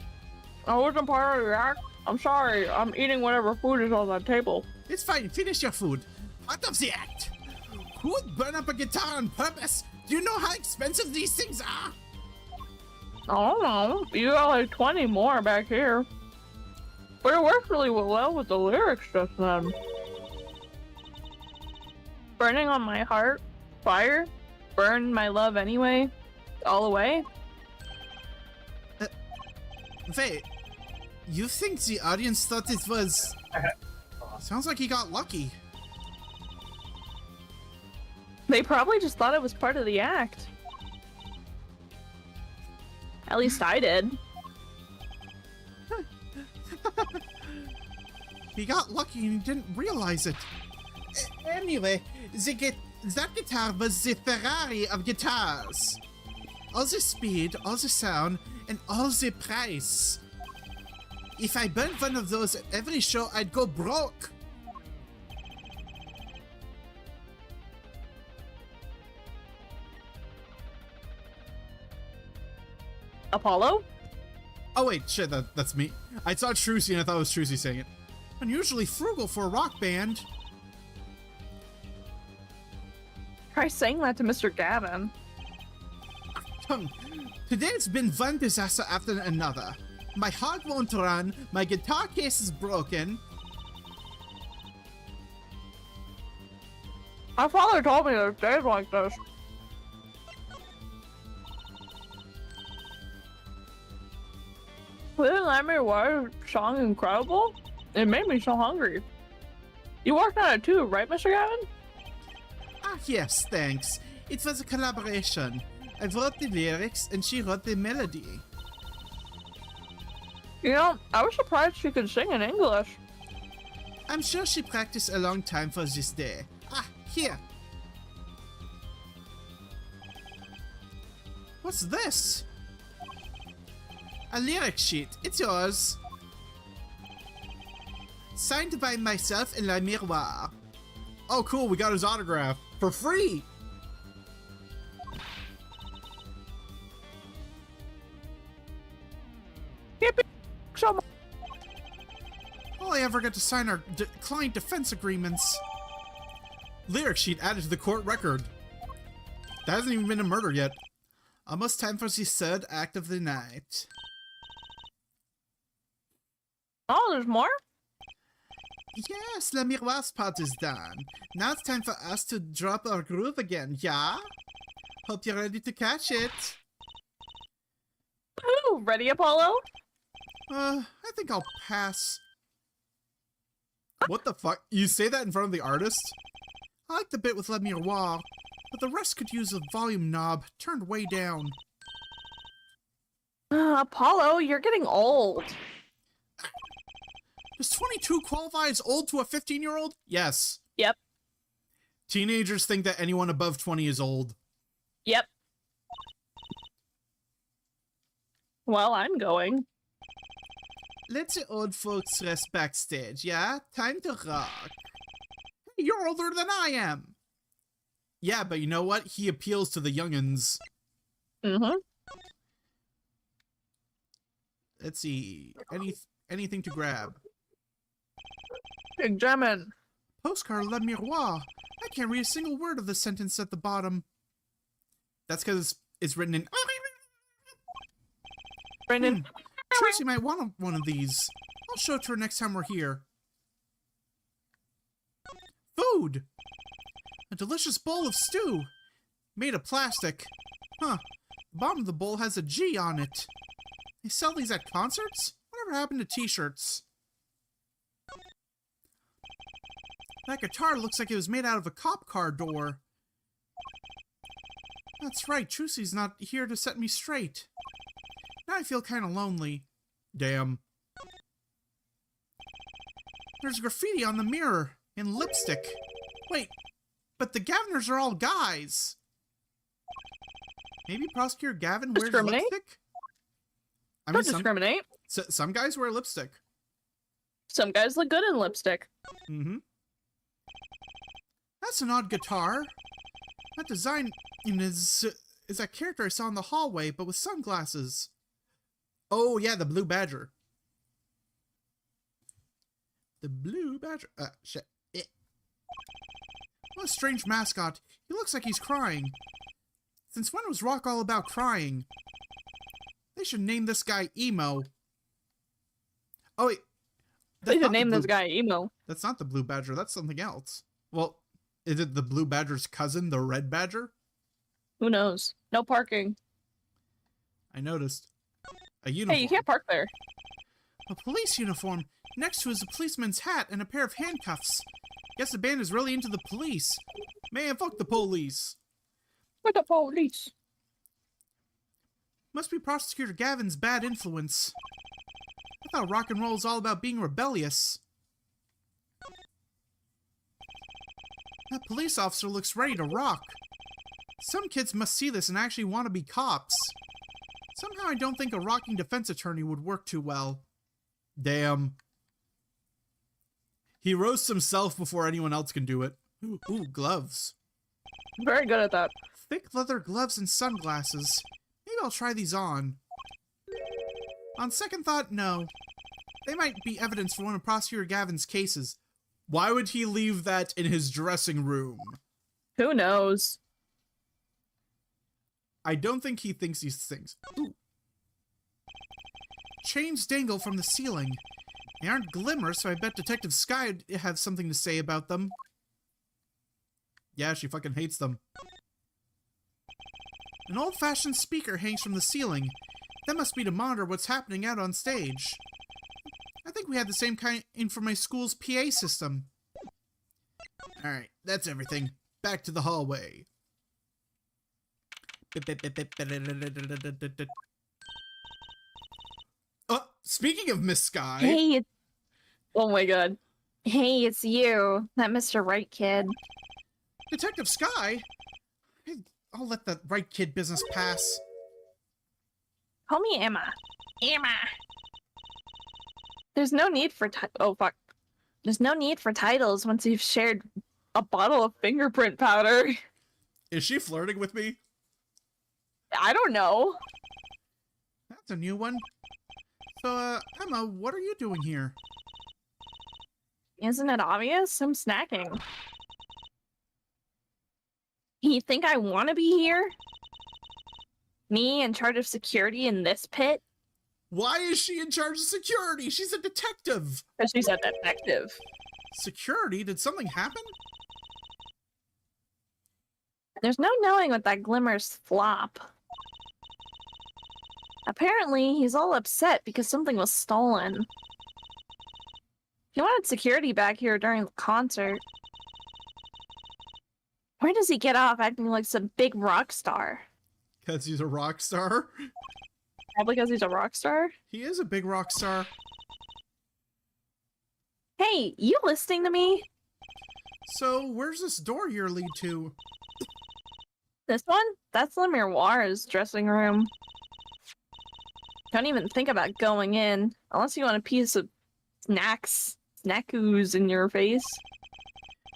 I wasn't part of the act. I'm sorry. I'm eating whatever food is on that table. It's fine. Finish your food. Part of the act. Who would burn up a guitar on purpose? Do you know how expensive these things are? I don't know. You got like 20 more back here. But it worked really well with the lyrics just then. Burning on my heart, fire, burn my love anyway, all the way. Wait, you think the audience thought it was... Sounds like he got lucky. They probably just thought it was part of the act. At least I did. He got lucky and he didn't realize it. Anyway, that guitar was the Ferrari of guitars. All the speed, all the sound, and all the price. If I burned one of those at every show, I'd go broke. Apollo? Oh wait, shit, that's me. I saw Trucy and I thought it was Trucy saying it. Unusually frugal for a rock band. Try saying that to Mr. Gavin. Today's been one disaster after another. My heart won't run, my guitar case is broken. My father told me there's days like this. Didn't Lemire War song incredible? It made me so hungry. You worked on it too, right, Mr. Gavin? Ah yes, thanks. It was a collaboration. I wrote the lyrics and she wrote the melody. You know, I was surprised she could sing in English. I'm sure she practiced a long time for this day. Ah, here. What's this? A lyric sheet. It's yours. Signed by myself and La Miroir. Oh, cool. We got his autograph for free. Yippee! So much. All I ever got to sign are client defense agreements. Lyric sheet added to the court record. That hasn't even been a murder yet. Almost time for the third act of the night. Oh, there's more? Yes, La Miroir's part is done. Now it's time for us to drop our groove again, yeah? Hope you're ready to catch it. Ooh, ready, Apollo? I think I'll pass. What the fuck? You say that in front of the artist? I like the bit with La Miroir, but the rest could use a volume knob turned way down. Apollo, you're getting old. Does 22 qualify as old to a 15-year-old? Yes. Yep. Teenagers think that anyone above 20 is old. Yep. Well, I'm going. Let the old folks rest backstage, yeah? Time to rock. Hey, you're older than I am. Yeah, but you know what? He appeals to the youngins. Mm-hmm. Let's see. Anything to grab? Examine. Postcard La Miroir. I can't read a single word of the sentence at the bottom. That's because it's written in... Brandon. Tracy might want one of these. I'll show it to her next time we're here. Food! A delicious bowl of stew. Made of plastic. Huh. The bottom of the bowl has a G on it. They sell these at concerts? Whatever happened to t-shirts? That guitar looks like it was made out of a cop car door. That's right, Trucy's not here to set me straight. Now I feel kind of lonely. Damn. There's graffiti on the mirror and lipstick. Wait, but the Gaviners are all guys. Maybe Prosecutor Gavin wears Discriminate? lipstick? I Don't mean, discriminate. some guys wear lipstick. Some guys look good in lipstick. Mm-hmm. That's an odd guitar. That design is that character I saw in the hallway, but with sunglasses. Oh, yeah, the Blue Badger. The Blue Badger. Shit. What a strange mascot. He looks like he's crying. Since when was rock all about crying? They should name this guy Emo. Oh, wait. They should name this guy Emo. That's not the Blue Badger. That's something else. Well, is it the Blue Badger's cousin, the Red Badger? Who knows? No parking. I noticed. A uniform. Hey, you can't park there. A police uniform. Next to is a policeman's hat and a pair of handcuffs. Guess the band is really into the police. Man, fuck the police. What the police? Must be Prosecutor Gavin's bad influence. I thought rock and roll is all about being rebellious. That police officer looks ready to rock. Some kids must see this and actually want to be cops. Somehow I don't think a rocking defense attorney would work too well. Damn. He roasts himself before anyone else can do it. Ooh, gloves. Very good at that. Thick leather gloves and sunglasses. Maybe I'll try these on. On second thought, no. They might be evidence for one of Prosecutor Gavin's cases. Why would he leave that in his dressing room? Who knows? I don't think he thinks these things. Ooh. Chains dangle from the ceiling. They aren't glimmer, so I bet Detective Sky would have something to say about them. Yeah, she fucking hates them. An old-fashioned speaker hangs from the ceiling. That must be to monitor what's happening out on stage. I think we had the same kind for my school's PA system. Alright, that's everything. Back to the hallway. Oh, Speaking of Miss Sky, Hey, oh my god. Hey, it's you, that Mr. Right kid. Detective Sky. I'll let that right kid business pass. Call me Emma. Emma. There's no need for oh fuck. There's no need for titles once you've shared a bottle of fingerprint powder. Is she flirting with me? I don't know. That's a new one. So, Emma, what are you doing here? Isn't it obvious? I'm snacking. You think I want to be here? Me in charge of security in this pit? Why is she in charge of security? She's a detective. Because she's a detective. Security? Did something happen? There's no knowing what that glimmers flop. Apparently, he's all upset because something was stolen. He wanted security back here during the concert. Where does he get off acting like some big rock star? Because he's a rock star? Probably because he's a rock star? He is a big rock star. Hey, you listening to me? So, where's this door here lead to? This one? That's Le Miroir's dressing room. Don't even think about going in, unless you want a piece of snackoos in your face.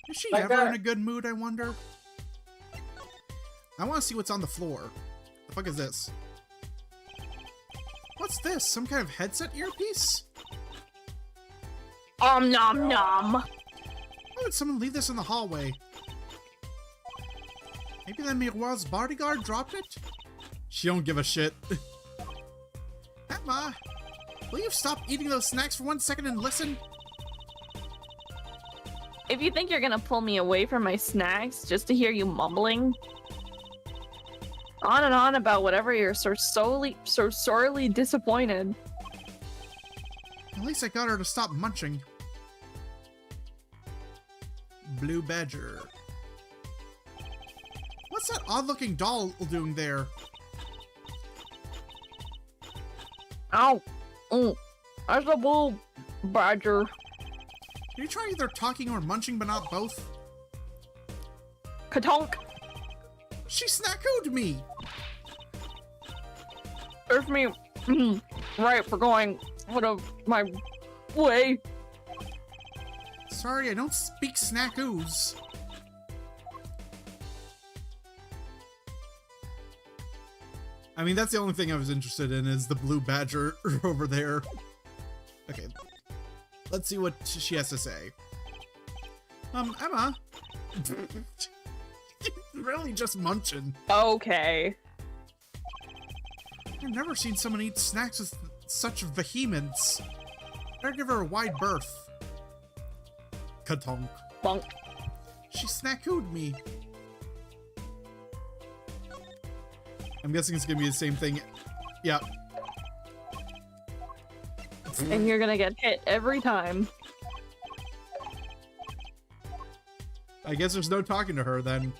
Is she Like ever that. in a good mood, I wonder? I want to see what's on the floor. The fuck is this? What's this? Some kind of headset earpiece? Nom nom. Why would someone leave this in the hallway? Maybe the Miroir's bodyguard dropped it? She don't give a shit. Emma, will you stop eating those snacks for 1 second and listen? If you think you're gonna pull me away from my snacks just to hear you mumbling on and on about whatever you're so sorely disappointed. At least I got her to stop munching. Blue Badger. What's that odd-looking doll doing there? Ow! That's a blue badger. Can you try either talking or munching, but not both? Katonk! She snackooed me! There's me right for going out of my way. Sorry, I don't speak snackoos. I mean, that's the only thing I was interested in is the blue badger over there. Okay, let's see what she has to say. Emma? You're really just munching. Okay. I've never seen someone eat snacks with such vehemence. Better give her a wide berth. Katonk. Bonk. She snackooed me. I'm guessing it's gonna be the same thing. Yeah. And you're gonna get hit every time. I guess there's no talking to her then.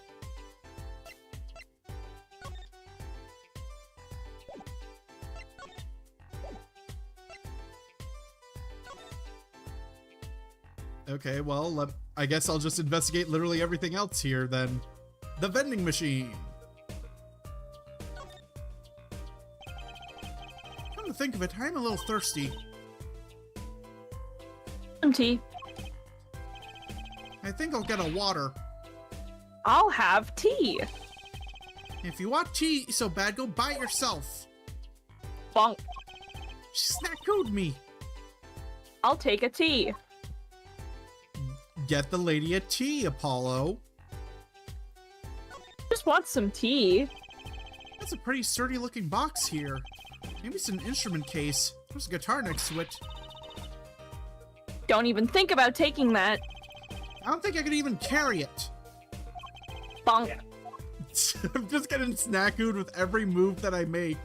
Okay, well, I guess I'll just investigate literally everything else here then. The vending machine. Come to think of it, I'm a little thirsty. Some tea. I think I'll get a water. I'll have tea. If you want tea so bad, go buy it yourself. Bonk. She snackooed me. I'll take a tea. Get the lady a tea, Apollo. Just want some tea. That's a pretty sturdy looking box here. Maybe it's an instrument case. There's a guitar next to it. Don't even think about taking that. I don't think I could even carry it. Bonk. I'm just getting snackooed with every move that I make.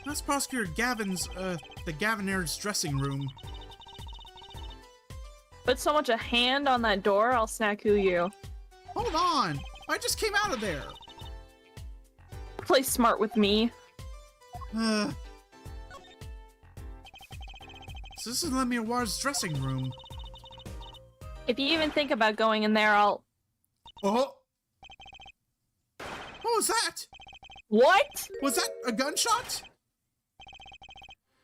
That's Prosecutor Gavin's, the Gavinaire's dressing room. Put so much a hand on that door, I'll snackoo you. Hold on! I just came out of there! play smart with me. So this is Le Miroir's dressing room. If you even think about going in there, I'll... Oh! What was that? What? Was that a gunshot?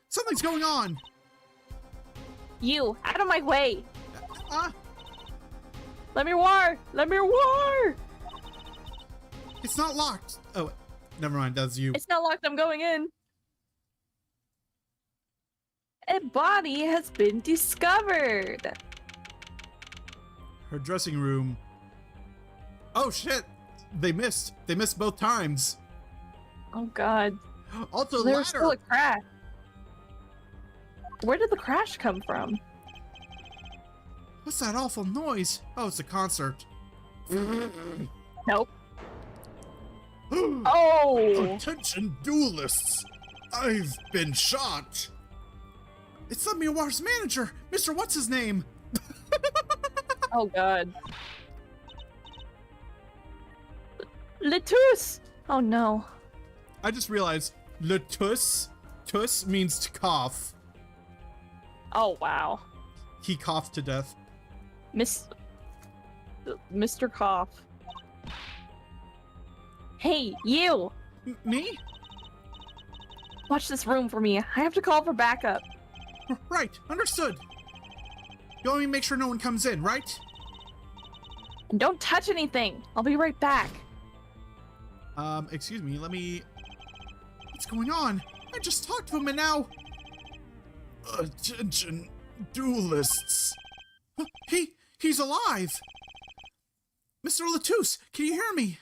Something's going on. You, out of my way! Ah, Le Miroir! Le Miroir! it's not locked. Oh, never mind. That's you. It's not locked, I'm going in. A body has been discovered. Her dressing room. Oh shit! They missed. They missed both times. Oh god. Also, There's ladder. still a crash. Where did the crash come from? What's that awful noise? Oh, it's a concert. Nope. Oh! Attention, duelists! I've been shot! It's Le Miroir's manager, Mr. What's his name? Oh god. Letus! Oh no. I just realized le tuss means to cough. Oh wow. He coughed to death. Mr. Cough. Hey, you! Me? Watch this room for me. I have to call for backup. Right, understood. You want me to make sure no one comes in, right? And don't touch anything. I'll be right back. Excuse me, let me... What's going on? I just talked to him and now... Attention, duelists! He's alive! Mr. Letus, can you hear me?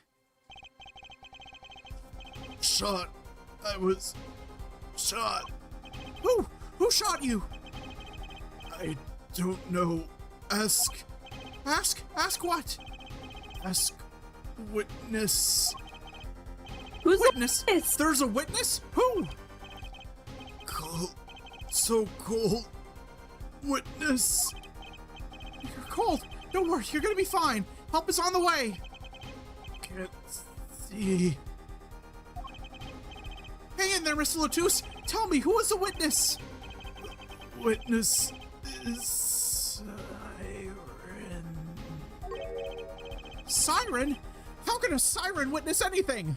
Shot. I was shot. Who shot you? I don't know. Ask Ask what? Ask witness. Who's Witness? the witness? There's a witness? Who? Cold. So cold. Witness. You're cold. Don't worry, you're gonna be fine. Help is on the way. Can't see. Hang in there, Mr. Letus. Tell me, who is the witness? Witness is Siren. Siren? How can a siren witness anything?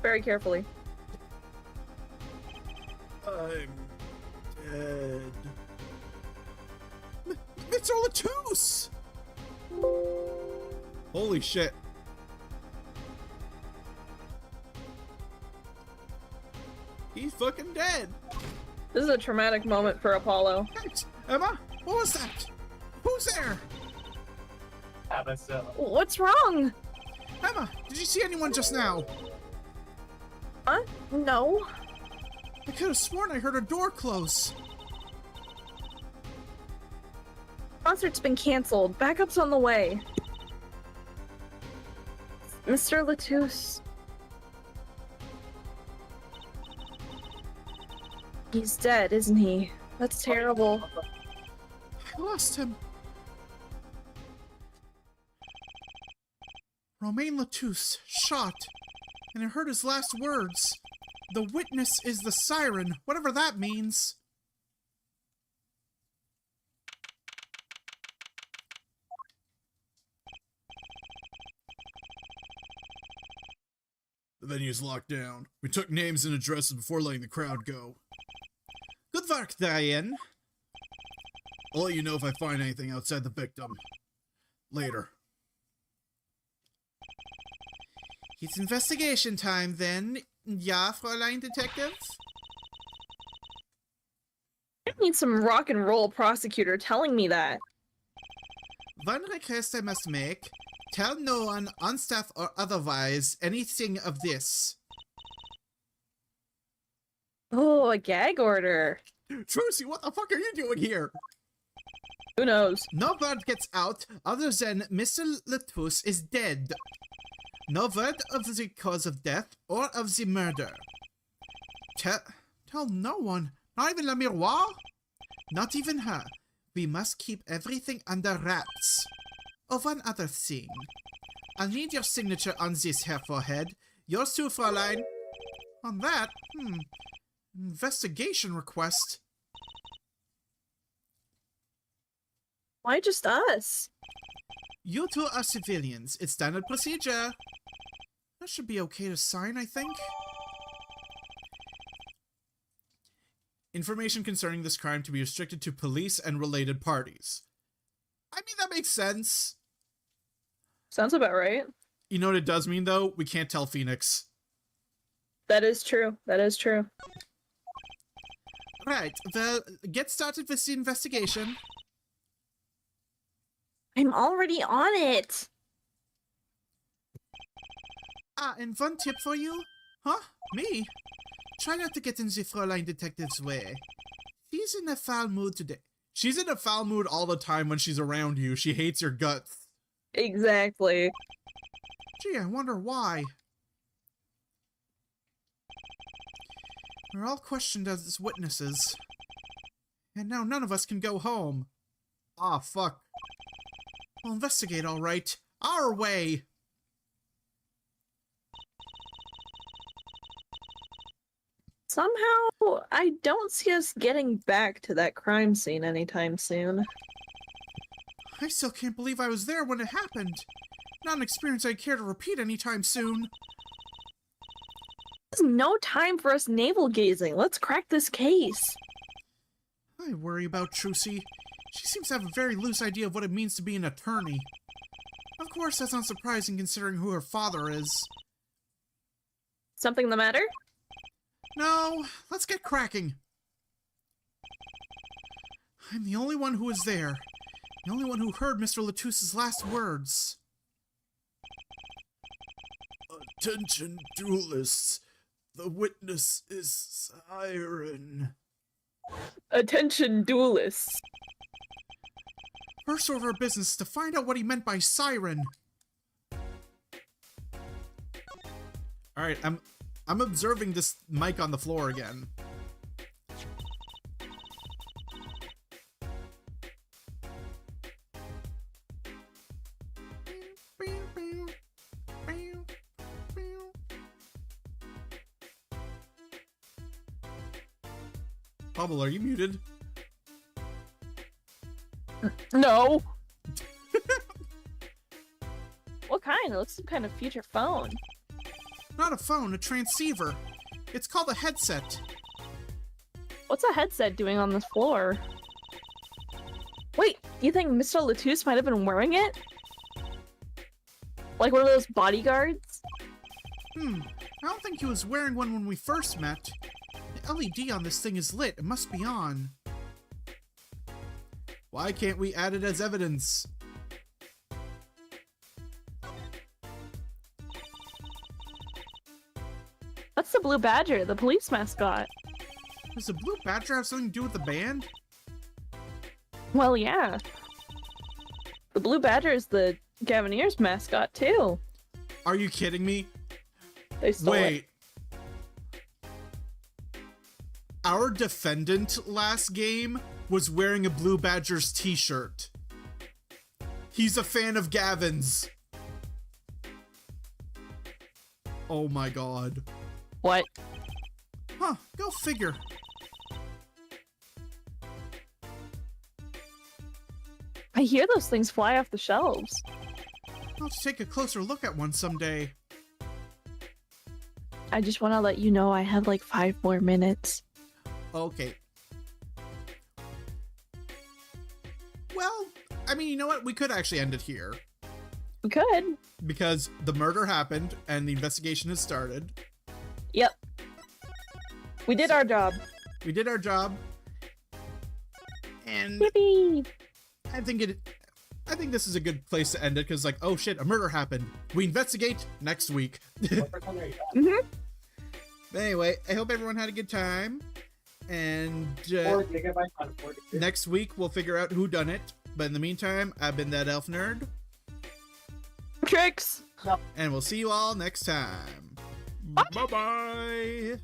Very carefully. I'm dead. Mr. Letus! Holy shit. He's fucking dead. This is a traumatic moment for Apollo. Hey, Emma, what was that? Who's there? What's wrong? Emma, did you see anyone just now? Huh? No. I could have sworn I heard a door close. Concert's been canceled. Backup's on the way. Mr. Letus. He's dead, isn't he? That's terrible. I lost him. Romain Letus, shot. And I heard his last words. The witness is the siren, whatever that means. The venue's locked down. We took names and addresses before letting the crowd go. Good work, Diane. I'll let you know if I find anything outside the victim. Later. It's investigation time then. Ja, Fräulein Detective? I need some rock and roll prosecutor telling me that. One request I must make. Tell no one, on staff or otherwise, anything of this. Oh, a gag order. Trucy, what the fuck are you doing here? Who knows? No word gets out other than Mr. Letus is dead. No word of the cause of death or of the murder. Tell no one, not even Le Miroir? Not even her. We must keep everything under wraps. Oh, one other thing. I'll need your signature on this here forehead. Yours too, Fräulein. On that, investigation request. Why just us? You two are civilians. It's standard procedure. That should be okay to sign, I think. Information concerning this crime to be restricted to police and related parties. I mean, that makes sense. Sounds about right. You know what it does mean, though? We can't tell Phoenix. That is true. That is true. Right, well, get started with the investigation. I'm already on it. Ah, and one tip for you? Huh? Me? Try not to get in the Fräulein Detective's way. She's in a foul mood today. She's in a foul mood all the time when she's around you. She hates your guts. Exactly. Gee, I wonder why. We're all questioned as witnesses. And now none of us can go home. Ah, fuck. We'll investigate, all right. Our way. Somehow, I don't see us getting back to that crime scene anytime soon. I still can't believe I was there when it happened. Not an experience I'd care to repeat anytime soon. There's no time for us navel gazing. Let's crack this case. I worry about Trucy. She seems to have a very loose idea of what it means to be an attorney. Of course, that's not surprising considering who her father is. Something the matter? No, let's get cracking. I'm the only one who was there. The only one who heard Mr. Latusse's last words. Attention, duelists. The witness is Siren. Attention, duelists. First order of business is to find out what he meant by siren. Alright, I'm observing this mic on the floor again. Bubble, are you muted? No. What kind? It looks some kind of future phone. Not a phone, a transceiver. It's called a headset. What's a headset doing on this floor? Wait, you think Mr. Latouche might have been wearing it? Like one of those bodyguards? I don't think he was wearing one when we first met. The LED on this thing is lit. It must be on. Why can't we add it as evidence? That's the Blue Badger, the police mascot. Does the Blue Badger have something to do with the band? Well, yeah. The Blue Badger is the Gaviniers mascot, too. Are you kidding me? They stole it. Wait. Our defendant last game was wearing a Blue Badgers t-shirt. He's a fan of Gavin's. Oh my god. What? Huh, go figure. I hear those things fly off the shelves. I'll have to take a closer look at one someday. I just want to let you know I have like 5 more minutes. Okay. Well, I mean, you know what? We could actually end it here. We could. Because the murder happened and the investigation has started. Yep. We did our job. We did our job. And Yippee! I think this is a good place to end it because, like, oh shit, a murder happened. We investigate next week. Mm-hmm. But anyway, I hope everyone had a good time. And next week we'll figure out who done it. But in the meantime, I've been that elf nerd. Tricks! And we'll see you all next time. Bye. Bye-bye.